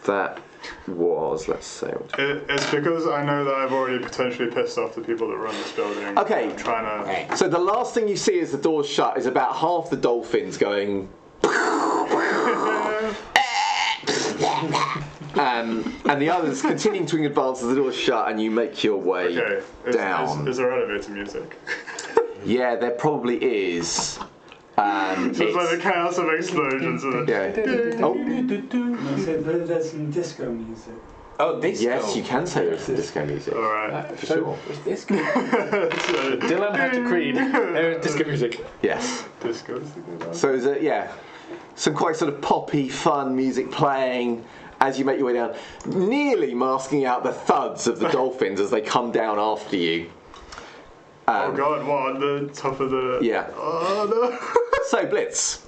that was, let's say. It's because I know that I've already potentially pissed off the people that run this building. Okay. I'm trying to. So the last thing you see as the doors shut is about half the dolphins going. And the others continuing to advance as the doors shut, and you make your way Okay. down. Is there elevator music? Yeah, there probably is. So it's like the chaos of explosions. And Yeah. Oh, So there's some disco music. Oh, disco. yes, you can say there's some disco music. All right. For sure. Disco. Dylan had to creed. Disco music. Yes. Disco's the good one. So is it, yeah, some quite sort of poppy, fun music playing as you make your way down, nearly masking out the thuds of the dolphins as they come down after you. Oh God! What on the top of the? Yeah. Oh no! So Blitz,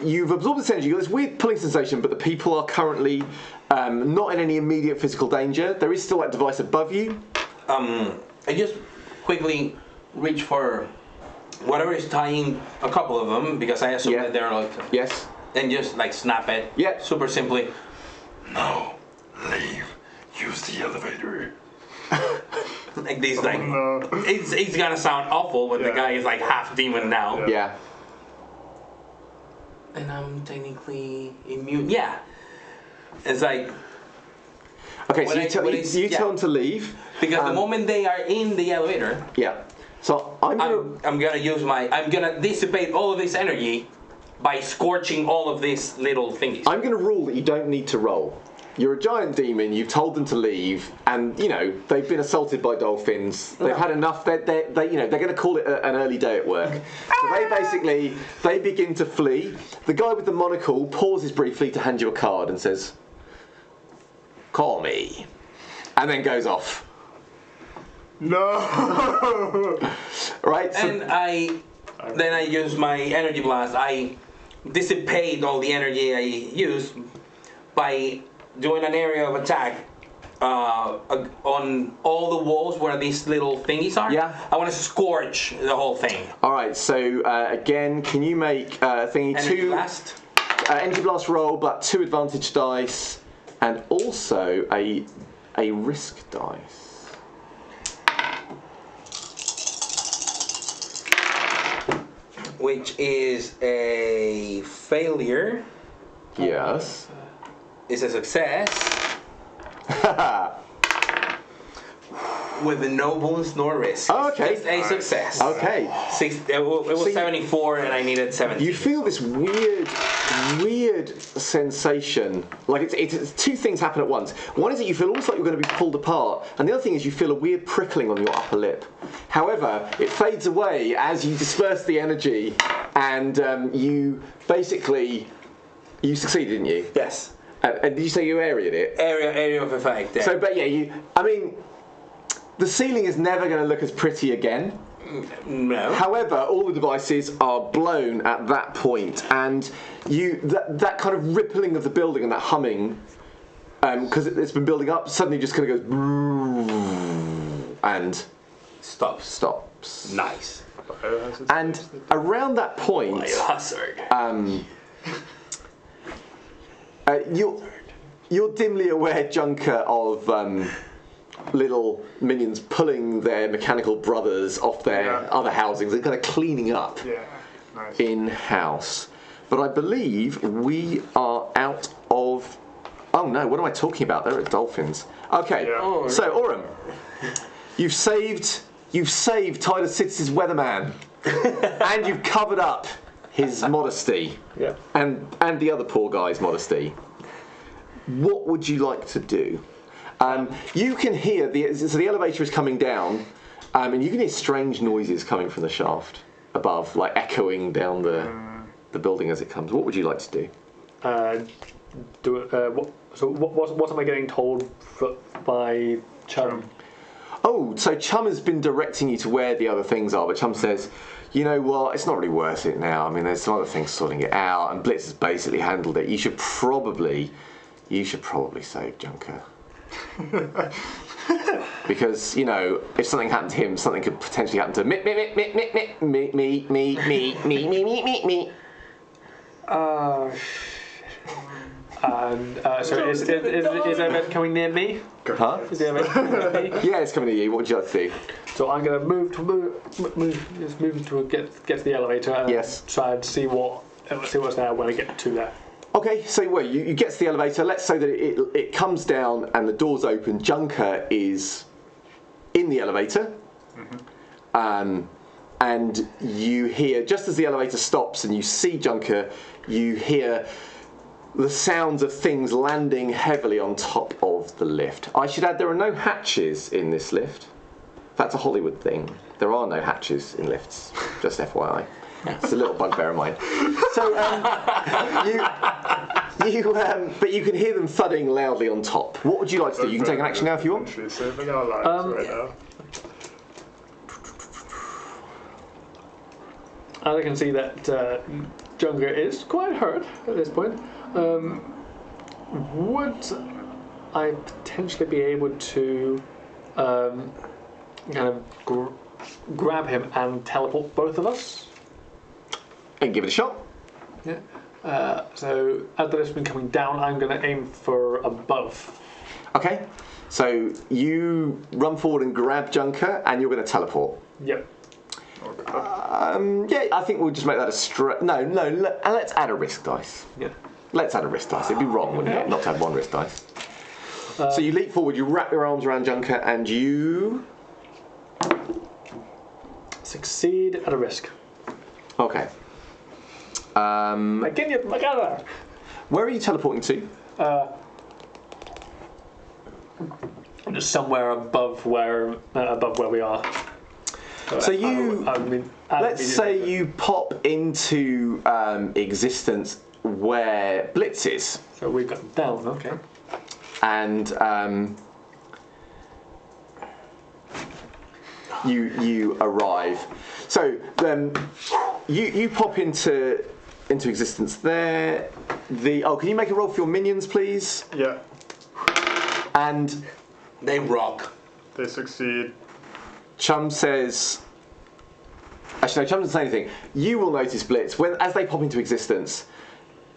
you've absorbed this energy. You've got this weird pulling sensation, but the people are currently not in any immediate physical danger. There is still that device above you. I just quickly reach for whatever is tying a couple of them because I assume Yeah. that they're like, Yes. and just like snap it. Yeah. Super simply. No, leave. Use the elevator. Like these, like No. it's gonna sound awful when the Yeah. guy is like half demon now. Yeah. And I'm technically immune. Yeah. It's like Okay, so When you I- when it's- tell yeah. them to leave. because the moment they are in the elevator, Yeah. So I'm gonna dissipate all of this energy by scorching all of these little thingies. I'm going to rule that you don't need to roll. You're a giant demon. You've told them to leave, and they've been assaulted by dolphins. They've had enough. They're going to call it an early day at work. So they begin to flee. The guy with the monocle pauses briefly to hand you a card and says, "Call me," and then goes off. No. Right. So and I use my energy blast. I dissipate all the energy I used by doing an area of attack on all the walls where these little thingies are. Yeah. I want to scorch the whole thing. All right. So again, can you make thingy Energy blast. Energy blast roll, but 2 advantage dice, and also a risk dice. Which is a failure. Yes. It's a success. With no bonus nor risk. Oh, okay. Just a success. Okay. It was 74 and I needed 17. You feel this weird sensation. Like it's 2 things happen at once. One is that you feel almost like you're going to be pulled apart, and the other thing is you feel a weird prickling on your upper lip. However, it fades away as you disperse the energy, and you succeeded, didn't you? Yes. And did you say you areaed it? Area of effect. Yeah. So, but yeah, the ceiling is never going to look as pretty again. No. However, all the devices are blown at that point, and that kind of rippling of the building and that humming, because it's been building up, suddenly just kind of goes and stops. Nice. And around that point, you're dimly aware, Junker, of little minions pulling their mechanical brothers off their other housings and kind of cleaning up in-house. But I believe we are out of... Oh no, what am I talking about? There are dolphins. Okay, so Aurum, you've saved Titus City's weatherman, and you've covered up his modesty, and the other poor guy's modesty. What would you like to do? You can hear the elevator is coming down, and you can hear strange noises coming from the shaft above, like echoing down the building as it comes. What would you like to do? What am I getting told by Chum? Oh, so Chum has been directing you to where the other things are, but Chum says, you know what, it's not really worth it now. I mean, there's some other things sorting it out, and Blitz has basically handled it. You should probably save Junker. Because, if something happened to him, something could potentially happen to me. So is there a event coming near me? Huh? Is there an event coming near me? Yeah, it's coming near you. What would you like to do? So I'm going to move to get to the elevator and try and see what's there when I get to there. Okay, so you get to the elevator. Let's say that it comes down and the doors open. Junker is in the elevator, and you hear, just as the elevator stops and you see Junker, you hear the sounds of things landing heavily on top of the lift. I should add, there are no hatches in this lift. That's a Hollywood thing. There are no hatches in lifts, just FYI. It's a little bugbear of mine. So, but you can hear them thudding loudly on top. What would you like to do? You can take an action now if you want. I can see that Junker is quite hurt at this point. Would I potentially be able to kind of grab him and teleport both of us? And give it a shot. Yeah. So as the lift's been coming down, I'm going to aim for above. Okay. So you run forward and grab Junker, and you're going to teleport. Yep. Yeah, I think we'll just make that a No, let's add a risk dice. Yeah. Let's add a risk dice. It'd be wrong, wouldn't it, not to have one risk dice. So you leap forward, you wrap your arms around Junker, and you Succeed at a risk. Okay. Again, you together. Where are you teleporting to? Just somewhere above where we are. So you, let's say you pop into existence where Blitz is. So we've got down, okay. And you arrive. So you pop into existence there. Can you make a roll for your minions, please? Yeah. And they rock. They succeed. Chum says. Actually, no, Chum doesn't say anything. You will notice Blitz as they pop into existence.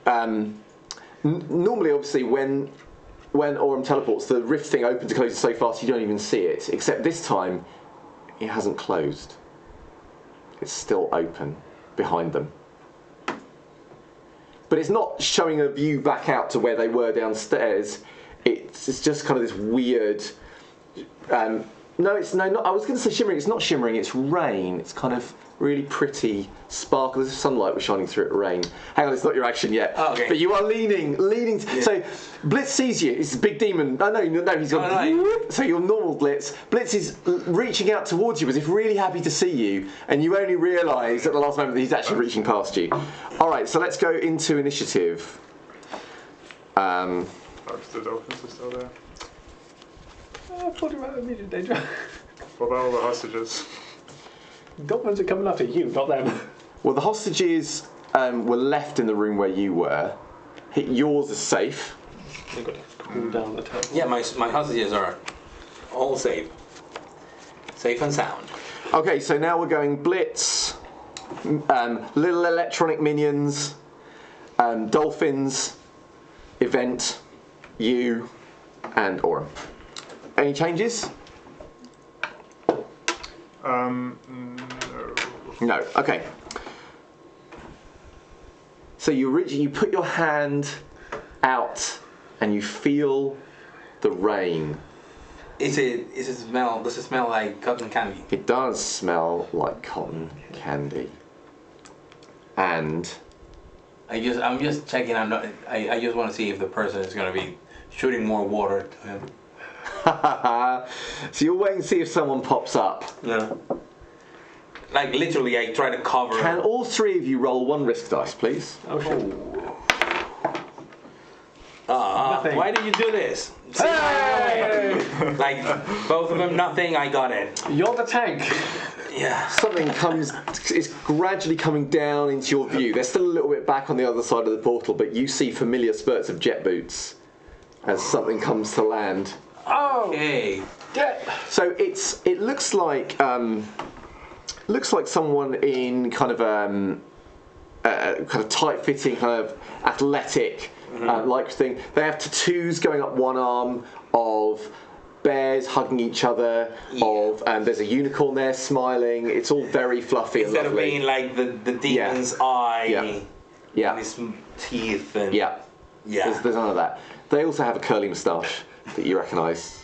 Normally, obviously, when Aurum teleports, the rift thing opens and closes so fast you don't even see it. Except this time, it hasn't closed. It's still open behind them. But it's not showing a view back out to where they were downstairs. It's just kind of this weird. I was going to say shimmering. It's not shimmering. It's rain. It's kind of really pretty sparkle. There's sunlight was shining through it. Rain. Hang on, it's not your action yet. Oh, okay. But you are leaning. Yeah. So Blitz sees you. It's a big demon. No, he's got. Oh, so you're normal Blitz. Blitz is reaching out towards you as if really happy to see you, and you only realise at the last moment that he's actually reaching past you. All right, so let's go into initiative. The dolphins are still there. I thought about immediate danger. What about all the hostages? Dolphins are coming after you, not them. Well, the hostages were left in the room where you were. Yours is safe. You've got to cool down the temple. Yeah, my hostages are all safe. Safe and sound. Okay, so now we're going Blitz, little electronic minions, dolphins, event, you, and Aurum. Any changes? No. No. Okay. So you put your hand out and you feel the rain. Does it smell like cotton candy? It does smell like cotton candy. And I'm just checking. I just want to see if the person is going to be shooting more water to him. So you're waiting to see if someone pops up. No. Like literally, I try to cover. Can all three of you roll one risk dice, please? Okay. Why did you do this? Hey! Like both of them, nothing. I got it. You're the tank. Yeah. Something is gradually coming down into your view. They're still a little bit back on the other side of the portal, but you see familiar spurts of jet boots as something comes to land. Oh. Okay. So it looks like someone in kind of tight-fitting, kind of athletic like thing. They have tattoos going up one arm of bears hugging each other. There's a unicorn there smiling. It's all very fluffy. Instead and lovely. of being like the demon's eye. Yeah. And his teeth and. Yeah. Yeah. There's none of that. They also have a curly moustache that you recognise,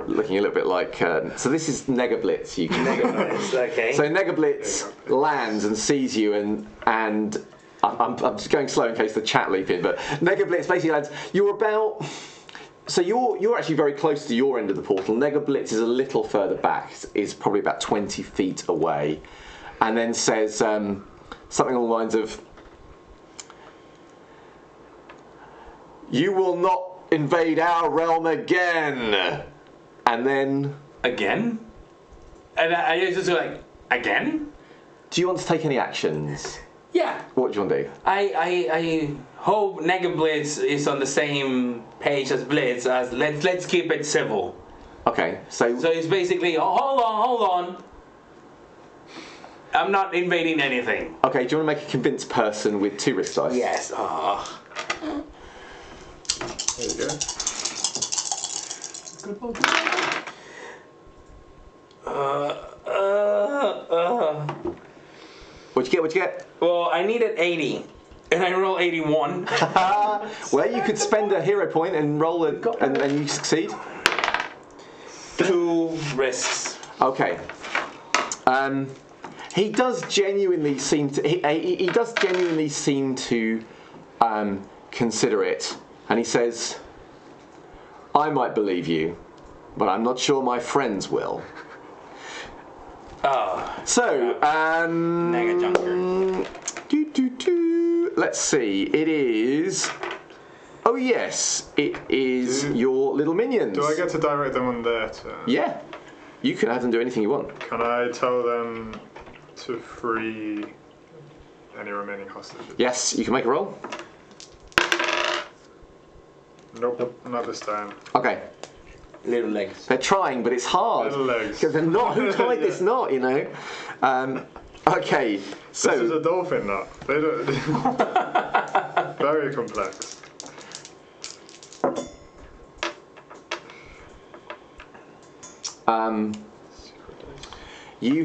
looking a little bit like. So this is Negablitz. You can Negablitz, okay. So Negablitz lands and sees you, and I'm just going slow in case the chat leap in. But Negablitz basically lands. You're about. So you're actually very close to your end of the portal. Negablitz is a little further back. Is probably about 20 feet away, and then says something along the lines of. You will not invade our realm again. And then... Again? And I just like, again? Do you want to take any actions? Yeah. What do you want to do? I hope Negablitz is on the same page as Blitz as let's keep it civil. Okay, so it's basically, hold on. I'm not invading anything. Okay, do you want to make a convinced person with 2 risk dice? Yes. There you go. Good one. What'd you get? Well, I needed 80, and I rolled 81. Well, you could spend a hero point and roll it, and you succeed. 2 risks. Okay. He does genuinely seem to. He does genuinely seem to consider it, and he says, "I might believe you, but I'm not sure my friends will." Oh. So, Nega junker. Let's see. It is. Oh yes, it is your little minions. Do I get to direct them on their turn? Yeah, you can have them do anything you want. Can I tell them to free any remaining hostages? Yes, you can make a roll. Nope, not this time. Okay. Little legs. They're trying, but it's hard. Little legs. Because they're not. Who tied this knot? You know. Okay. So This is a dolphin knot. They don't. Very complex. you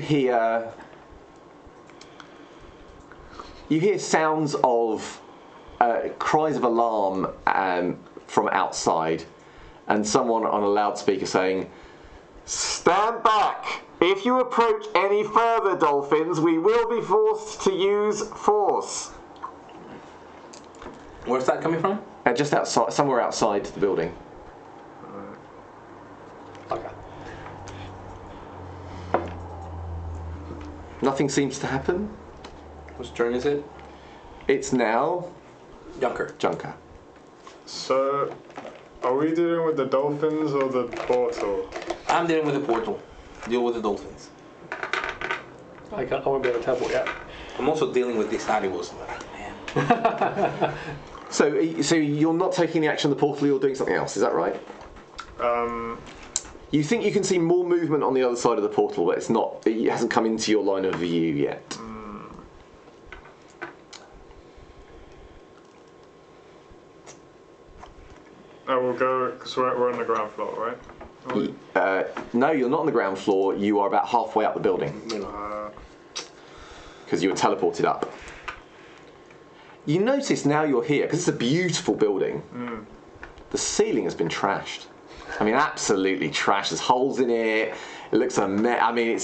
hear sounds of cries of alarm from outside, and someone on a loudspeaker saying, "Stand back! If you approach any further, dolphins, we will be forced to use force." Where's that coming from? Just outside, somewhere outside the building. Okay. Nothing seems to happen. Whose turn is it? It's now Junker. So, are we dealing with the dolphins or the portal? I'm dealing with the portal. Deal with the dolphins. I won't be able to teleport yet. I'm also dealing with these animals. Man. So you're not taking the action of the portal, you're doing something else, is that right? You think you can see more movement on the other side of the portal, but it hasn't come into your line of view yet. I will go, because we're on the ground floor, right? No, you're not on the ground floor, you are about halfway up the building. Because you were teleported up. You notice now you're here, because it's a beautiful building, the ceiling has been trashed. I mean, absolutely trashed. There's holes in it. It looks a mess. I mean,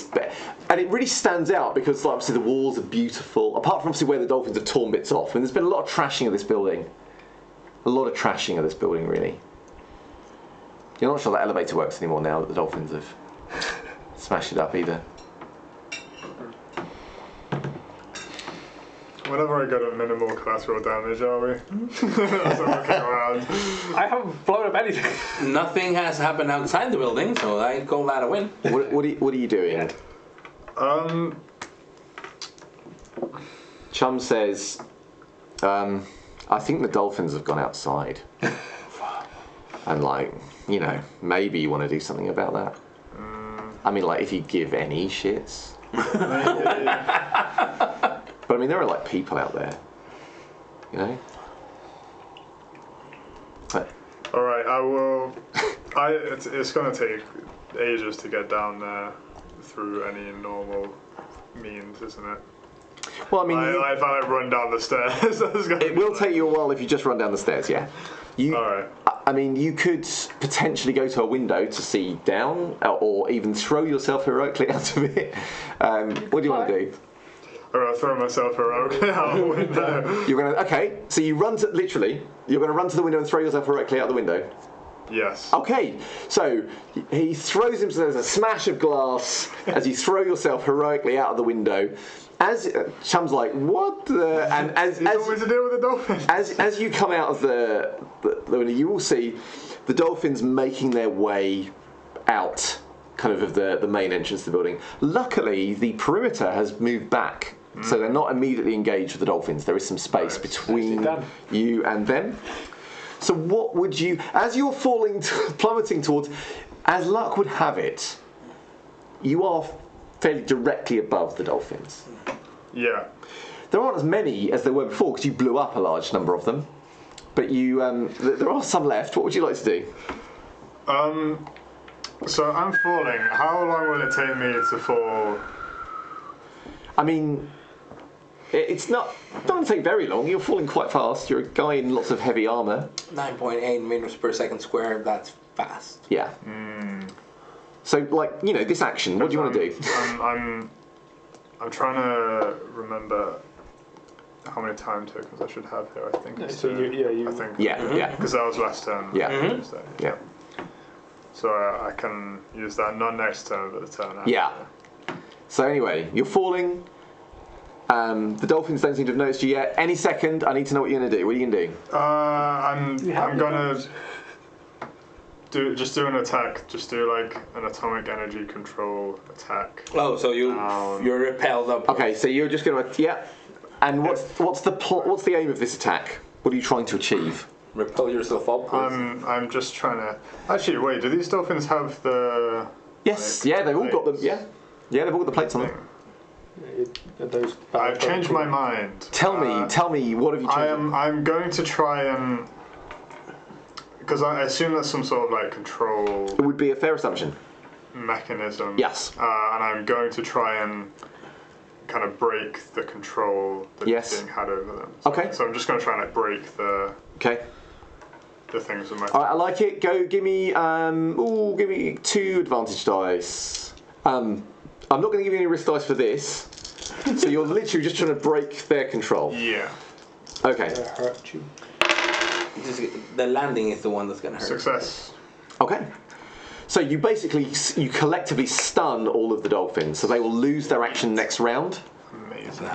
and it really stands out because, like, obviously, the walls are beautiful. Apart from obviously where the dolphins have torn bits off. I mean, there's been a lot of trashing of this building. A lot of trashing of this building, really. You're not sure that elevator works anymore now that the dolphins have smashed it up either. Whenever I go to minimal collateral damage, are we? As I'm looking around. I haven't blown up anything. Nothing has happened outside the building, so I call that a win. What are you doing? Chum says, I think the dolphins have gone outside. And, like, you know, maybe you want to do something about that. I mean, like, if you give any shits. But I mean, there are, like, people out there, you know? But, all right, I will. It's going to take ages to get down there through any normal means, isn't it? well, I mean, If I run down the stairs, it will take you a while if you just run down the stairs, yeah. All right. I mean, you could potentially go to a window to see down, or even throw yourself heroically out of it. What do you want to do? Or I'll throw myself heroically out the window. You're gonna so you run to you're gonna run to the window and throw yourself heroically out the window. Yes. Okay, so he throws himself. There's a smash of glass as you throw yourself heroically out of the window. As Chum's like, what the? And as you want me to deal with the dolphins? As you come out of the window, you will see the dolphins making their way out, kind of the main entrance to the building. Luckily, the perimeter has moved back. So they're not immediately engaged with the dolphins. There is some space between you and them. So what would you, as you're plummeting towards, as luck would have it, you are fairly directly above the dolphins. Yeah. There aren't as many as there were before because you blew up a large number of them. But you, there are some left. What would you like to do? So I'm falling. How long will it take me to fall? I mean, it's not going to take very long. You're falling quite fast. You're a guy in lots of heavy armour. 9.8 meters per second square. That's fast. Yeah. So, like, you know, this action. What do you want to do? I'm trying to remember how many time tokens I should have here. I think it's So I think Yeah. because that was last turn. Yeah. Tuesday. Yeah. So I can use that not next turn, but the turn after. Yeah. So anyway, you're falling. The dolphins don't seem to have noticed you yet. Any second, I need to know what you're going to do. What are you going to do? I'm gonna do an attack. Just do like an atomic energy control attack. Oh, so you're repelled up. Okay, so you're just going to And what's the aim of this attack? What are you trying to achieve? Repel yourself up. I'm just trying to. Actually, wait. Do these dolphins have the? Yes. Yeah, they've all got them. Yeah. Yeah, they've all got the plates on them. I've changed my mind. Tell me, what have you changed? I'm going to try and. Because I assume that's some sort of like control It would be a fair assumption. mechanism. Yes. And I'm going to try and kind of break the control that's being had over them. Okay. So I'm just going to try and like break the things with my. All right, I like it. Go, give me 2 advantage dice. I'm not going to give you any risk dice for this. So you're literally just trying to break their control. Yeah. Okay. Hurt you. The landing is the one that's going to hurt. Success. Okay. So you collectively stun all of the dolphins, so they will lose their action next round. Amazing.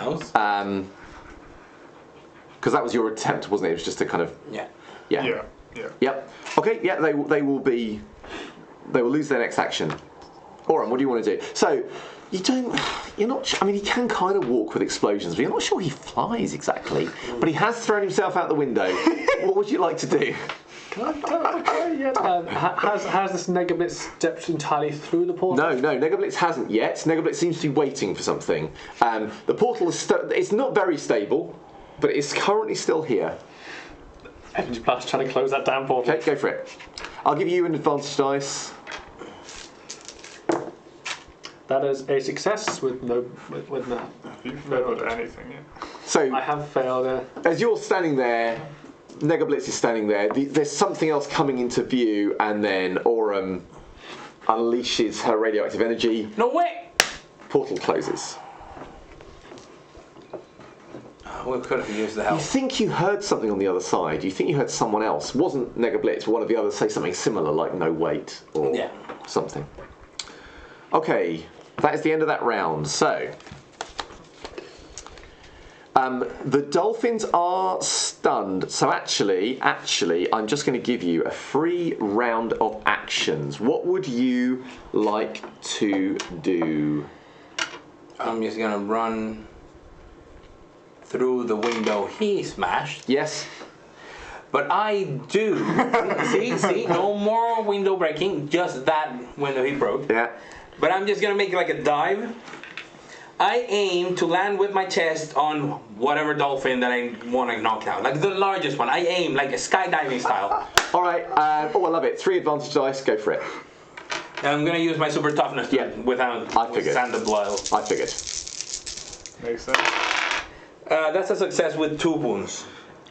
Because that was your attempt, wasn't it? It was just to kind of. Yeah. Yep. Okay. Yeah. They will lose their next action. Oren, what do you want to do? So you're not. I mean, he can kind of walk with explosions, but you're not sure he flies exactly. But he has thrown himself out the window. What would you like to do? Has this Negablitz stepped entirely through the portal? No, Negablitz hasn't yet. Negablitz seems to be waiting for something. The portal is it's not very stable, but it's currently still here. Energy Blast trying to close that damn portal. Okay, go for it. I'll give you an advantage dice. That is a success with no. Have you failed anything yet? So I have failed. As you're standing there, Negablitz is standing there. There's something else coming into view, and then Aurum unleashes her radioactive energy. No way! Portal closes. We could have used the help. You think you heard something on the other side. You think you heard someone else. Wasn't Negablitz, but one of the others say something similar, like no wait or something. Okay, that is the end of that round. So, the dolphins are stunned. So actually, I'm just going to give you a free round of actions. What would you like to do? I'm just going to run through the window he smashed. Yes. But I do. see, no more window breaking, just that window he broke. Yeah. But I'm just gonna make like a dive. I aim to land with my chest on whatever dolphin that I want to knock out. Like the largest one. I aim like a skydiving style. All right. I love it. 3 advantage dice. Go for it. And I'm gonna use my super toughness without stand the blow. I figured. Makes sense. That's a success with 2 wounds.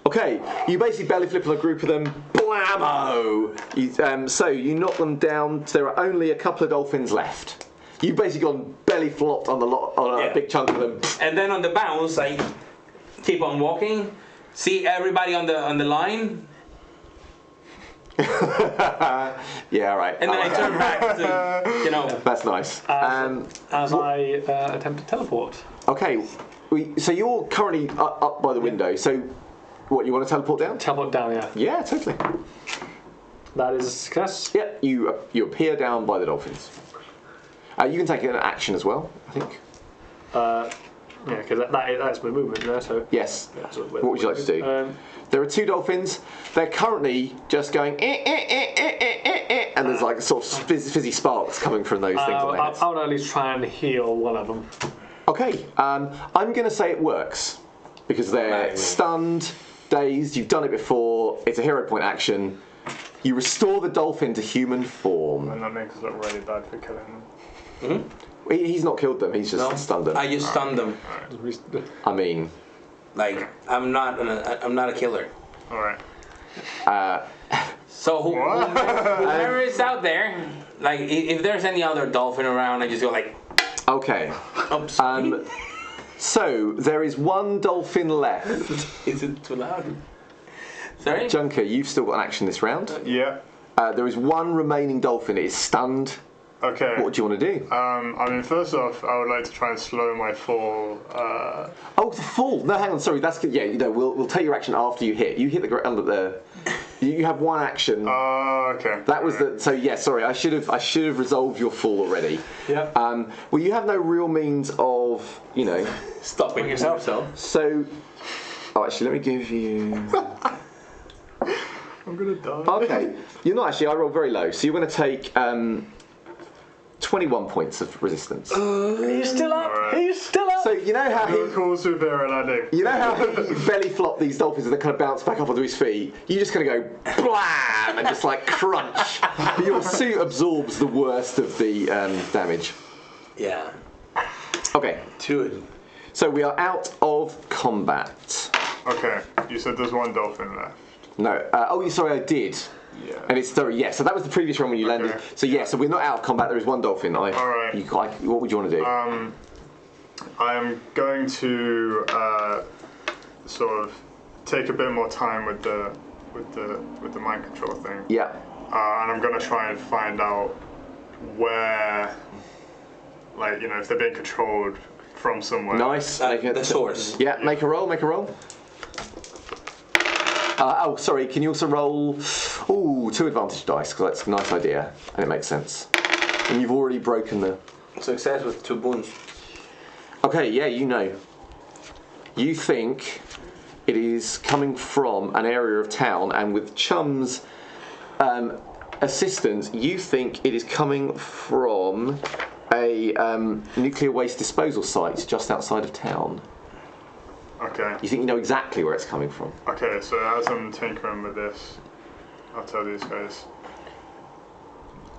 Okay, you basically belly flip on a group of them, blammo! So you knock them down, there are only a couple of dolphins left. You've basically gone belly flopped on a big chunk of them. And then on the bounce, I keep on walking, see everybody on the line. Yeah, all right. And then I turn back to, That's nice. As I attempt to teleport. Okay, so you're currently up by the window, so what, you want to teleport down? Teleport down, yeah. Yeah, totally. That is a success. Yeah, you appear down by the dolphins. You can take an action as well, I think. Yeah, because that's my movement there, so... Yes. Yeah, what would you like to do? There are 2 dolphins. They're currently just going and there's like sort of fizzy sparks coming from those things on their heads. I'll at least try and heal one of them. Okay, I'm going to say it works because they're stunned, dazed. You've done it before. It's a hero point action. You restore the dolphin to human form. And that makes it look really bad for killing them. Mm-hmm. He's not killed them. He's just stunned them. I just stunned them. I mean, like I'm not a killer. All right. So whoever is out there, like if there's any other dolphin around, I just go like, Okay. I'm sorry. So there is one dolphin left. Is it too loud? Sorry? Junker, you've still got an action this round. Yeah. There is one remaining dolphin. It is stunned. Okay. What do you want to do? I mean, first off, I would like to try and slow my fall. Oh, the fall. No, hang on. Sorry, that's good. Yeah, we'll take your action after you hit. You hit the ground at the. You have one action. Okay. That was the. So yeah, sorry. I should have resolved your fall already. Yeah. Well, you have no real means of, Stopping yourself. So. Oh, actually, let me give you. I'm gonna die. Okay. You're not actually. I rolled very low, so you're going to take 21 points of resistance. He's still up. Alright. He's still up. So you know how You're a cool superhero landing. You know how he belly flop these dolphins and they kind of bounce back up onto his feet? You just kind of go blam and just like crunch. But your suit absorbs the worst of the damage. Yeah. Okay. To it. So we are out of combat. Okay. You said there's one dolphin left. No. Sorry, I did. Yeah. And it's sorry. Yeah. So that was the previous round when you landed. So yeah. So we're not out of combat. There is one dolphin. All right. What would you want to do? I am going to sort of take a bit more time with the mind control thing. Yeah. And I'm going to try and find out where, if they're being controlled from somewhere. Nice. The source. Yeah. Make a roll. Sorry. Can you also roll? 2 advantage dice because that's a nice idea and it makes sense. And you've already broken the. Success with 2 boons. Okay, yeah, you think it is coming from an area of town, and with Chum's assistance, you think it is coming from a nuclear waste disposal site just outside of town. Okay. You think you know exactly where it's coming from. Okay, so as I'm tinkering with this, I'll tell these guys.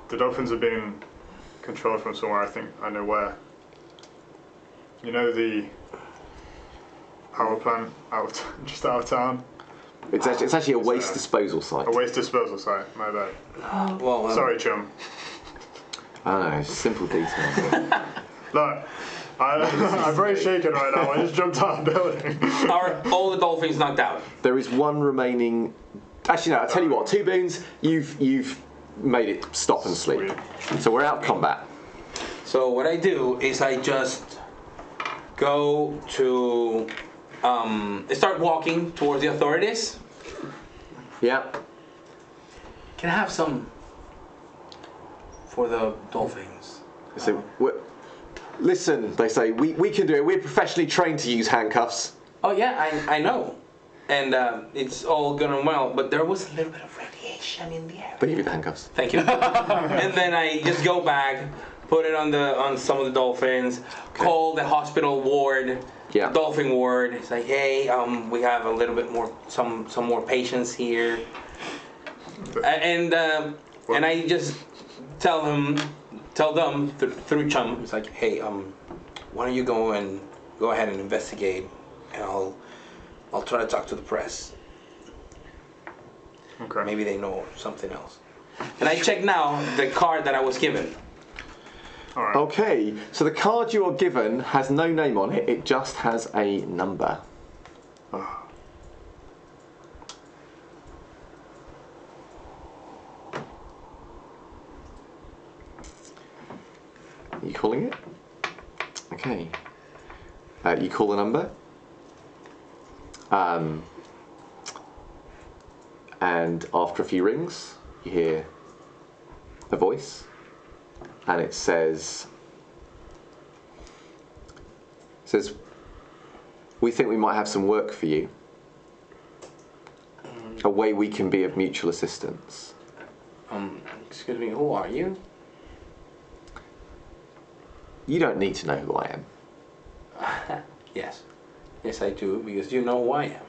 The dolphins are being controlled from somewhere. I think I know where. You know the power plant just out of town? It's actually a waste disposal site. A waste disposal site, my bad. Well, Sorry, chum. I know, simple detail. Look, I'm very shaken right now. I just jumped out of the building. Are all the dolphins knocked out? There is one remaining. Actually, no. I'll tell you what. 2 boons. You've made it stop and sleep. Sweet. So we're out of combat. So what I do is I just go to start walking towards the authorities. Yeah. Can I have some for the dolphins? So, listen, they say, we can do it. We're professionally trained to use handcuffs. Oh yeah, I know. And it's all going well, but there was a little bit of radiation in the air. They give you the handcuffs. Thank you. And then I just go back, put it on some of the dolphins, call the hospital ward, Yeah. dolphin ward. It's like, hey, we have a little bit more, some more patients here, and I just tell them through Chum. It's like, hey, why don't you go ahead and investigate, and I'll try to talk to the press. Okay. Maybe they know something else. And I check now the card that I was given. All right. Okay, so the card you are given has no name on it. It just has a number. Are you calling it? Okay. You call the number. And after a few rings, you hear a voice, and it says, we think we might have some work for you. A way we can be of mutual assistance. Excuse me, who are you? You don't need to know who I am. Yes. Yes, I do, because you know who I am.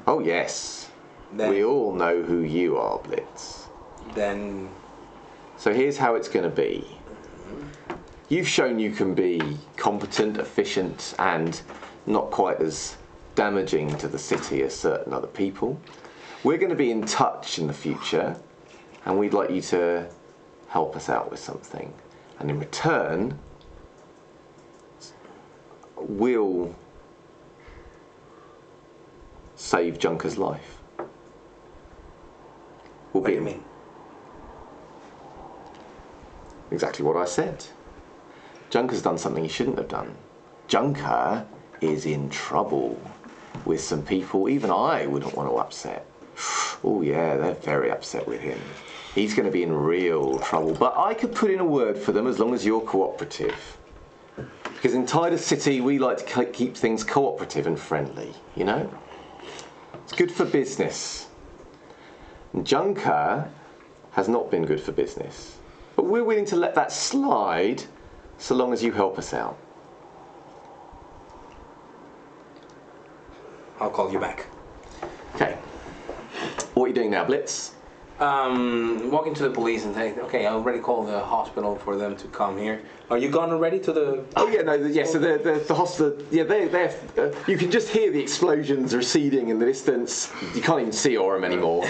Oh yes. Then, We all know who you are, Blitz. Then, So here's how it's going to be. You've shown you can be competent, efficient, and not quite as damaging to the city as certain other people. We're going to be in touch in the future, and we'd like you to help us out with something. And in return, will save Junker's life. What do you mean? Exactly what I said. Junker's done something he shouldn't have done. Junker is in trouble with some people even I wouldn't want to upset. Oh yeah, they're very upset with him. He's going to be in real trouble. But I could put in a word for them as long as you're cooperative. Because in Titus City, we like to keep things cooperative and friendly, you know? It's good for business. And Junker has not been good for business. But we're willing to let that slide so long as you help us out. I'll call you back. Okay. What are you doing now, Blitz? Walking to the police and say, okay, I already called the hospital for them to come here. Are you gone already to the... Oh yeah, no, yeah, so the hospital, yeah, they're you can just hear the explosions receding in the distance. You can't even see Orem anymore.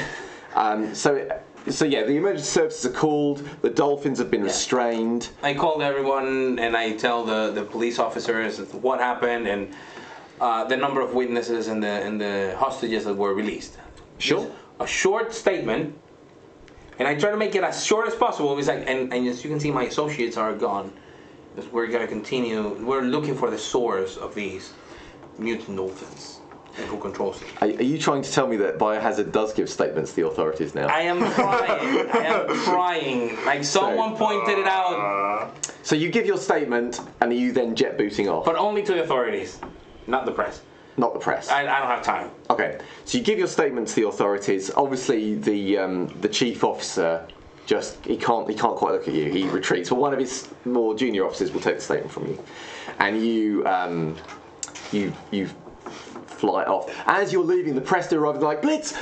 So yeah, the emergency services are called, the dolphins have been restrained. I called everyone and I tell the police officers what happened and the number of witnesses and the hostages that were released. Sure. Just a short statement, and I try to make it as short as possible. It's like, and as you can see, my associates are gone. Because we're gonna continue. We're looking for the source of these mutant dolphins and who controls them. Are you trying to tell me that Biohazard does give statements to the authorities now? I am trying. I am trying. Like someone pointed it out. So you give your statement, and you then jet booting off. But only to the authorities, not the press. Not the press. I don't have time. Okay, so you give your statement to the authorities. Obviously, the chief officer he can't quite look at you. He retreats. But one of his more junior officers will take the statement from you, and you fly off. As you're leaving, the press arrive and they're like, Blitz,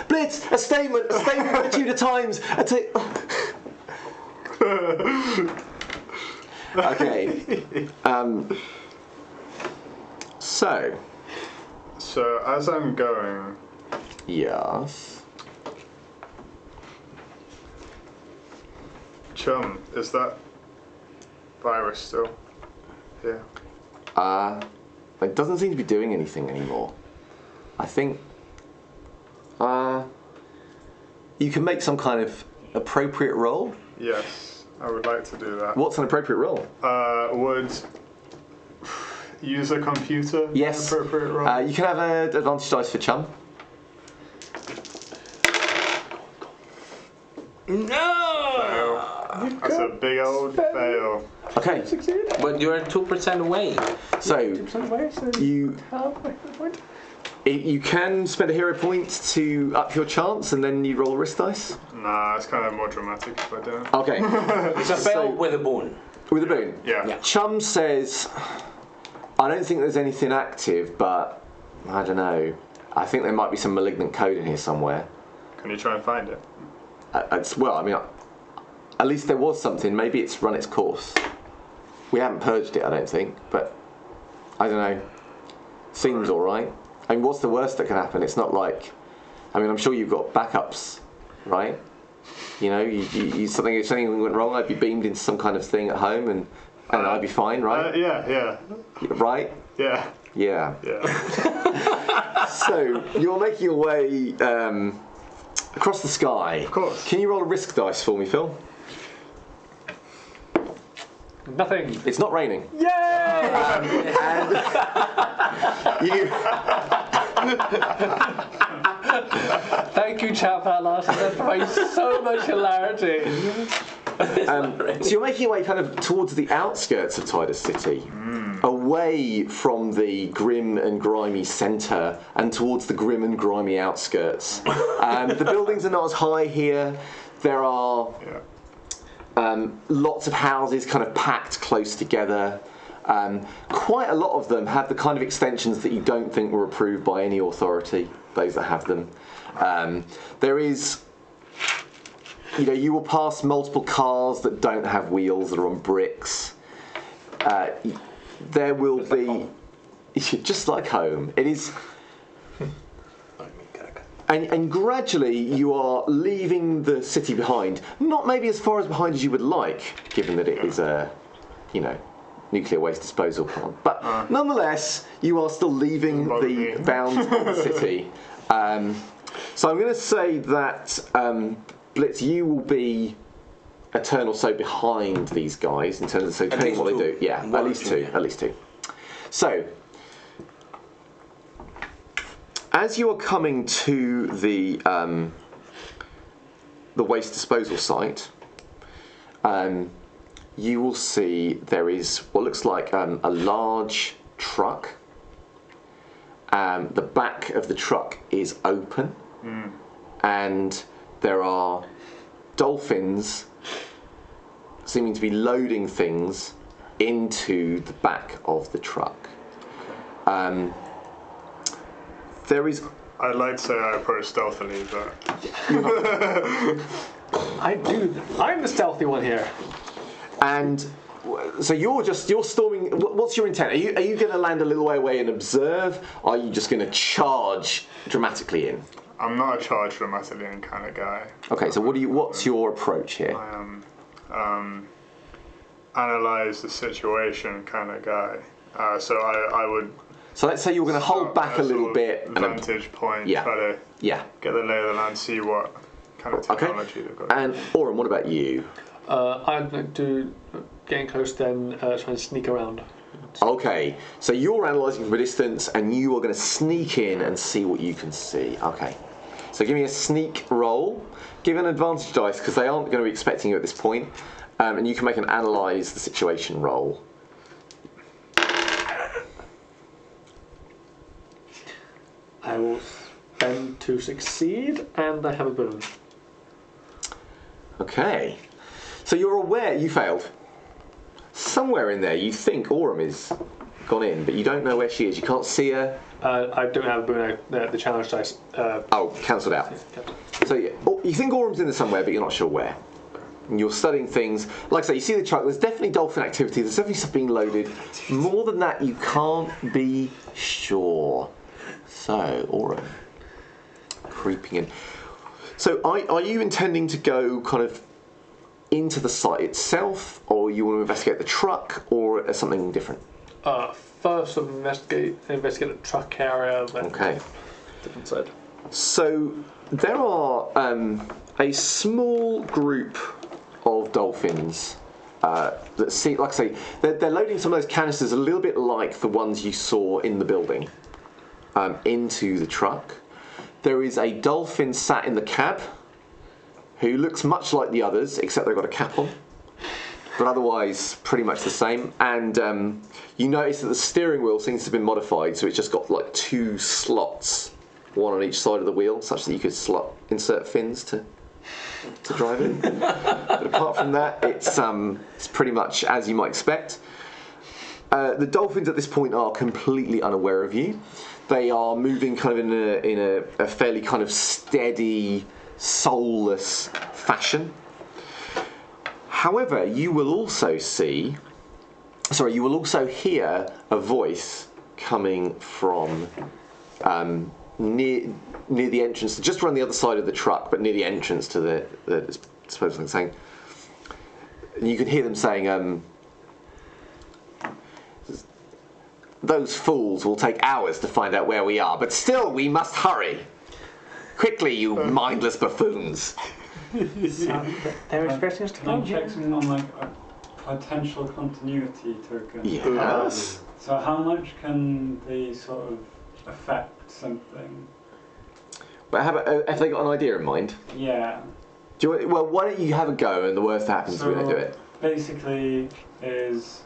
a statement from the Tudor Times. Okay. So as I'm going, yes. Chum, is that virus still here? It doesn't seem to be doing anything anymore. I think you can make some kind of appropriate roll. Yes, I would like to do that. What's an appropriate roll? Would use a computer? Yes. An appropriate roll? You can have an advantage dice for Chum. No! That's a big old fail. Okay. But you're 2% away. So you Point. you can spend a hero point to up your chance, and then you roll a risk dice. Nah, it's kind of more dramatic if I don't. Okay. It's a fail with a boon. With a boon. Yeah. Chum says, I don't think there's anything active, but I don't know. I think there might be some malignant code in here somewhere. Can you try and find it? At least there was something. Maybe it's run its course. We haven't purged it, I don't think, but I don't know. Seems all right. I mean, what's the worst that can happen? It's not like, I'm sure you've got backups, right? You know, if something went wrong, I'd be beamed into some kind of thing at home, and I'd be fine, right? Yeah. Right? Yeah. Yeah. Yeah. So you're making your way across the sky. Of course. Can you roll a risk dice for me, Phil? Nothing. It's not raining. Yay! And you. Thank you, chap, Larson. That provides so much hilarity. So you're making your way kind of towards the outskirts of Titus City, away from the grim and grimy centre and towards the grim and grimy outskirts. The buildings are not as high here. There are lots of houses kind of packed close together. Quite a lot of them have the kind of extensions that you don't think were approved by any authority, those that have them. There is... you will pass multiple cars that don't have wheels, that are on bricks. There will be... Just like home. It is... And gradually you are leaving the city behind. Not maybe as far as behind as you would like, given that it is, nuclear waste disposal plant. But nonetheless, you are still leaving the bounds of the city. So I'm going to say that Blitz, you will be a turn or so behind these guys in terms of depending on what they do. Yeah, at least two. So as you are coming to the waste disposal site, you will see there is what looks like a large truck. The back of the truck is open, and there are dolphins seeming to be loading things into the back of the truck. There is... I'd like to say I approach stealthily, but... I'm the stealthy one here. And so you're storming. What's your intent? Are you going to land a little way away and observe? Or are you just going to charge dramatically in? I'm not a charge dramatically in kind of guy. Okay, so what's your approach here? I am analyze the situation kind of guy. So I would. So let's say you're going to hold back a little bit. Vantage point. Try to get the lay of the land, see what kind of technology they've got. And Oren, what about you? I'd like to get close, then try and sneak around. Okay, so you're analysing from a distance, and you are going to sneak in and see what you can see. Okay, so give me a sneak roll. Give an advantage dice because they aren't going to be expecting you at this point, and you can make an analyse the situation roll. I will spend to succeed, and I have a boon. Okay. So you're aware you failed. Somewhere in there you think Aurum is gone in, but you don't know where she is. You can't see her. I don't have a boon. The challenge dice. Cancelled out. So you think Aurum's in there somewhere, but you're not sure where. And you're studying things. Like I say, you see the truck. There's definitely dolphin activity. There's definitely stuff being loaded. More than that, you can't be sure. So Aurum, creeping in. So are you intending to go kind of into the site itself, or you want to investigate the truck, or something different? First, investigate the truck area. Then okay. Different side. So there are a small group of dolphins that see, like I say, they're loading some of those canisters a little bit like the ones you saw in the building into the truck. There is a dolphin sat in the cab who looks much like the others, except they've got a cap on, but otherwise pretty much the same. And you notice that the steering wheel seems to have been modified, so it's just got like two slots, one on each side of the wheel, such that you could insert fins to drive in. But apart from that, it's pretty much as you might expect. The dolphins at this point are completely unaware of you. They are moving kind of in a fairly kind of steady, soulless fashion. However, you will also hear a voice coming from near the entrance, just around the other side of the truck, but near the entrance to the disposal thing. And you can hear them saying, "Those fools will take hours to find out where we are, but still we must hurry. Quickly, you mindless buffoons." They're expecting us to Can I check something on like a potential continuity token? Yes. So how much can they sort of affect something? But how about, have they got an idea in mind? Yeah. Well, why don't you have a go, and the worst that happens, we don't do it. Basically, is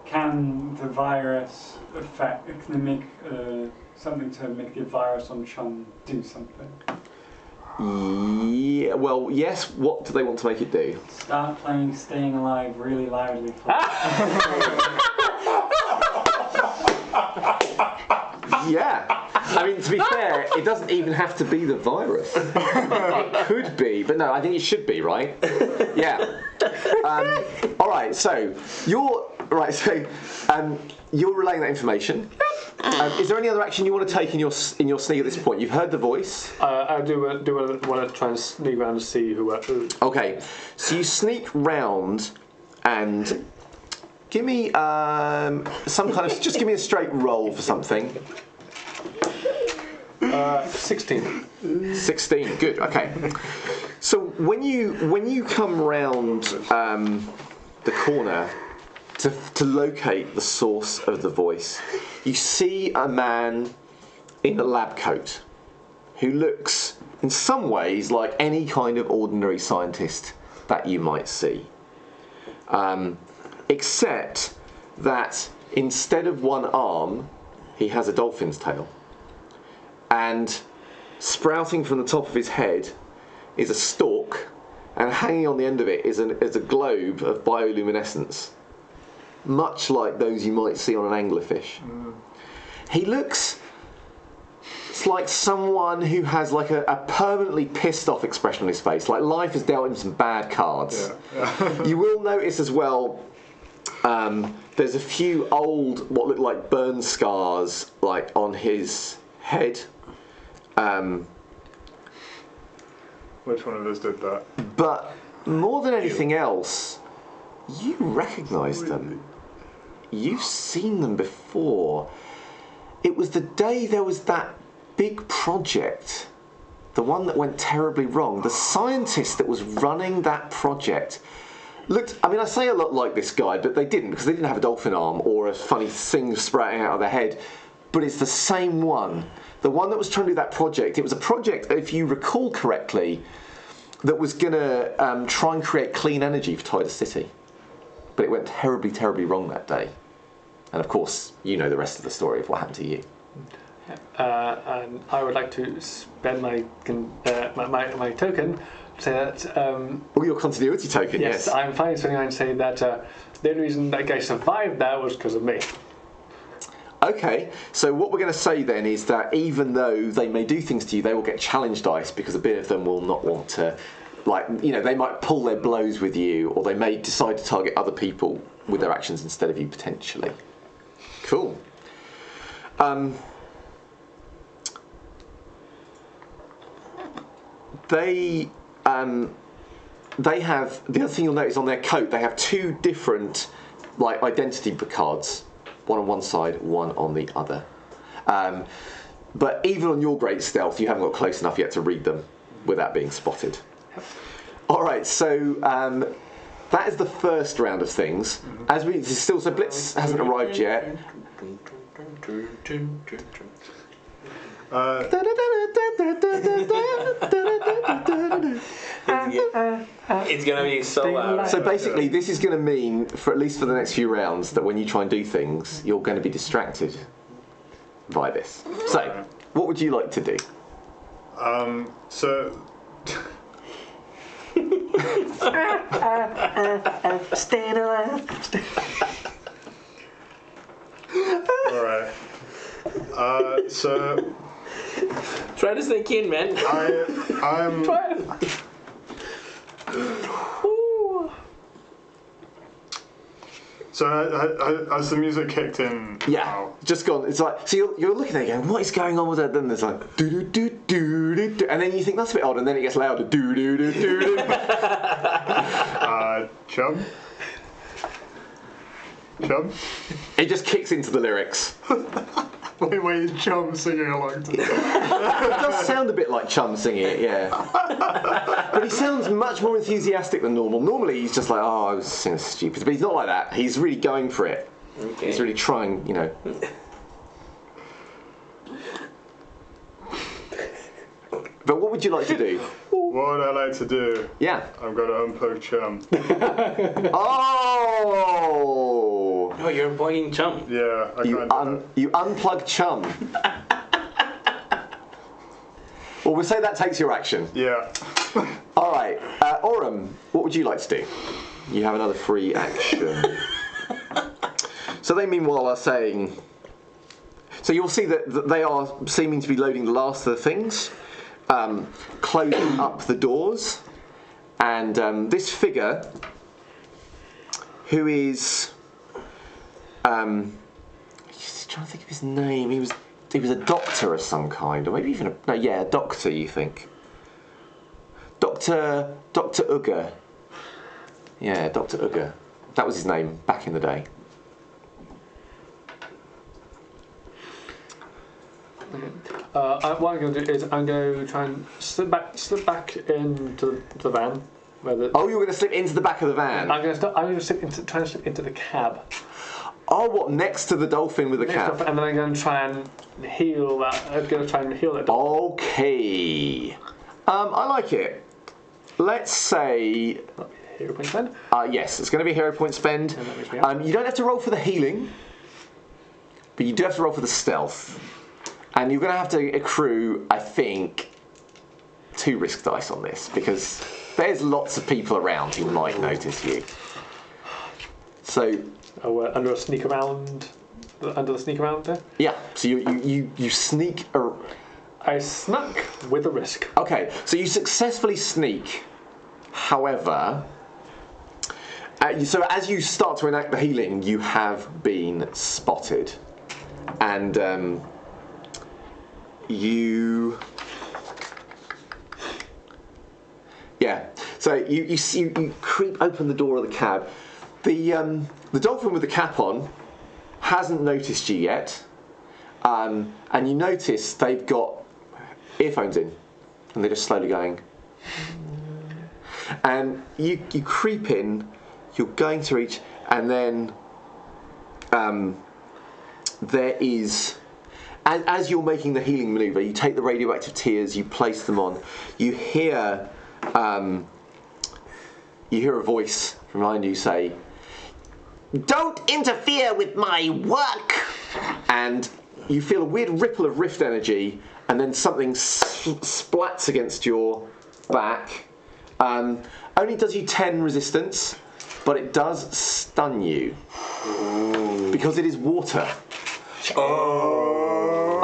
can the virus affect? Can they make something to make the virus on Chum do something? Yeah. Well, yes. What do they want to make it do? Start playing "Staying Alive" really loudly. Yeah. I mean, to be fair, it doesn't even have to be the virus. It could be, but no, I think it should be, right? Yeah. All right. So you're relaying that information. Is there any other action you want to take in your sneak at this point? You've heard the voice. I do want to try and sneak around and see who. Okay. So you sneak round and Give me some kind of. Just give me a straight roll for something. 16. 16. Good. Okay. So when you come round the corner to locate the source of the voice, you see a man in a lab coat who looks, in some ways, like any kind of ordinary scientist that you might see. Except that instead of one arm, he has a dolphin's tail. And sprouting from the top of his head is a stalk, and hanging on the end of it is a globe of bioluminescence, much like those you might see on an anglerfish. He looks like someone who has like a permanently pissed off expression on his face, like life has dealt him some bad cards. Yeah. You will notice as well, there's a few old, what look like burn scars, like on his head. Which one of us did that? But more than anything else, you recognise them. You've seen them before. It was the day there was that big project, the one that went terribly wrong. The scientist that was running that project looked, I mean, I say a lot like this guy, but they didn't, because they didn't have a dolphin arm or a funny thing sprouting out of their head. But it's the same one. The one that was trying to do that project. It was a project, if you recall correctly, that was going to try and create clean energy for Titus City. But it went terribly, terribly wrong that day. And of course, you know the rest of the story of what happened to you. And I would like to spend my token to say that... your continuity token, yes. I'm finally spending mine to say that the only reason that guy survived that was because of me. Okay, so what we're going to say then is that even though they may do things to you, they will get challenge dice, because a bit of them will not want to, like, you know, they might pull their blows with you, or they may decide to target other people with their actions instead of you, potentially. Cool. They have, the other thing you'll notice on their coat, they have two different, like, identity cards. One on one side, one on the other. But even on your great stealth, you haven't got close enough yet to read them without being spotted. All right, so that is the first round of things. As we still, so Blitz hasn't arrived yet. It's gonna be so loud. So basically, this is going to mean, for at least for the next few rounds, that when you try and do things, you're going to be distracted by this. So, what would you like to do? Staying alive. Alright. So... Try to sneak in, man. I'm... So has the music kicked in? Yeah, now? just gone. It's like, so you're looking at it going, what is going on with that? Then there's like do do do do do do, and then you think that's a bit odd, and then it gets louder. Do do do do do. Chub. It just kicks into the lyrics. Wait, Chum singing along to that. It does sound a bit like Chum singing it, yeah. But he sounds much more enthusiastic than normal. Normally he's just like, oh, I was singing stupid. But he's not like that. He's really going for it. Okay. He's really trying, you know. But what would you like to do? What would I like to do? Yeah. I'm going to unplug Chum. Oh! No, you're unplugging Chum. Yeah, I You unplug Chum. Well, we'll say that takes your action. Yeah. All right. Aurum, what would you like to do? You have another free action. So they meanwhile are saying... So you'll see that they are seeming to be loading the last of the things. Closing up the doors, and this figure, who is, just trying to think of his name. He was a doctor of some kind, or maybe even a doctor. You think, Dr. Uga? Yeah, Dr. Uga. That was his name back in the day. What I'm going to do is I'm going to try and slip back into the van. Oh, you're going to slip into the back of the van? I'm going to try and slip into the cab. Oh, what, next to the dolphin with the cab? And then I'm going to try and heal that. I'm going to try and heal that dolphin. Okay. I like it. Let's say... Hero point spend? Yes, it's going to be a hero point spend. You don't have to roll for the healing, but you do have to roll for the stealth. And you're going to have to accrue, I think, 2 risk dice on this, because there's lots of people around who might notice you. So... under a sneak around... Under the sneak around there? Yeah, so you sneak... I snuck with a risk. Okay, so you successfully sneak. However... so as you start to enact the healing, you have been spotted. And you... Yeah, so you creep open the door of the cab. The dolphin with the cap on hasn't noticed you yet. And you notice they've got earphones in. And they're just slowly going... And you creep in, you're going to reach, and then there is, as you're making the healing manoeuvre, you take the radioactive tears, you place them on, you hear a voice from behind you say, "Don't interfere with my work!" And you feel a weird ripple of rift energy, and then something splats against your back. Only does you 10 resistance, but it does stun you. Because it is water. Oh,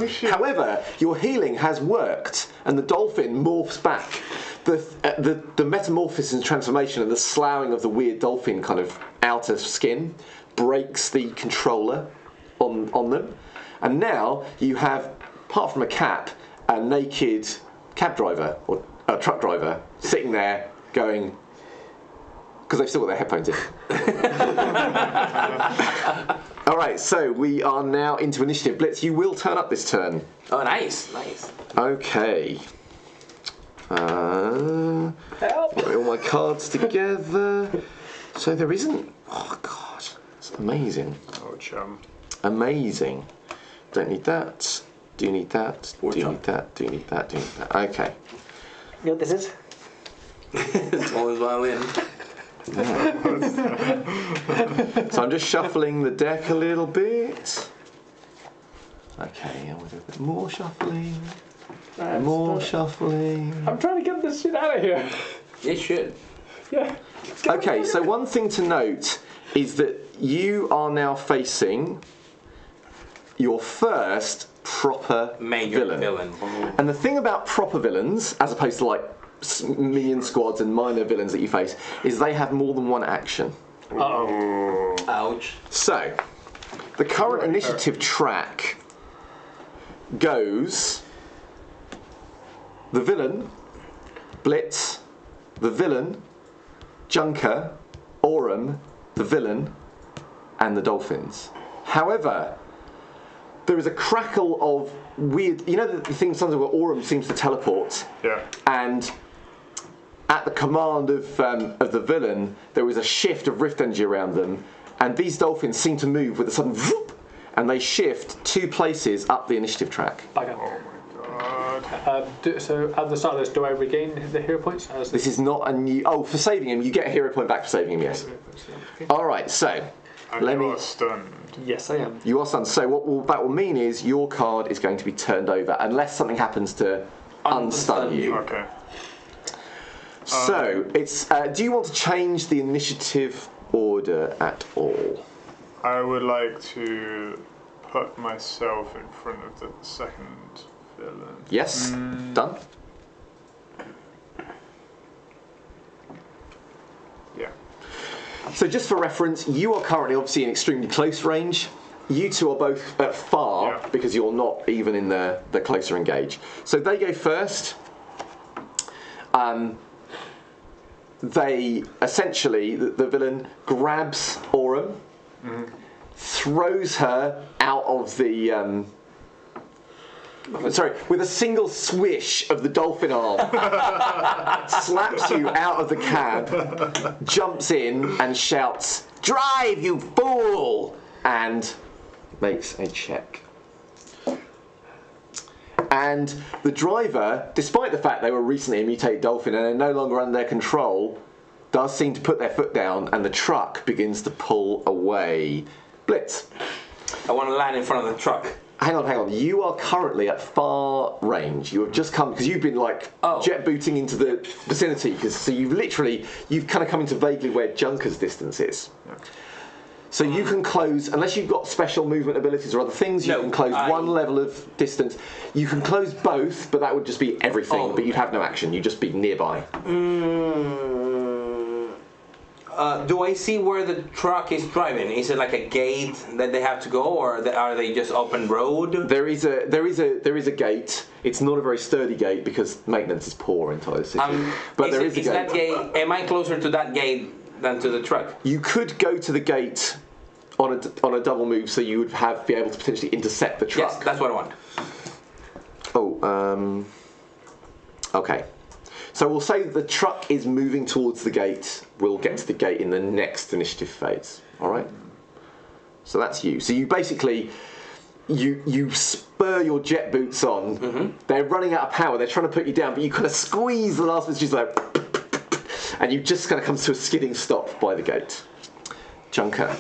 shit. However, your healing has worked, and the dolphin morphs back. The metamorphosis and transformation and the sloughing of the weird dolphin kind of outer skin breaks the controller on them. And now you have, apart from a cap, a naked cab driver, or a truck driver, sitting there going, because they've still got their headphones in. All right, so we are now into initiative. Blitz, you will turn up this turn. Oh, nice. Okay. Help! Get all my cards together. So there isn't... Oh, God. It's amazing. Oh, chum. Amazing. Don't need that. Do need that. Do need that. Do need that. Do need that. Okay. You know what this is? It's always violin. Yeah. So I'm just shuffling the deck a little bit. Okay, I'll do a bit more shuffling. More shuffling. I'm trying to get this shit out of here. You should. Yeah. Okay, so one thing to note is that you are now facing your first proper major villain. And the thing about proper villains, as opposed to like minion squads and minor villains that you face, is they have more than one action. Uh-oh. Ouch. So, the current initiative track goes the villain, Blitz, the villain, Junker, Aurum, the villain, and the dolphins. However, there is a crackle of weird... You know the thing sometimes where Aurum seems to teleport? Yeah. And at the command of the villain, there was a shift of rift energy around them, and these dolphins seem to move with a sudden whoop, and they shift 2 places up the initiative track. Okay. Oh my god. So at the start of this, do I regain the hero points? This is not a new... Oh, for saving him, you get a hero point back for saving him, yes. Okay. All right, so... And let you me... are stunned. Yes, I am. You are stunned. So what that will mean is your card is going to be turned over unless something happens to unstun you. Okay. So it's. Do you want to change the initiative order at all? I would like to put myself in front of the second villain. Yes. Done. Yeah. So just for reference, you are currently obviously in extremely close range. You two are both at far because you're not even in the closer engage. So they go first. They essentially, the villain grabs Aurum, throws her out of the Sorry, with a single swish of the dolphin arm, slaps you out of the cab, jumps in and shouts, "Drive, you fool!" and makes a check. And the driver, despite the fact they were recently a mutated dolphin and they're no longer under their control, does seem to put their foot down, and the truck begins to pull away. Blitz. I want to land in front of the truck. Hang on. You are currently at far range. You have just come, because you've been like jet booting into the vicinity, so you've kind of come into vaguely where Junker's distance is. Yeah. So you can close, unless you've got special movement abilities or other things, you can close one level of distance. You can close both, but that would just be everything, but you'd have no action. You'd just be nearby. Do I see where the truck is driving? Is it like a gate that they have to go, or are they just open road? There is a gate. It's not a very sturdy gate because maintenance is poor in Titus City. But there is a gate. That gate. Am I closer to that gate than to the truck? You could go to the gate on a double move, so you would be able to potentially intercept the truck. Yes, that's what I want. Okay. So we'll say the truck is moving towards the gate. We'll get to the gate in the next initiative phase. All right. So that's you. So you basically you spur your jet boots on. Mm-hmm. They're running out of power. They're trying to put you down, but you kind of squeeze the last bit, just like, and you just kind of come to a skidding stop by the gate. Junker.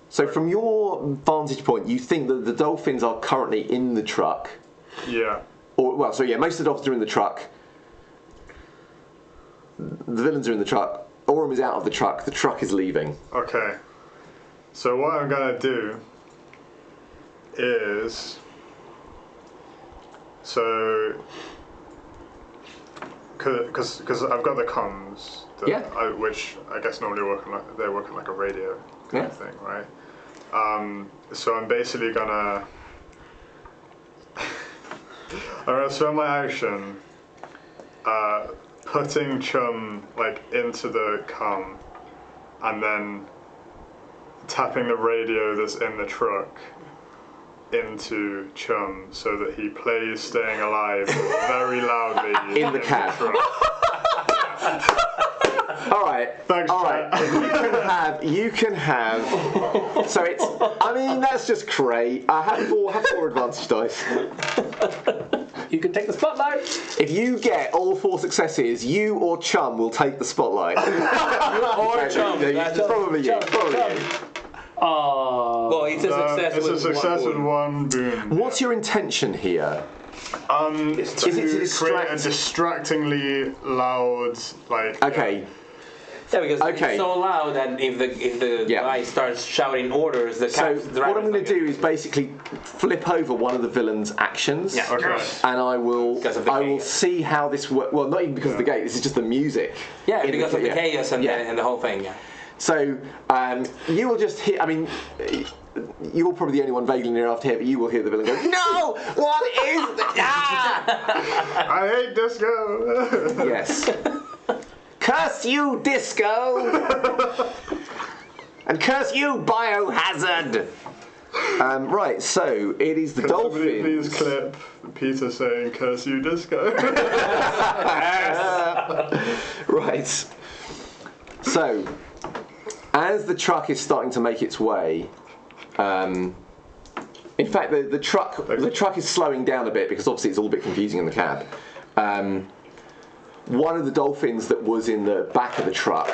So from your vantage point, you think that the dolphins are currently in the truck. Yeah. Most of the dolphins are in the truck. The villains are in the truck. Aurum is out of the truck. The truck is leaving. Okay. So what I'm gonna do is, because I've got the comms, which I guess normally work like a radio kind of thing, right? So I'm basically gonna spend my action putting Chum like into the comm, and then tapping the radio that's in the truck into Chum so that he plays "Staying Alive" very loudly in the cab. All right. Thanks, all right. You can have. So it's. I mean, that's just great. I have four advantage dice. You can take the spotlight. If you get all 4 successes, you or Chum will take the spotlight. Or Chum. Probably you. Well, it's a success. It's a success with one boon. What's your intention here? To create a distractingly loud, like. Okay. Yeah, because it's so loud that if the guy starts shouting orders, the so what I'm going to do is basically flip over one of the villain's actions. Yeah. Okay. And I will see how this works. Well, not even because of the gate. This is just the music. Yeah, because of the chaos and the whole thing. Yeah. So you will just hear. I mean, you're probably the only one vaguely near after here, but you will hear the villain go, "No! What is that? I hate disco." Yes. Curse you, disco! And curse you, biohazard! Right, so it is the dolphins. Please clip Peter saying "curse you, disco." Right. So, as the truck is starting to make its way, in fact, the truck is slowing down a bit because obviously it's all a bit confusing in the cab. One of the dolphins that was in the back of the truck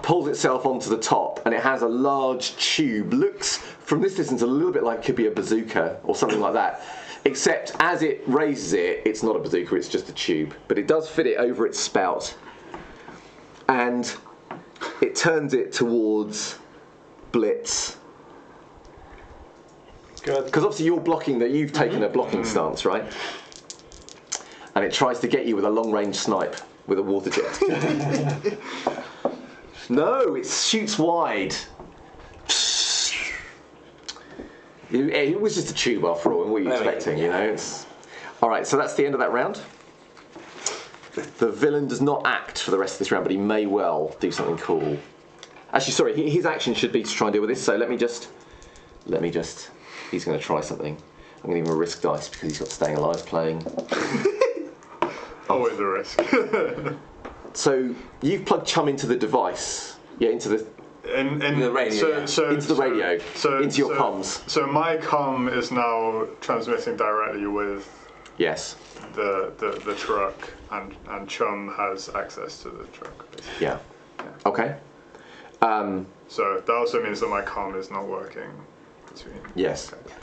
pulls itself onto the top, and it has a large tube. Looks from this distance a little bit like it could be a bazooka or something like that. Except as it raises it, it's not a bazooka, it's just a tube. But it does fit it over its spout. And it turns it towards Blitz. Good. Because obviously you've taken a blocking stance, right? And it tries to get you with a long-range snipe with a water jet. No, it shoots wide. It was just a tube after all, and what were you expecting, you know? Alright, so that's the end of that round. The villain does not act for the rest of this round, but he may well do something cool. Actually, sorry, his action should be to try and deal with this, so let me just let me just. He's going to try something. I'm going to give him a risk dice because he's got Staying Alive playing. Always a risk. So you've plugged Chum into the device. Yeah, into the. In the radio. Into the radio. Into your comms. So my comm is now transmitting directly with. Yes. The truck, and Chum has access to the truck. Basically. Yeah. Okay. So that also means that my comm is not working between. Yes. Okay.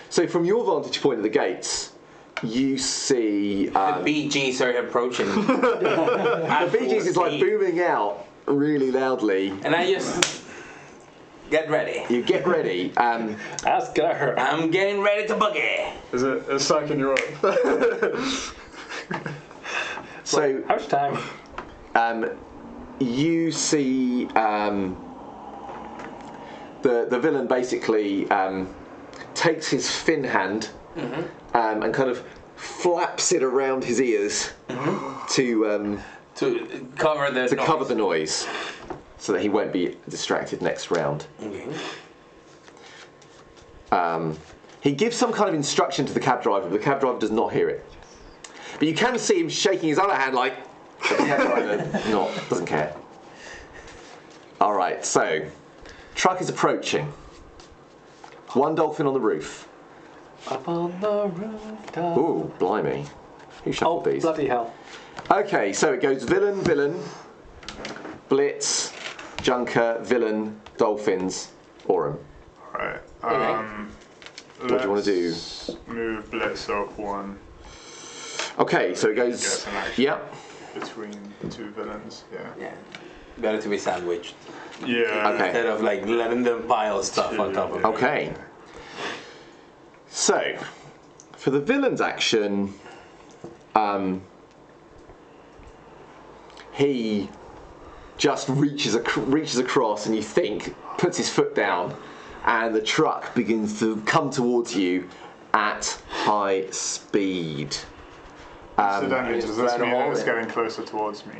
So from your vantage point at the gates, you see... the BGs are approaching. The BGs is like booming out really loudly. And I just... Get ready. You get ready. Ask her. I'm getting ready to boogie. Is it psyching you up? So... How much time? You see the villain basically takes his fin hand and kind of flaps it around his ears to cover the noise, so that he won't be distracted next round. He gives some kind of instruction to the cab driver, but the cab driver does not hear it. But you can see him shaking his other hand like. But the cab driver doesn't care. All right, so truck is approaching. One dolphin on the roof. Up on the rooftop. Ooh, blimey. Who shuffled these? Bloody hell. Okay, so it goes villain, blitz, junker, villain, dolphins, Aurum. Alright. What do you want to do? Move blitz up one. Okay, so it goes. Yep. Between the two villains, Yeah. Better to be sandwiched. Yeah. Okay. Instead of like letting them pile stuff on top of it. Okay. So, for the villain's action, he just reaches across, and you think puts his foot down, and the truck begins to come towards you at high speed. Incidentally, does this mean that it's getting closer towards me?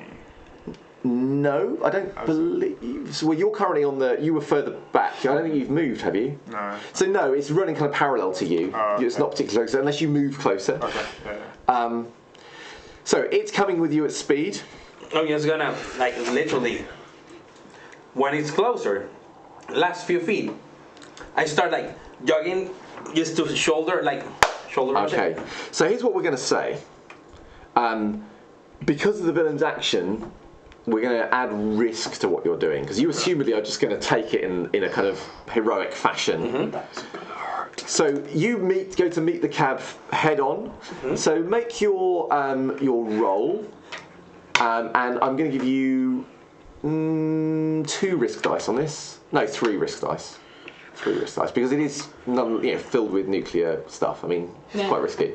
No, I don't believe so. Well, you're currently on you were further back. I don't think you've moved, have you? No. So no, it's running kind of parallel to you. Okay. It's not particularly close, unless you move closer. Okay, yeah. So it's coming with you at speed. Oh, it's gonna, like, literally, when it's closer, last few feet, I start, like, jogging just to shoulder rush. Okay, so here's what we're going to say. Because of the villain's action, we're going to add risk to what you're doing, because you assumedly are just going to take it in a kind of heroic fashion. That's gonna hurt. So you go to meet the cab head on. So make your roll, and I'm going to give you 2 risk dice on this. No, 3 risk dice. 3 risk dice, because it is filled with nuclear stuff. I mean, it's quite risky.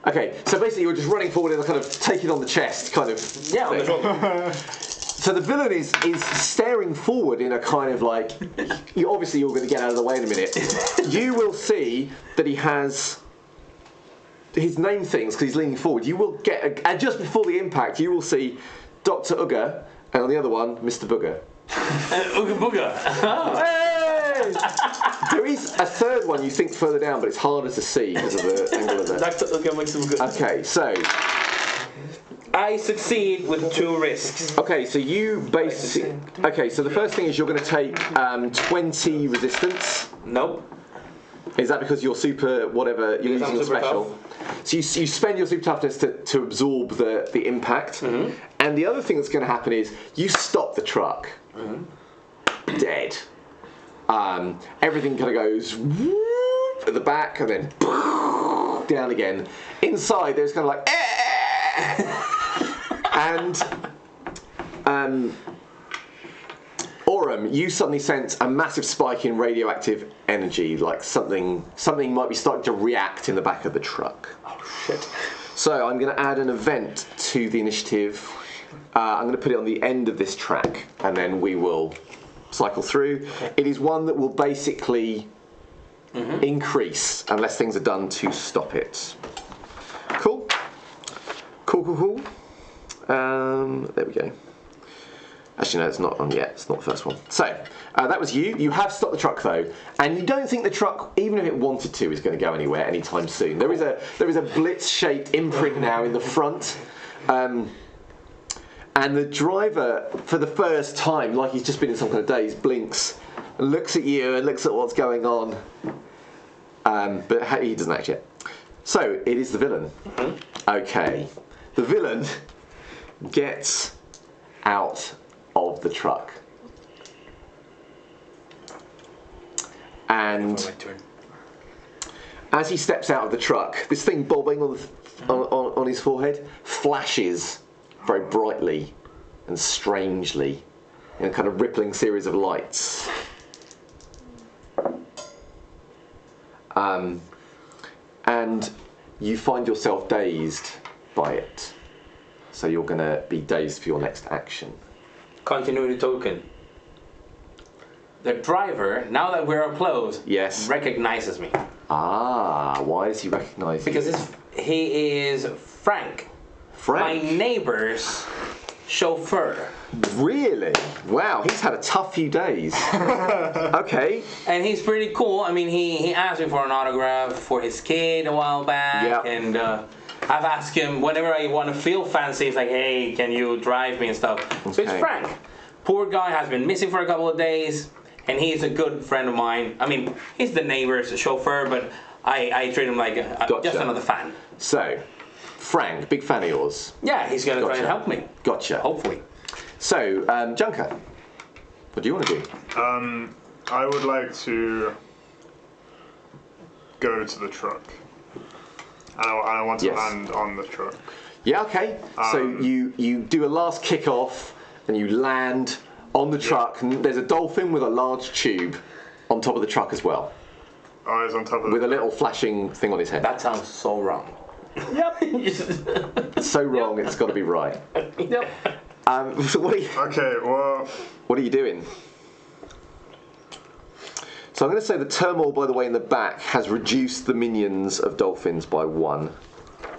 Okay, so basically you're just running forward and kind of taking on the chest, kind of. Yeah, on the shoulder. So the villain is staring forward in a kind of like, obviously you're going to get out of the way in a minute. You will see that he has his name things because he's leaning forward. You will get, and just before the impact, you will see Dr. Uga, and on the other one, Mr. Booger. Ooga booga. Hey! There is a third one you think further down, but it's harder to see because of the angle of it. Okay, so I succeed with 2 risks. okay, so you basically. Okay, so the first thing is you're going to take 20 resistance. Nope. Is that because you're super whatever you're using your special? So you spend your super toughness to absorb the impact, and the other thing that's going to happen is you stop the truck, dead. Everything kind of goes whoop at the back and then down again. Inside there's kind of like and Aurum, you suddenly sense a massive spike in radioactive energy, like something might be starting to react in the back of the truck. Oh shit. So I'm going to add an event to the initiative. I'm going to put it on the end of this track, and then we will cycle through. Okay. It is one that will basically increase unless things are done to stop it. Cool. There we go. Actually, no, it's not on yet. It's not the first one. So, that was you. You have stopped the truck, though. And you don't think the truck, even if it wanted to, is going to go anywhere anytime soon. There is a blitz-shaped imprint now in the front. And the driver, for the first time, like he's just been in some kind of daze, blinks and looks at you and looks at what's going on. But he doesn't act yet. So, it is the villain. Okay. The villain gets out of the truck. And as he steps out of the truck, this thing bobbing on his forehead flashes very brightly and strangely in a kind of rippling series of lights. And you find yourself dazed by it. So you're going to be dazed for your next action. Continuity token. The driver, now that we're up close, yes, recognizes me. Ah, why does he recognize you? Because he is Frank. My neighbor's chauffeur. Really? Wow, he's had a tough few days. Okay. And he's pretty cool. I mean, he asked me for an autograph for his kid a while back. Yep. And I've asked him, whenever I want to feel fancy, it's like, hey, can you drive me and stuff? Okay. So it's Frank. Poor guy has been missing for a couple of days. And he's a good friend of mine. I mean, he's the neighbor's chauffeur, but I treat him like just another fan. So, Frank, big fan of yours. Yeah, he's going to try and help me. Gotcha. Hopefully. So, Junker, what do you want to do? I would like to go to the truck. And I want to land on the truck. Yeah, okay. So you do a last kick-off and you land on the truck, and there's a dolphin with a large tube on top of the truck as well. Oh, he's on top of with a little flashing thing on his head. That sounds so wrong. Yep. So wrong, it's got to be right. Yep. So what are you? Okay, well. What are you doing? So I'm going to say the turmoil, by the way, in the back has reduced the minions of dolphins by 1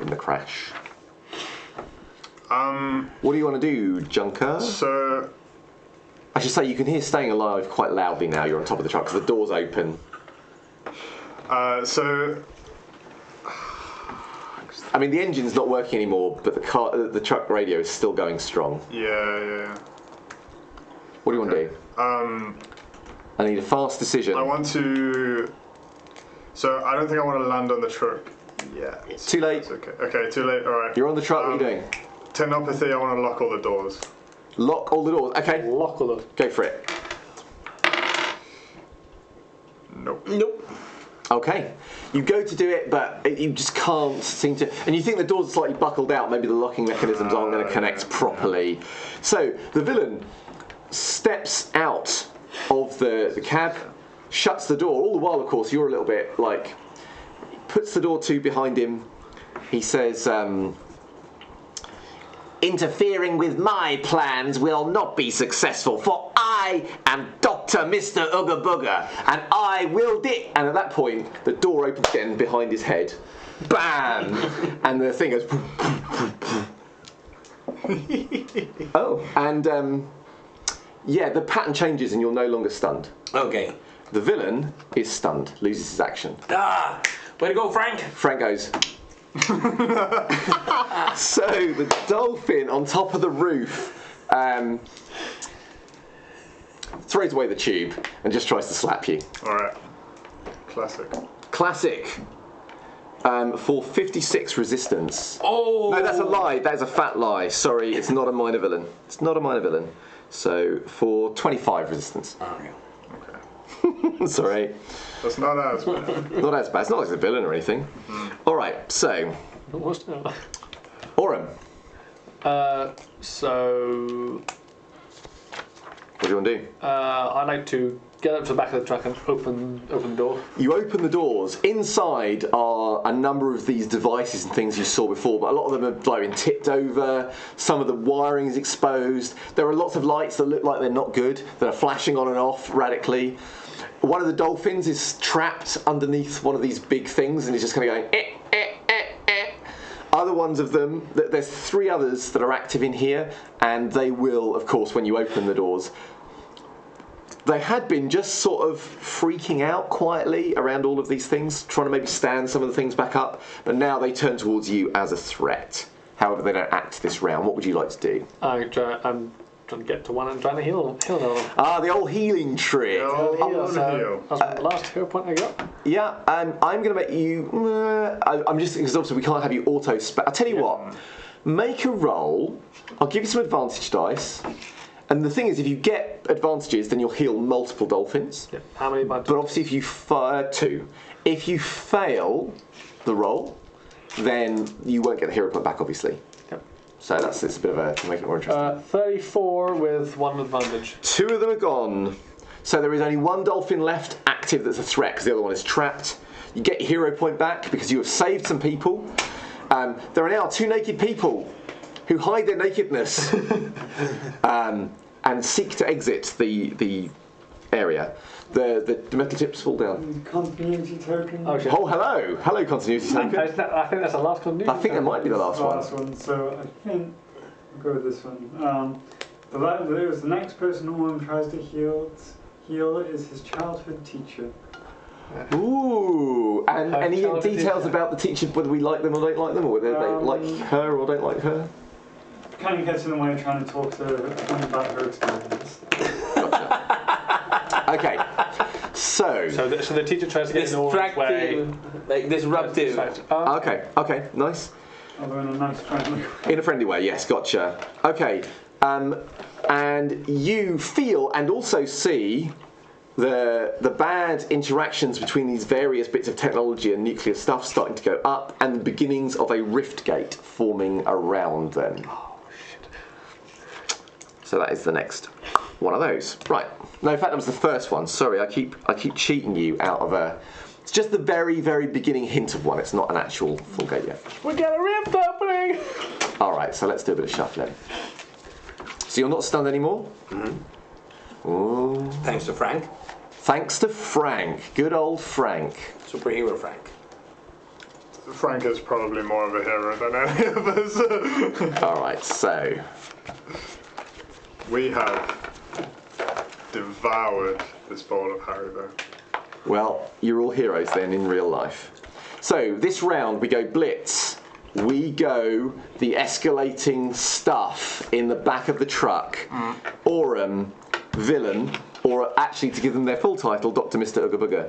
in the crash. What do you want to do, Junker? So. I should say you can hear Staying Alive quite loudly now. You're on top of the truck because the door's open. So. I mean, the engine's not working anymore, but the truck radio is still going strong. Yeah. What do you want to do? I need a fast decision. I want to. So I don't think I want to land on the truck. Yeah. Too late. Okay, too late. All right. You're on the truck. What are you doing? Technopathy. I want to lock all the doors. Lock all the doors. Okay. Lock all the. Go for it. Nope. Okay. You go to do it, but you just can't seem to. And you think the doors are slightly buckled out. Maybe the locking mechanisms aren't going to connect properly. So the villain steps out of the cab, shuts the door. All the while, of course, you're a little bit like. Puts the door to behind him. He says. Interfering with my plans will not be successful, for I am Dr. Mr. Ooga Booga, and I will And at that point, the door opens again behind his head. Bam! And the thing goes... Oh, and the pattern changes and you're no longer stunned. Okay. The villain is stunned, loses his action. Ah! Way to go, Frank! Frank goes... So the dolphin on top of the roof throws away the tube and just tries to slap you. Alright. Classic. For 56 resistance. Oh! No, that's a lie. That is a fat lie. Sorry, it's not a minor villain. So for 25 resistance. Okay. Sorry. That's not as bad. Not as bad. It's not like a villain or anything. Alright, so... Aurum. So... What do you want to do? I'd like to get up to the back of the truck and open the door. You open the doors. Inside are a number of these devices and things you saw before, but a lot of them are been tipped over. Some of the wiring is exposed. There are lots of lights that look like they're not good, that are flashing on and off radically. One of the dolphins is trapped underneath one of these big things and is just kind of going, other ones of them, there's 3 others that are active in here, and they will, of course, when you open the doors, they had been just sort of freaking out quietly around all of these things, trying to maybe stand some of the things back up, but now they turn towards you as a threat. However, they don't act this round. What would you like to do? I'm trying to get to one and trying to heal them. The old healing trick. That's the last hero point I got. Yeah, I'm going to make you... I'm just... Because obviously we can't have you I'll tell you what. Make a roll. I'll give you some advantage dice. And the thing is, if you get advantages, then you'll heal multiple dolphins. Yeah. How many? But obviously, if you fire 2, if you fail the roll, then you won't get the hero point back, obviously. Yep. So it's a bit of a to make it more interesting. 34 with 1 advantage. 2 of them are gone. So there is only 1 dolphin left active that's a threat because the other one is trapped. You get your hero point back because you have saved some people. There are now 2 naked people who hide their nakedness and seek to exit the area. The metal chips fall down. Continuity token. Oh, hello. Hello, continuity token. I think that's the last continuity I think that might be the last one. So I think I'll go with this one. The next person who tries to heal is his childhood teacher. Ooh, and any details about the teacher, whether we like them or don't like them, or whether they like her or don't like her? Kind of gets in the way of trying to talk to her about her experience. Okay, so the teacher tries to get in the way. Like disruptive. Okay, nice. Although in a nice friendly way. In a friendly way, yes, gotcha. Okay, and you feel and also see the bad interactions between these various bits of technology and nuclear stuff starting to go up, and the beginnings of a rift gate forming around them. Oh shit! So that is the next one of those. Right. No, in fact, that was the first one. Sorry, I keep cheating you out of a... It's just the very, very beginning hint of one. It's not an actual full gate yet. We got a rift opening! Alright, so let's do a bit of shuffling. So you're not stunned anymore? Mm-hmm. Ooh. Thanks to Frank. Thanks to Frank. Good old Frank. Superhero Frank. Frank is probably more of a hero than any of us. Alright, so... We have devoured this bowl of Haribo. Well, you're all heroes then in real life. So this round we go blitz. We go the escalating stuff in the back of the truck. Aurum, villain, or actually to give them their full title, Dr. Mr. Ooga Booga.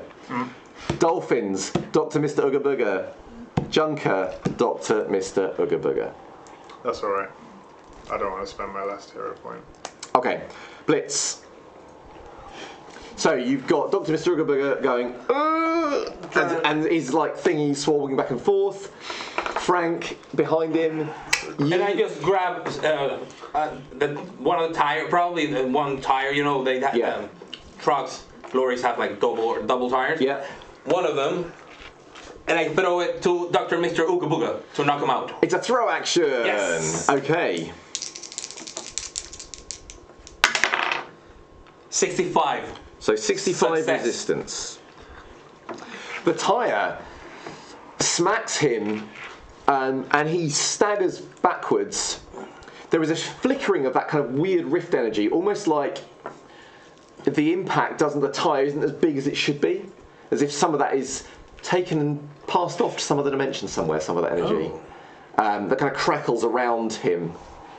Dolphins, Dr. Mr. Ooga Booga. Junker, Dr. Mr. Ooga Booga. That's alright. I don't want to spend my last hero point. Okay, blitz. So you've got Dr. Mr. Ooga Booga going, and he's like thingy swallowing back and forth. Frank behind him. And I just grab one of the tire, probably the one tire. You know, they have trucks, lorries have like double tires. Yeah. One of them, and I throw it to Dr. Mr. Ooga Booga to knock him out. It's a throw action. Yes. Okay. 65. So 65 Success. resistance. The tyre smacks him and he staggers backwards. There is a flickering of that kind of weird rift energy, almost like the impact the tyre isn't as big as it should be, as if some of that is taken and passed off to some other dimension somewhere, some of that energy. That kind of crackles around him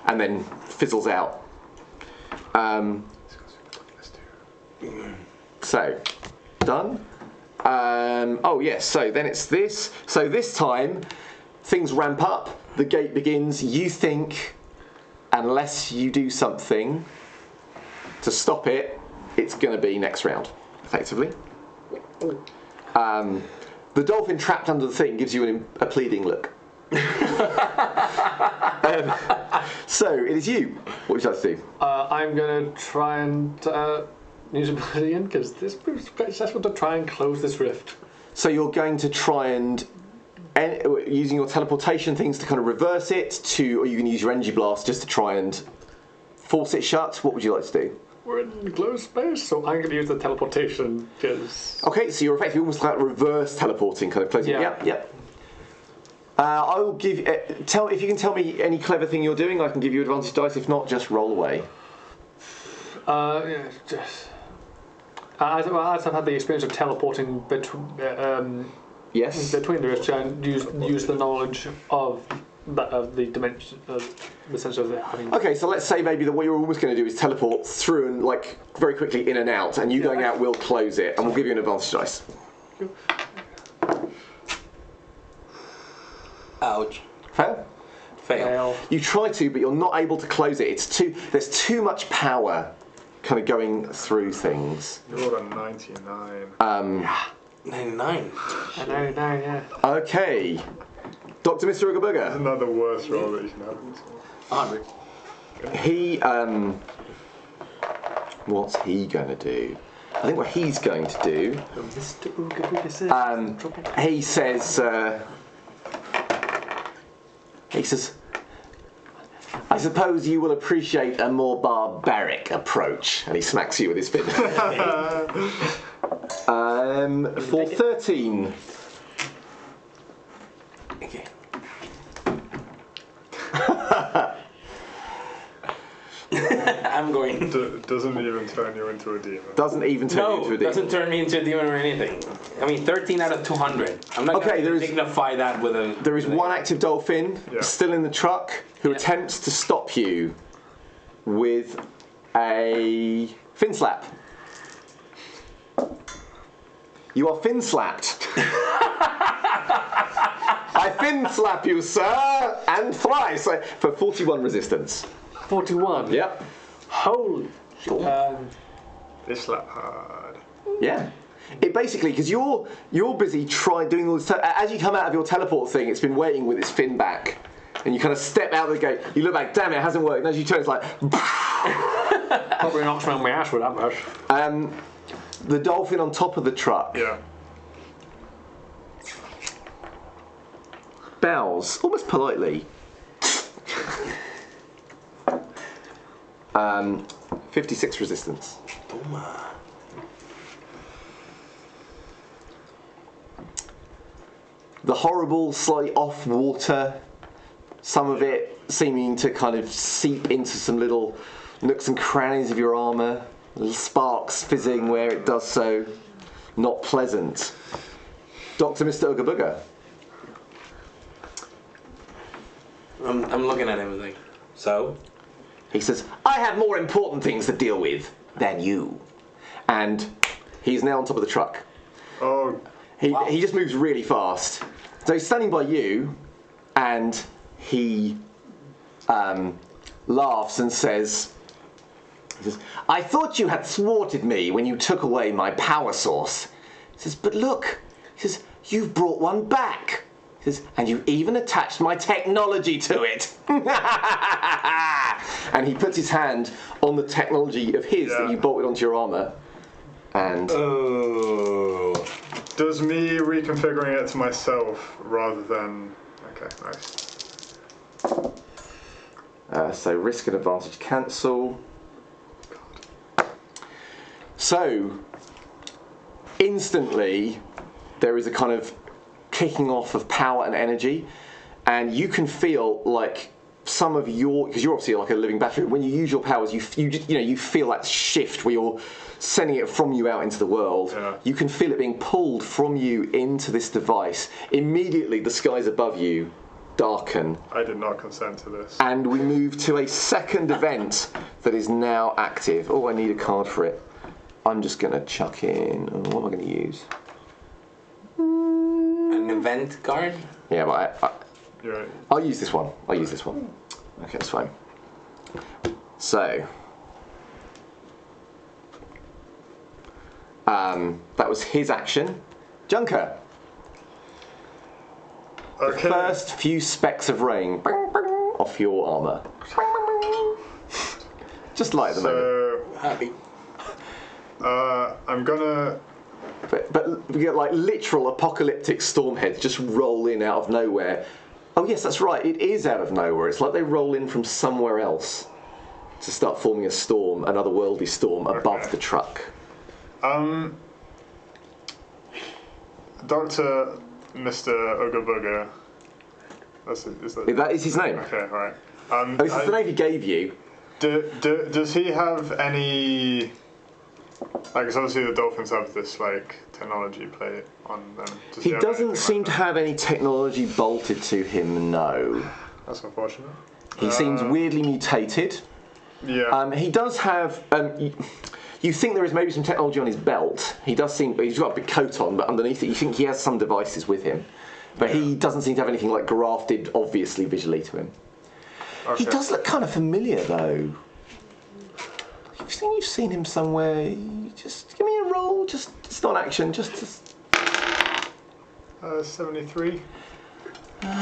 and then fizzles out. So, done. Oh yes, so then it's this. So this time, things ramp up, the gate begins, you think, unless you do something to stop it, it's going to be next round, effectively. The dolphin trapped under the thing gives you a pleading look. So, it is you. What would you like to do? I'm going to try and use ability again, because this proves quite successful to try and close this rift. So you're going to try and, using your teleportation things to kind of reverse it, or you can use your energy blast just to try and force it shut. What would you like to do? We're in closed space, so I'm going to use the teleportation, because... Okay, so you're effectively almost like reverse teleporting, kind of closing. Yeah. Yep. I will give. If you can tell me any clever thing you're doing, I can give you advantage dice. If not, just roll away. Yeah, just. As I've had the experience of teleporting between. Yes. Between the rifts, and use the knowledge of the dimension, the sense of having. Okay, so let's say maybe that what you're almost going to do is teleport through and like very quickly in and out, and you going out will close it, and we'll give you an advantage dice. Ouch. Fail. Fail. You try to, but you're not able to close it. There's too much power, kind of going through things. You rolled a 99. 99. 99, yeah. Okay. Dr. Mr. Ooga That's Booga. another worse roll that you can have. 100. He, what's he going to do? I think what he's going to do, Mr. Ooga Booga he says, I suppose you will appreciate a more barbaric approach. And he smacks you with his fin. For 13. Okay. I'm going. Doesn't even turn you into a demon. Doesn't even turn you into a demon. Doesn't turn me into a demon or anything. I mean, 13 out of 200. I'm not going to dignify that with a... There is one active dolphin still in the truck who attempts to stop you with a fin slap. You are fin slapped. I fin slap you, sir, and thrice for 41 resistance. 41. Yep. Holy. They slap hard. Yeah. It basically, because you're busy doing all this. As you come out of your teleport thing, it's been waiting with its fin back, and you kind of step out of the gate. You look back, damn it hasn't worked. And as you turn, it's like. Probably knocks me on my ass with that much. The dolphin on top of the truck. Yeah. Bows almost politely. 56 resistance. The horrible, slightly off water, some of it seeming to kind of seep into some little nooks and crannies of your armour, little sparks fizzing where it does so. Not pleasant. Dr. Mr. Ooga Booga. I'm looking at him like, so? He says, I have more important things to deal with than you. And he's now on top of the truck. Oh. He just moves really fast. So he's standing by you, and he laughs and says, I thought you had thwarted me when you took away my power source. He says, but look, he says, you've brought one back. He says, and you even attached my technology to it. And he puts his hand on the technology of his that you bolted onto your armour. And does me reconfiguring it to myself rather than... Okay, nice. So risk and advantage cancel. So instantly there is a kind of kicking off of power and energy, and you can feel like some of your, because you're obviously like a living battery, when you use your powers you feel that shift where you're sending it from you out into the world. You can feel it being pulled from you into this device. Immediately the skies above you darken. I did not consent to this. And we move to a second event that is now active. Oh, I need a card for it. I'm just going to chuck in, what am I going to use? An event card? Yeah, but I'll use this one. Okay, that's fine. So, that was his action. Junker. Okay. The first few specks of rain off your armour. Just light at the moment. Happy. I'm gonna... But we get like literal apocalyptic storm heads just roll in out of nowhere. Oh yes, that's right, it is out of nowhere. It's like they roll in from somewhere else to start forming a storm, an otherworldly storm above the truck. Dr. Mr. Ooga Booga, That is his name. Okay, all right. This is the name he gave you. Does he have any? Like, 'cause obviously the dolphins have this like technology plate on them. He doesn't seem to have any technology bolted to him. No. That's unfortunate. He seems weirdly mutated. Yeah. He does have. You think there is maybe some technology on his belt. He does seem. He's got a big coat on, but underneath it, you think he has some devices with him. But he doesn't seem to have anything like grafted, obviously, visually to him. Okay. He does look kind of familiar, though. You've seen him somewhere. Just give me a roll. Just not action. Just 73.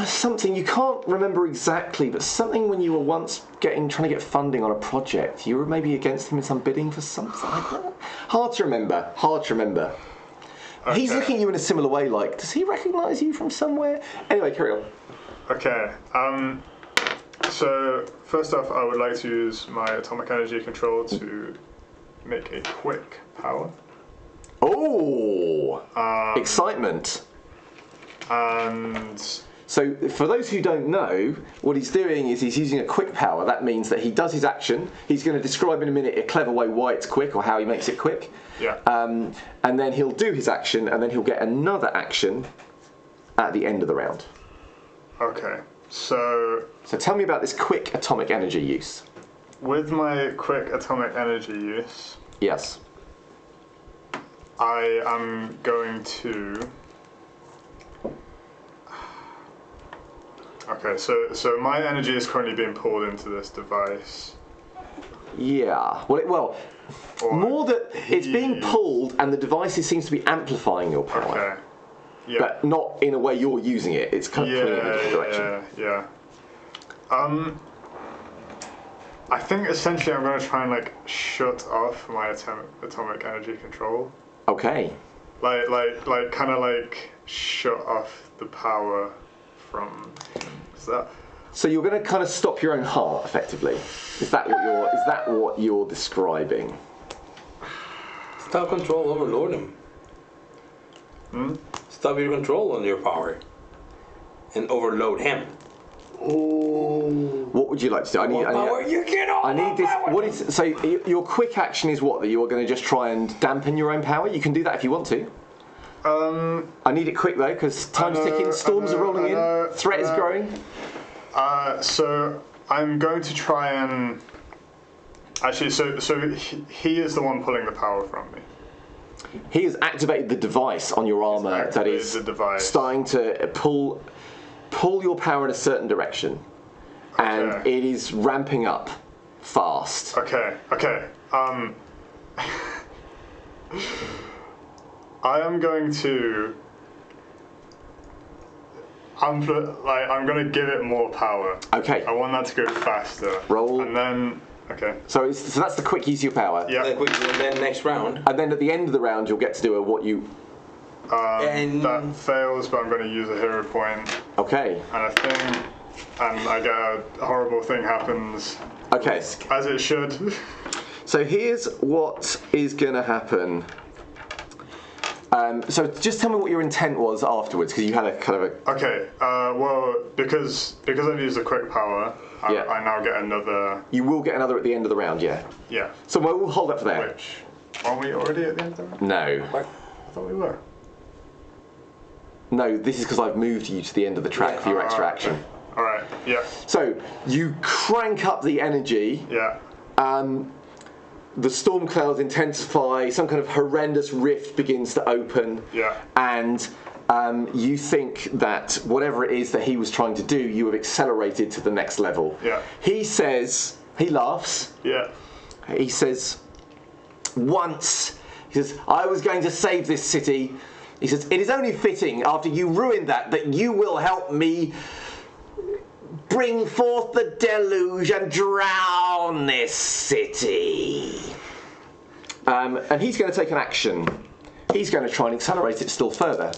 Something you can't remember exactly, but something when you were once trying to get funding on a project. You were maybe against him in some bidding for something like that. Hard to remember. Okay. He's looking at you in a similar way. Like, does he recognise you from somewhere? Anyway, carry on. Okay. So first off, I would like to use my atomic energy control to make a quick power. Oh! Excitement. And so, for those who don't know, what he's doing is he's using a quick power. That means that he does his action. He's going to describe in a minute a clever way why it's quick or how he makes it quick. Yeah. And then he'll do his action, and then he'll get another action at the end of the round. Okay. So tell me about this quick atomic energy use. With my quick atomic energy use, yes, I am going to. Okay, so my energy is currently being pulled into this device. Yeah. Well, more that it's being pulled, and the device seems to be amplifying your power. Okay. Yeah. But not in a way you're using it. It's kind of pulling it in a different direction. Yeah. I think essentially I'm going to try and like shut off my atomic energy control. Okay. Like kind of like shut off the power from. Is that? So you're going to kind of stop your own heart, effectively. Is that what you're describing? Stop control, overload him. Stop your control on your power and overload him. Oh. What would you like to do? I need this. What is so? Your quick action is what? That you are going to just try and dampen your own power. You can do that if you want to. I need it quick though, because time's ticking. Storms are rolling in. Threat is growing. So I'm going to try and actually. So he is the one pulling the power from me. He has activated the device on your armor that is starting to pull your power in a certain direction, and it is ramping up fast. Okay. I am going to. I'm going to give it more power. Okay. I want that to go faster. Roll. And then. Okay. So that's the quick use of your power. Yeah. And then next round. And then at the end of the round, you'll get to do what you. That fails, but I'm going to use a hero point. Okay. And I get a horrible thing happens. Okay. As it should. So here's what is going to happen. So just tell me what your intent was afterwards, because you had a kind of a. Okay. Well, because I've used a quick power, I now get another. You will get another at the end of the round, yeah. Yeah. So we'll hold that for there. Which aren't we already at the end of the round? No. What? I thought we were. No, this is because I've moved you to the end of the track for your extra action. All right. Yeah. So you crank up the energy. Yeah. The storm clouds intensify. Some kind of horrendous rift begins to open. Yeah. And you think that whatever it is that he was trying to do, you have accelerated to the next level. Yeah. He laughs. Yeah. He says, I was going to save this city. He says, it is only fitting after you ruined that you will help me bring forth the deluge and drown this city. And he's going to take an action. He's going to try and accelerate it still further.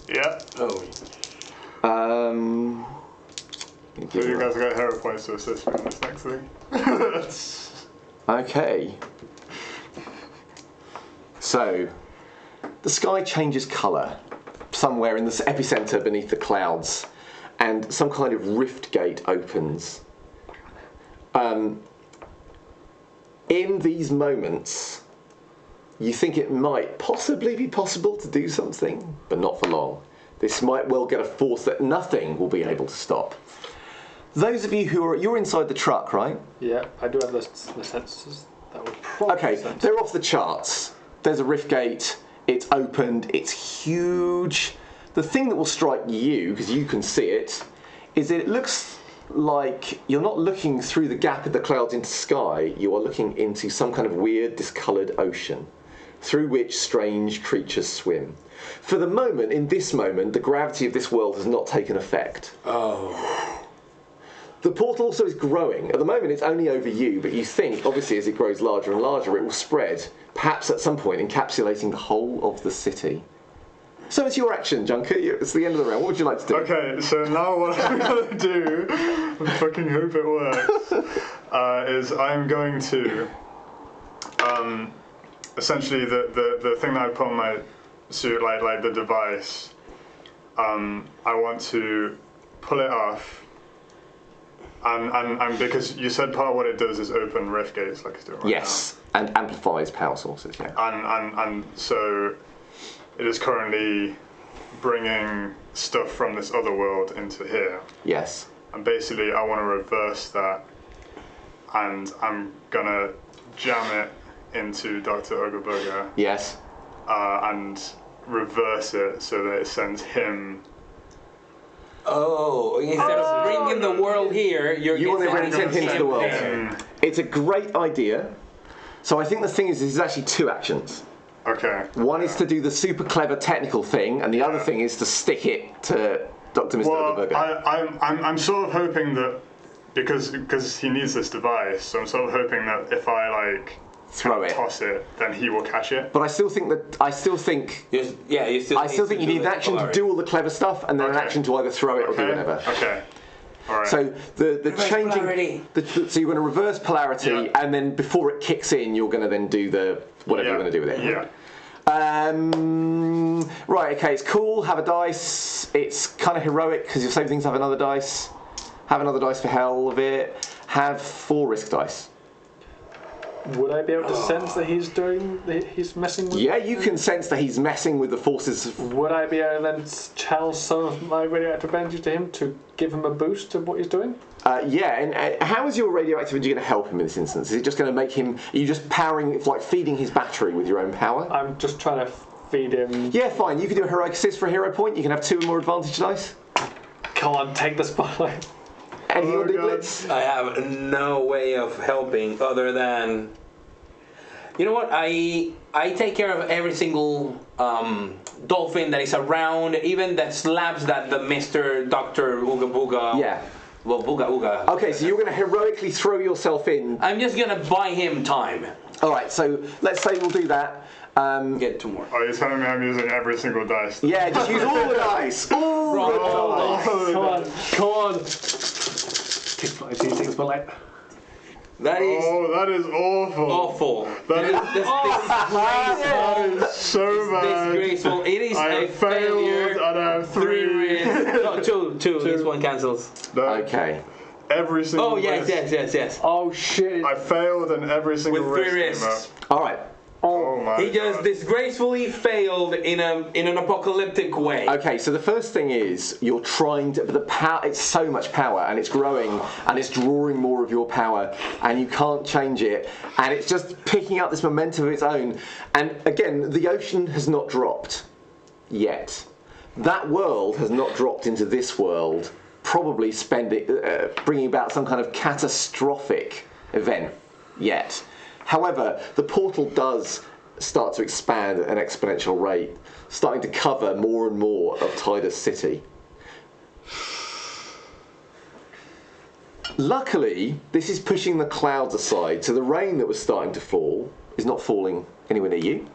Yeah. Oh. So you guys got hero points to assist me on this next thing. Okay. So, the sky changes colour somewhere in the epicenter beneath the clouds, and some kind of rift gate opens. In these moments, you think it might possibly be possible to do something, but not for long. This might well get a force that nothing will be able to stop. Those of you you're inside the truck, right? Yeah, I do have the sensors. That would probably Okay, sense. they're off the charts. There's a rift gate, it's opened, it's huge. The thing that will strike you, because you can see it, is it looks like you're not looking through the gap of the clouds into sky, you are looking into some kind of weird discoloured ocean, through which strange creatures swim. For the moment, in this moment, the gravity of this world has not taken effect. Oh. The portal also is growing. At the moment, it's only over you, but you think, obviously, as it grows larger and larger, it will spread, perhaps at some point encapsulating the whole of the city. So it's your action, Junker. It's the end of the round. What would you like to do? Okay, so now what I'm going to do, I fucking hope it works, is I'm going to, essentially the thing that I put on my suit, like the device, I want to pull it off. And because you said part of what it does is open rift gates, like it's doing right yes, now. And amplifies power sources, yeah. And so it is currently bringing stuff from this other world into here. Yes. And basically I want to reverse that, and I'm gonna jam it into Dr. Uggaburger. Yes. And reverse it so that it sends him. Oh, instead of bringing the world here, you want to bring him into the world. It's a great idea. So I think the thing is, there's actually two actions. Okay. One is to do the super clever technical thing, and the other thing is to stick it to Dr. Mr. Uggaburger. I'm sort of hoping that because he needs this device, so I'm sort of hoping that if I toss it, then he will catch it. But I still think you need an action to do all the clever stuff, and then an action to either throw it or do whatever. Okay. All right. So the changing, so you're going to reverse polarity, and then before it kicks in, you're going to then do the whatever you're going to do with it. Yeah. Right. Okay. It's cool. Have a dice. It's kind of heroic because you'll save things. Have another dice. Have another dice for hell of it. Have 4 risk dice. Would I be able to sense that he's messing with? Yeah, you can sense that he's messing with the forces. Would I be able to then channel some of my radioactive energy to him to give him a boost to what he's doing? Yeah, and how is your radioactive energy going to help him in this instance? Is it just going to make him? Are you just powering, like feeding his battery with your own power? I'm just trying to feed him. Yeah, fine. You can do a heroic assist for a hero point. You can have 2 more advantage dice. Come on, take the spotlight. Anything on Diglets? I have no way of helping other than, you know what? I take care of every single dolphin that is around, even the slabs that the Mr. Dr. Ooga Booga. Yeah. Well, Booga Ooga. Okay, so you're going to heroically throw yourself in. I'm just gonna buy him time. All right, so let's say we'll do that. Get 2 more. Oh, you're telling me I'm using every single dice? Yeah, just use all the dice. All the dice. Come on. Take 5 d6 spotlight. That is that is awful. awful. That is so bad. Disgraceful. It is I a have failure. failed and I have 3 risks. No, two. This one cancels. Okay. Every single risk. Yes. Oh shit. I failed in every single With 3 risk. risks. All right. Oh my He just God. disgracefully failed in an apocalyptic way. Okay, so the first thing is you're trying to, but the power, it's so much power and it's growing and it's drawing more of your power and you can't change it and it's just picking up this momentum of its own. And again, the ocean has not dropped yet. That world has not dropped into this world, probably bringing about some kind of catastrophic event yet. However, the portal does start to expand at an exponential rate, starting to cover more and more of Titus City. Luckily, this is pushing the clouds aside, so the rain that was starting to fall is not falling anywhere near you.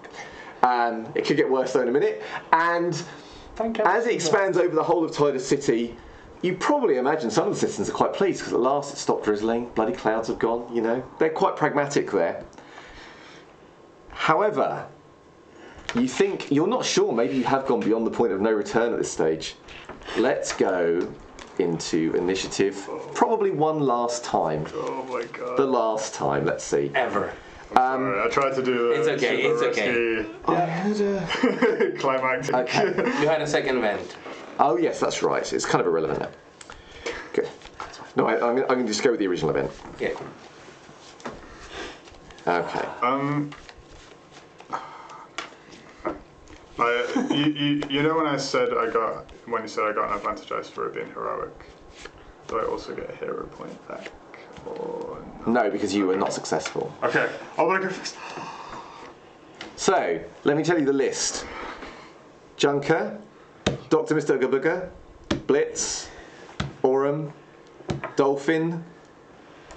It could get worse though in a minute. And as it expands over the whole of Titus City, you probably imagine some of the citizens are quite pleased because at last it stopped drizzling, bloody clouds have gone, you know. They're quite pragmatic there. However, you're not sure, maybe you have gone beyond the point of no return at this stage. Let's go into initiative. Probably one last time. Oh my god. The last time, let's see. Ever. Sorry, I tried to do the It's okay, super it's okay. risky I had a... climactic. Okay. You had a second event. Oh yes, that's right. It's kind of irrelevant now. Good. No, I'm going to just go with the original event. Yeah. Okay. You know when you said I got an advantage dice for it being heroic, do I also get a hero point back? Or No, because you were not successful. okay. Oh my god. So, let me tell you the list. Junker, Dr. Mr. Ugga Bugga, Blitz, Aurum, Dolphin,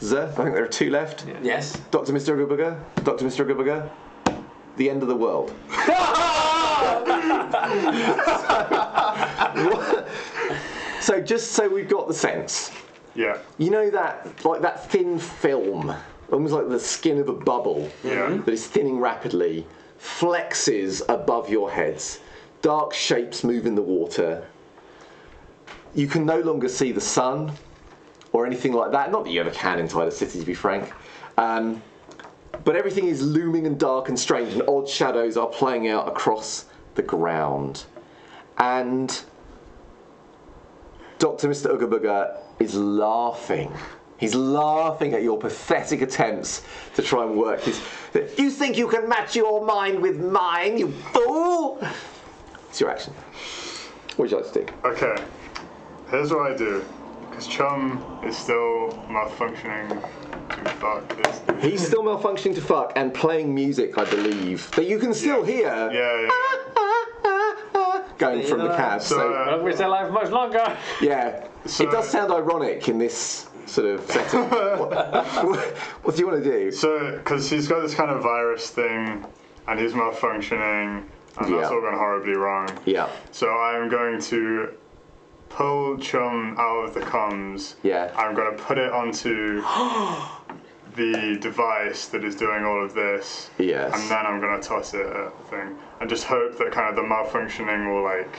Z. I think there are 2 left. Yeah. Yes. Dr. Mr. Ugga Bugga, Dr. Mr. Ugga Bugga, the end of the world. So just so we've got the sense, Yeah. you know that thin film, almost like the skin of a bubble, Yeah. that is thinning rapidly, flexes above your heads. Dark shapes move in the water. You can no longer see the sun or anything like that. Not that you ever can in Titus City, to be frank. But everything is looming and dark and strange, and odd shadows are playing out across the ground. And Dr. Mr. Ugga Bugga is laughing. He's laughing at your pathetic attempts to try and work his... You think you can match your mind with mine, you fool? It's your action. What would you like to do? Okay. Here's what I do. Because Chum is still malfunctioning to fuck. He's still malfunctioning to fuck and playing music, I believe, that you can still hear Yeah. going from the cab. So, I wish their life much longer. Yeah, So- it does sound ironic in this sort of setting. What do you want to do? So, because he's got this kind of virus thing, and he's malfunctioning, and Yeah. that's all gone horribly wrong. Yeah, So I'm going to pull Chum out of the comms. yeah. I'm going to put it onto the device that is doing all of this. Yes. And then I'm going to toss it at the thing. And just hope that kind of the malfunctioning will, like,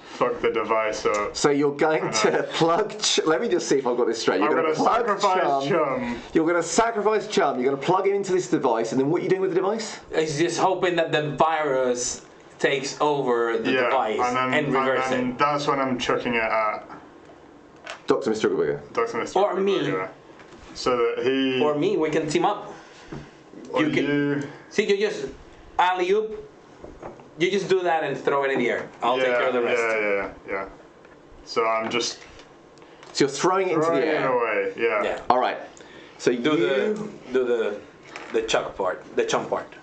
fuck the device up. So you're going to plug... let me just see if I've got this straight. You're I'm going to going to plug sacrifice Chum. You're going to sacrifice Chum. You're going to plug him into this device, and then what are you doing with the device? He's just hoping that the virus takes over the device and reverse and it. that's when I'm chucking it at Dr. Mr. Ugga Bugga. Dr. Mr. Or me. Ugga, so that he... Or me, we can team up. or you can- you... See, you just alley-oop. You just do that and throw it in the air. I'll take care of the rest. Yeah. So I'm just So you're throwing it into throwing the it air. away. Yeah. Yeah. All right. So you... Do the chuck part, the chum part.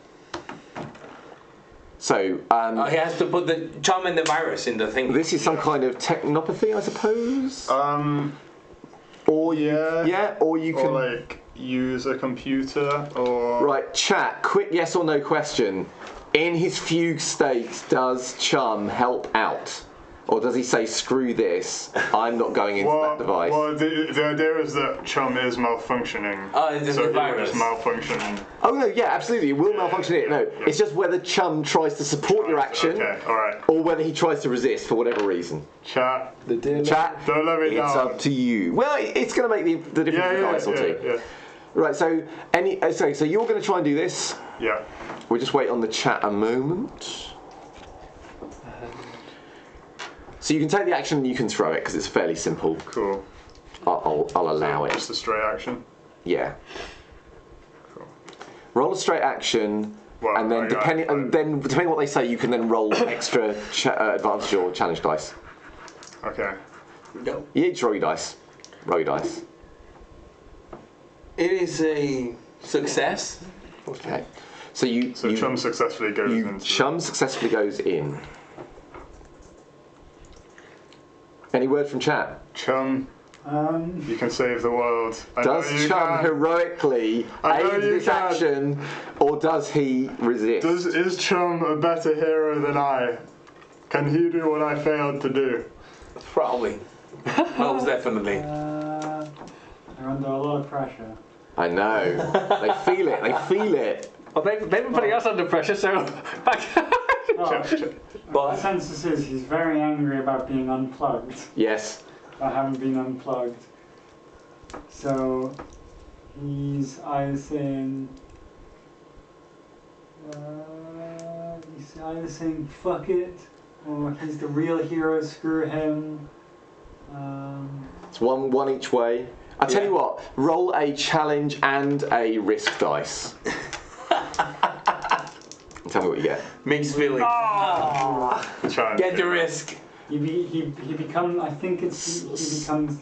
So, He has to put the chum and the virus in the thing. this is some kind of technopathy, I suppose? Or you... yeah. Yeah, or you can... Or like use a computer or... Right, chat, quick yes or no question. In his fugue state, does Chum help out? Or does he say, screw this, I'm not going into that device? Well, the idea is that Chum is malfunctioning. Oh, it's so the he virus. will just malfunction. Oh no, yeah, absolutely, it will malfunction it. No, it's just whether Chum tries to support your action, Okay, alright. or whether he tries to resist for whatever reason. Chat. Chat, Don't let me it's down. up to you. Well, it's going to make the difference of a dice or two. Yeah. Right, so so you're going to try and do this. Yeah. We'll just wait on the chat a moment. So you can take the action and you can throw it because it's fairly simple. Cool. I'll allow it. Just a straight action. Yeah. Cool. Roll a straight action, Well, and then depending on what they say, you can then roll extra advantage or challenge dice. Okay. No. You each roll your dice. Roll your dice. It is a success. Okay. So you Chum successfully goes into... Chum successfully goes in. Any word from chat? Chum, you can save the world. I know Does you Chum can. heroically I know aid you this can. action, or does he resist? Is Chum a better hero than I? Can he do what I failed to do? Probably. Most definitely. They're under a lot of pressure. I know. They feel it. They feel it. Well, they've been putting us under pressure, so back. Oh, my sense is he's very angry about being unplugged. Yes. that haven't been unplugged. So he's either saying fuck it, or he's the real hero, screw him. It's one each way. I tell you what, roll a challenge and a risk dice. And tell me what you get. Mixed feelings. Get the risk. He becomes. I think he becomes.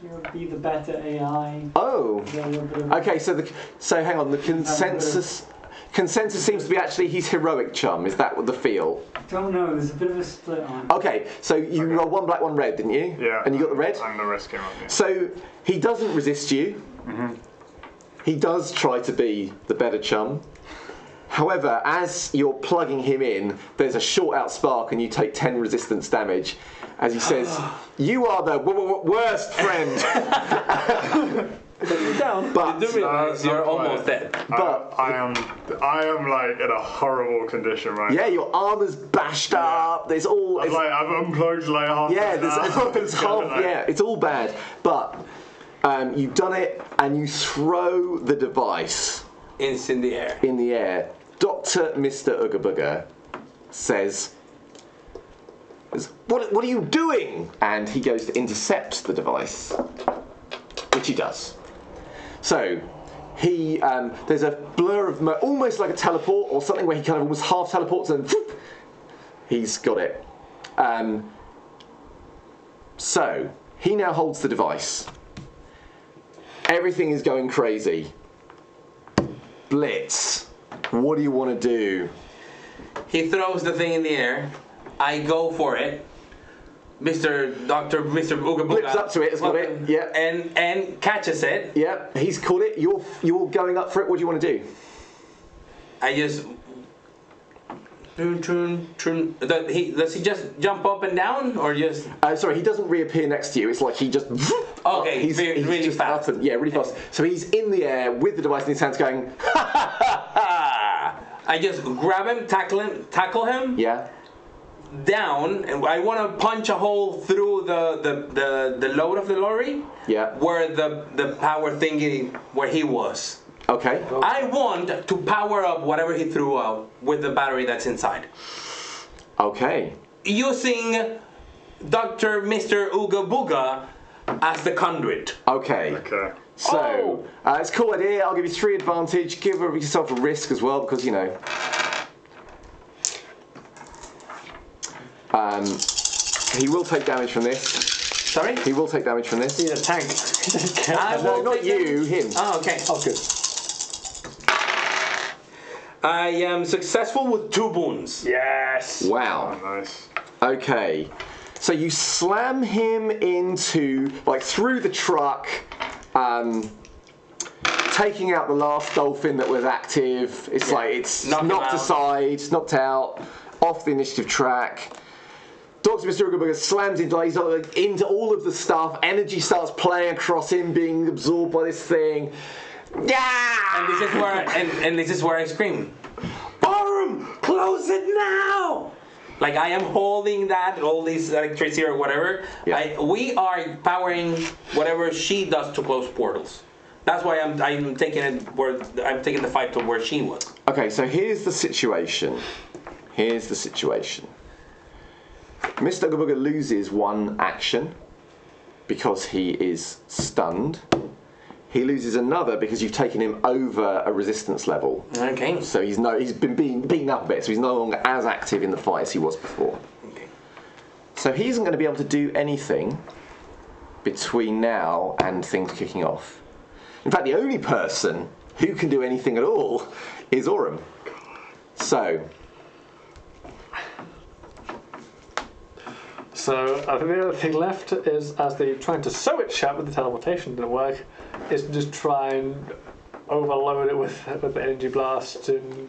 He'll be the better AI. Oh. Okay, so hang on. The consensus seems to be actually he's heroic chum. Is that what the feel? I don't know. There's a bit of a split on. Okay, so you rolled one black, one red, didn't you? Yeah. And you got the red. And the risk came up. Yeah. So he doesn't resist you. Mm-hmm. He does try to be the better chum. However, as you're plugging him in, there's a short out spark and you take 10 resistance damage. As he says, "You are the worst friend." You're down. But you're almost dead. But I am like in a horrible condition right now. Yeah, your armor's bashed up. There's all. I've unplugged like half. Yeah, it's all bad. But you've done it, and you throw the device. It's in the air. In the air. Dr. Mr. Ooga Booga says, What are you doing? And he goes to intercept the device, which he does. So he there's a blur of almost like a teleport or something where he kind of almost half teleports and whoop, he's got it. So he now holds the device. Everything is going crazy. Blitz, what do you want to do? He throws the thing in the air. I go for it. Mr. Ooga Booga Flips up to it, has got it, yeah. And catches it. Yeah, he's caught it. You're going up for it. What do you want to do? I just... Does he just jump up and down, or just... sorry, he doesn't reappear next to you. It's like he just... Okay, he's really just fast. Up and, yeah, really fast. So he's in the air with the device in his hands going... Ha ha ha! I just grab him, tackle him. Yeah. Down, and I want to punch a hole through the load of the lorry. Yeah. Where the power thingy, where he was. Okay. I want to power up whatever he threw out with the battery that's inside. Okay. Using Mr. Ooga Booga as the conduit. Okay. Okay. So, it's a cool idea. I'll give you 3 advantage. Give yourself a risk as well, because, you know... he will take damage from this. Sorry? He will take damage from this. He's a tank. No, not you, him. Oh, okay. Oh, good. I am successful with 2 wounds. Yes. Wow. Oh, nice. Okay. So you slam him into, like, through the truck, taking out the last dolphin that was active. It's like it's knocked aside, knocked out, off the initiative track. Dr. Mr. Ooga Booga slams into all of the stuff. Energy starts playing across him, being absorbed by this thing. Yeah! And this is where I scream, "Orm, close it now!" Like I am holding all this electricity or whatever. Yeah. We are powering whatever she does to close portals. That's why I'm taking it I'm taking the fight to where she was. Okay, so here's the situation. Mr. Ooga Booga loses 1 action because he is stunned. He loses another because you've taken him over a resistance level. Okay. So he's been beaten up a bit, so he's no longer as active in the fight as he was before. Okay. So he isn't going to be able to do anything between now and things kicking off. In fact, the only person who can do anything at all is Orm. So I think the other thing left is, as they're trying to sew it shut, but the teleportation didn't work, is to just try and overload it with the energy blast. And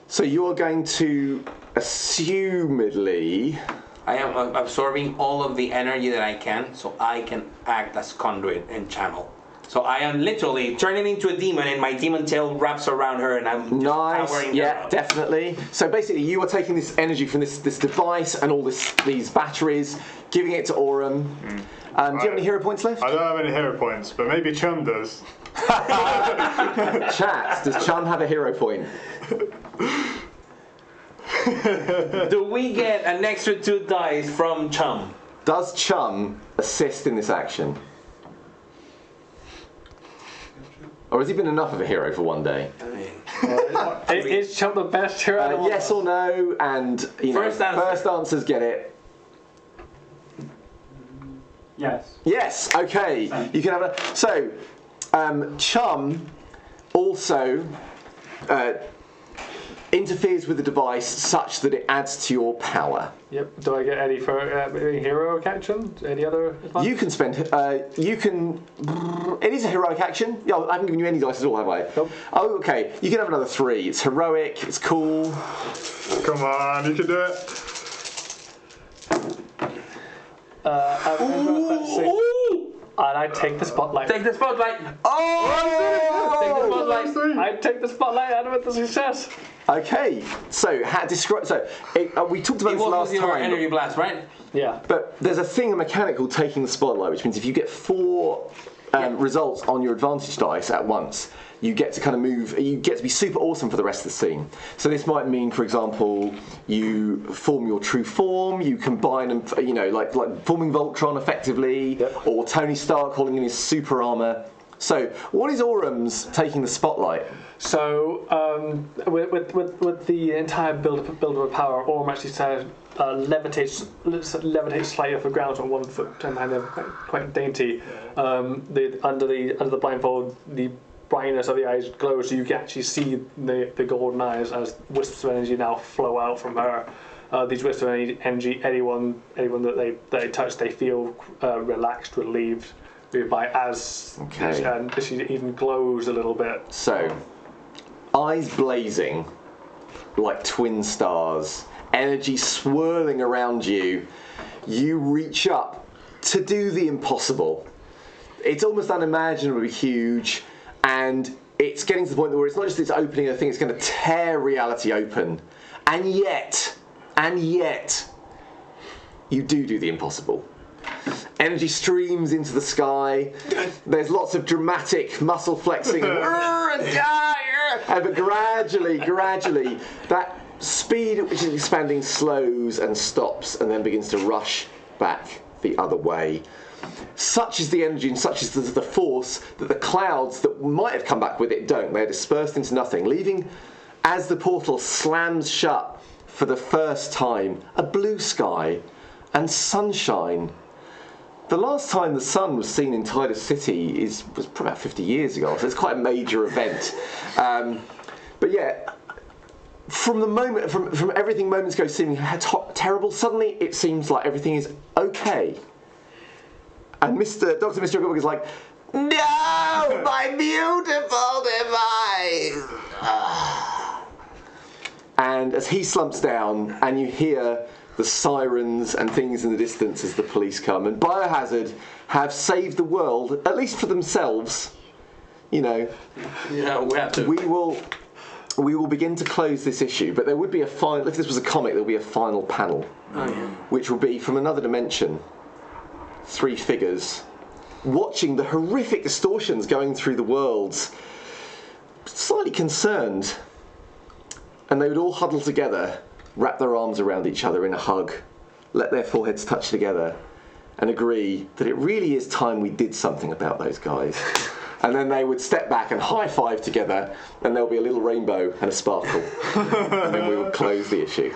so you're going to, assumedly... I am absorbing all of the energy that I can, so I can act as conduit and channel. So I am literally turning into a demon, and my demon tail wraps around her, and I'm just powering her up. Definitely. So basically, you are taking this energy from this device and all these batteries, giving it to Aurum. Do you have any hero points left? I don't have any hero points, but maybe Chum does. Chat, does Chum have a hero point? Do we get an extra 2 dice from Chum? Does Chum assist in this action? Or has he been enough of a hero for one day? Is Chum the best hero? Yes or no, and First answers get it. Yes. Yes, okay. You can have a... So, Chum also interferes with the device such that it adds to your power. Yep. Do I get any for heroic action? Any other advantage? You can spend... It is a heroic action. Yeah, I haven't given you any dice at all, have I? Nope. Oh, okay. You can have another 3. It's heroic, it's cool. Come on, you can do it. And I take the spotlight. Take the spotlight. Oh! Take the spotlight. I take the spotlight out of it, the success. Okay, so describe. So we talked about this last your time. energy blast, right? Yeah. But there's a thing, a mechanical taking the spotlight, which means if you get 4 results on your advantage dice at once, you get to kind of move. You get to be super awesome for the rest of the scene. So this might mean, for example, you form your true form. You combine and like forming Voltron effectively, or Tony Stark holding in his super armor. So, what is Aurum's taking the spotlight? So, with the entire build of power, Aurum actually levitates slightly off the ground on 1 foot, kind of quite dainty. Under the blindfold, the brightness of the eyes glows, so you can actually see the golden eyes as wisps of energy now flow out from her. These wisps of energy, anyone that they touch, they feel relaxed, relieved by as she even glows a little bit. So, eyes blazing like twin stars, energy swirling around you. You reach up to do the impossible. It's almost unimaginably huge, and it's getting to the point where it's not just it's opening a thing, it's going to tear reality open. And yet, you do the impossible. Energy streams into the sky. There's lots of dramatic muscle flexing. But gradually, that speed at which it's expanding slows and stops and then begins to rush back the other way. Such is the energy and such is the force that the clouds that might have come back with it don't. They're dispersed into nothing, leaving, as the portal slams shut for the first time, a blue sky and sunshine. The last time the sun was seen in Titus City was probably about 50 years ago, so it's quite a major event. But yeah, from the moment, from everything moments ago seeming terrible, suddenly it seems like everything is okay. And Dr. Mr. Goodwick is like, no, my beautiful device. And as he slumps down, and you hear the sirens and things in the distance as the police come, and Biohazard have saved the world, at least for themselves. Yeah, we have to. We will begin to close this issue, but there would be a final. If this was a comic, there would be a final panel, which will be from another dimension. 3 figures watching the horrific distortions going through the worlds, slightly concerned, and they would all huddle together, wrap their arms around each other in a hug, let their foreheads touch together, and agree that it really is time we did something about those guys. And then they would step back and high-five together, and there'll be a little rainbow and a sparkle. And then we will close the issue.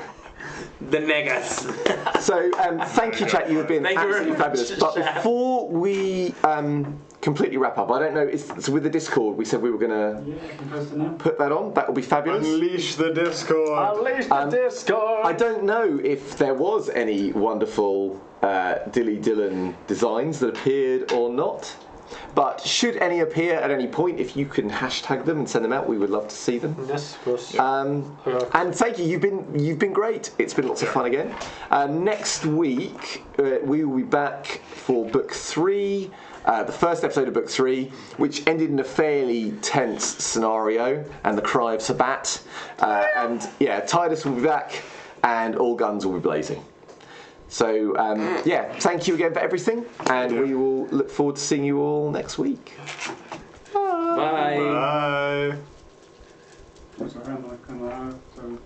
The negas. So, thank you, chat. You have been absolutely fabulous. But before we completely wrap up, I don't know, so with the Discord, we said we were going to put that on. That will be fabulous. Unleash the Discord. Unleash the Discord. I don't know if there was any wonderful Dilly Dillon designs that appeared or not. But should any appear at any point, if you can hashtag them and send them out, we would love to see them. Yes, of course. And thank you. You've been great. It's been lots of fun again. Next week we will be back for book 3 the first episode of Book 3, which ended in a fairly tense scenario and the cry of Sabat. And yeah, Titus will be back and all guns will be blazing. So yeah, thank you again for everything, and we will look forward to seeing you all next week. Bye. Bye. So,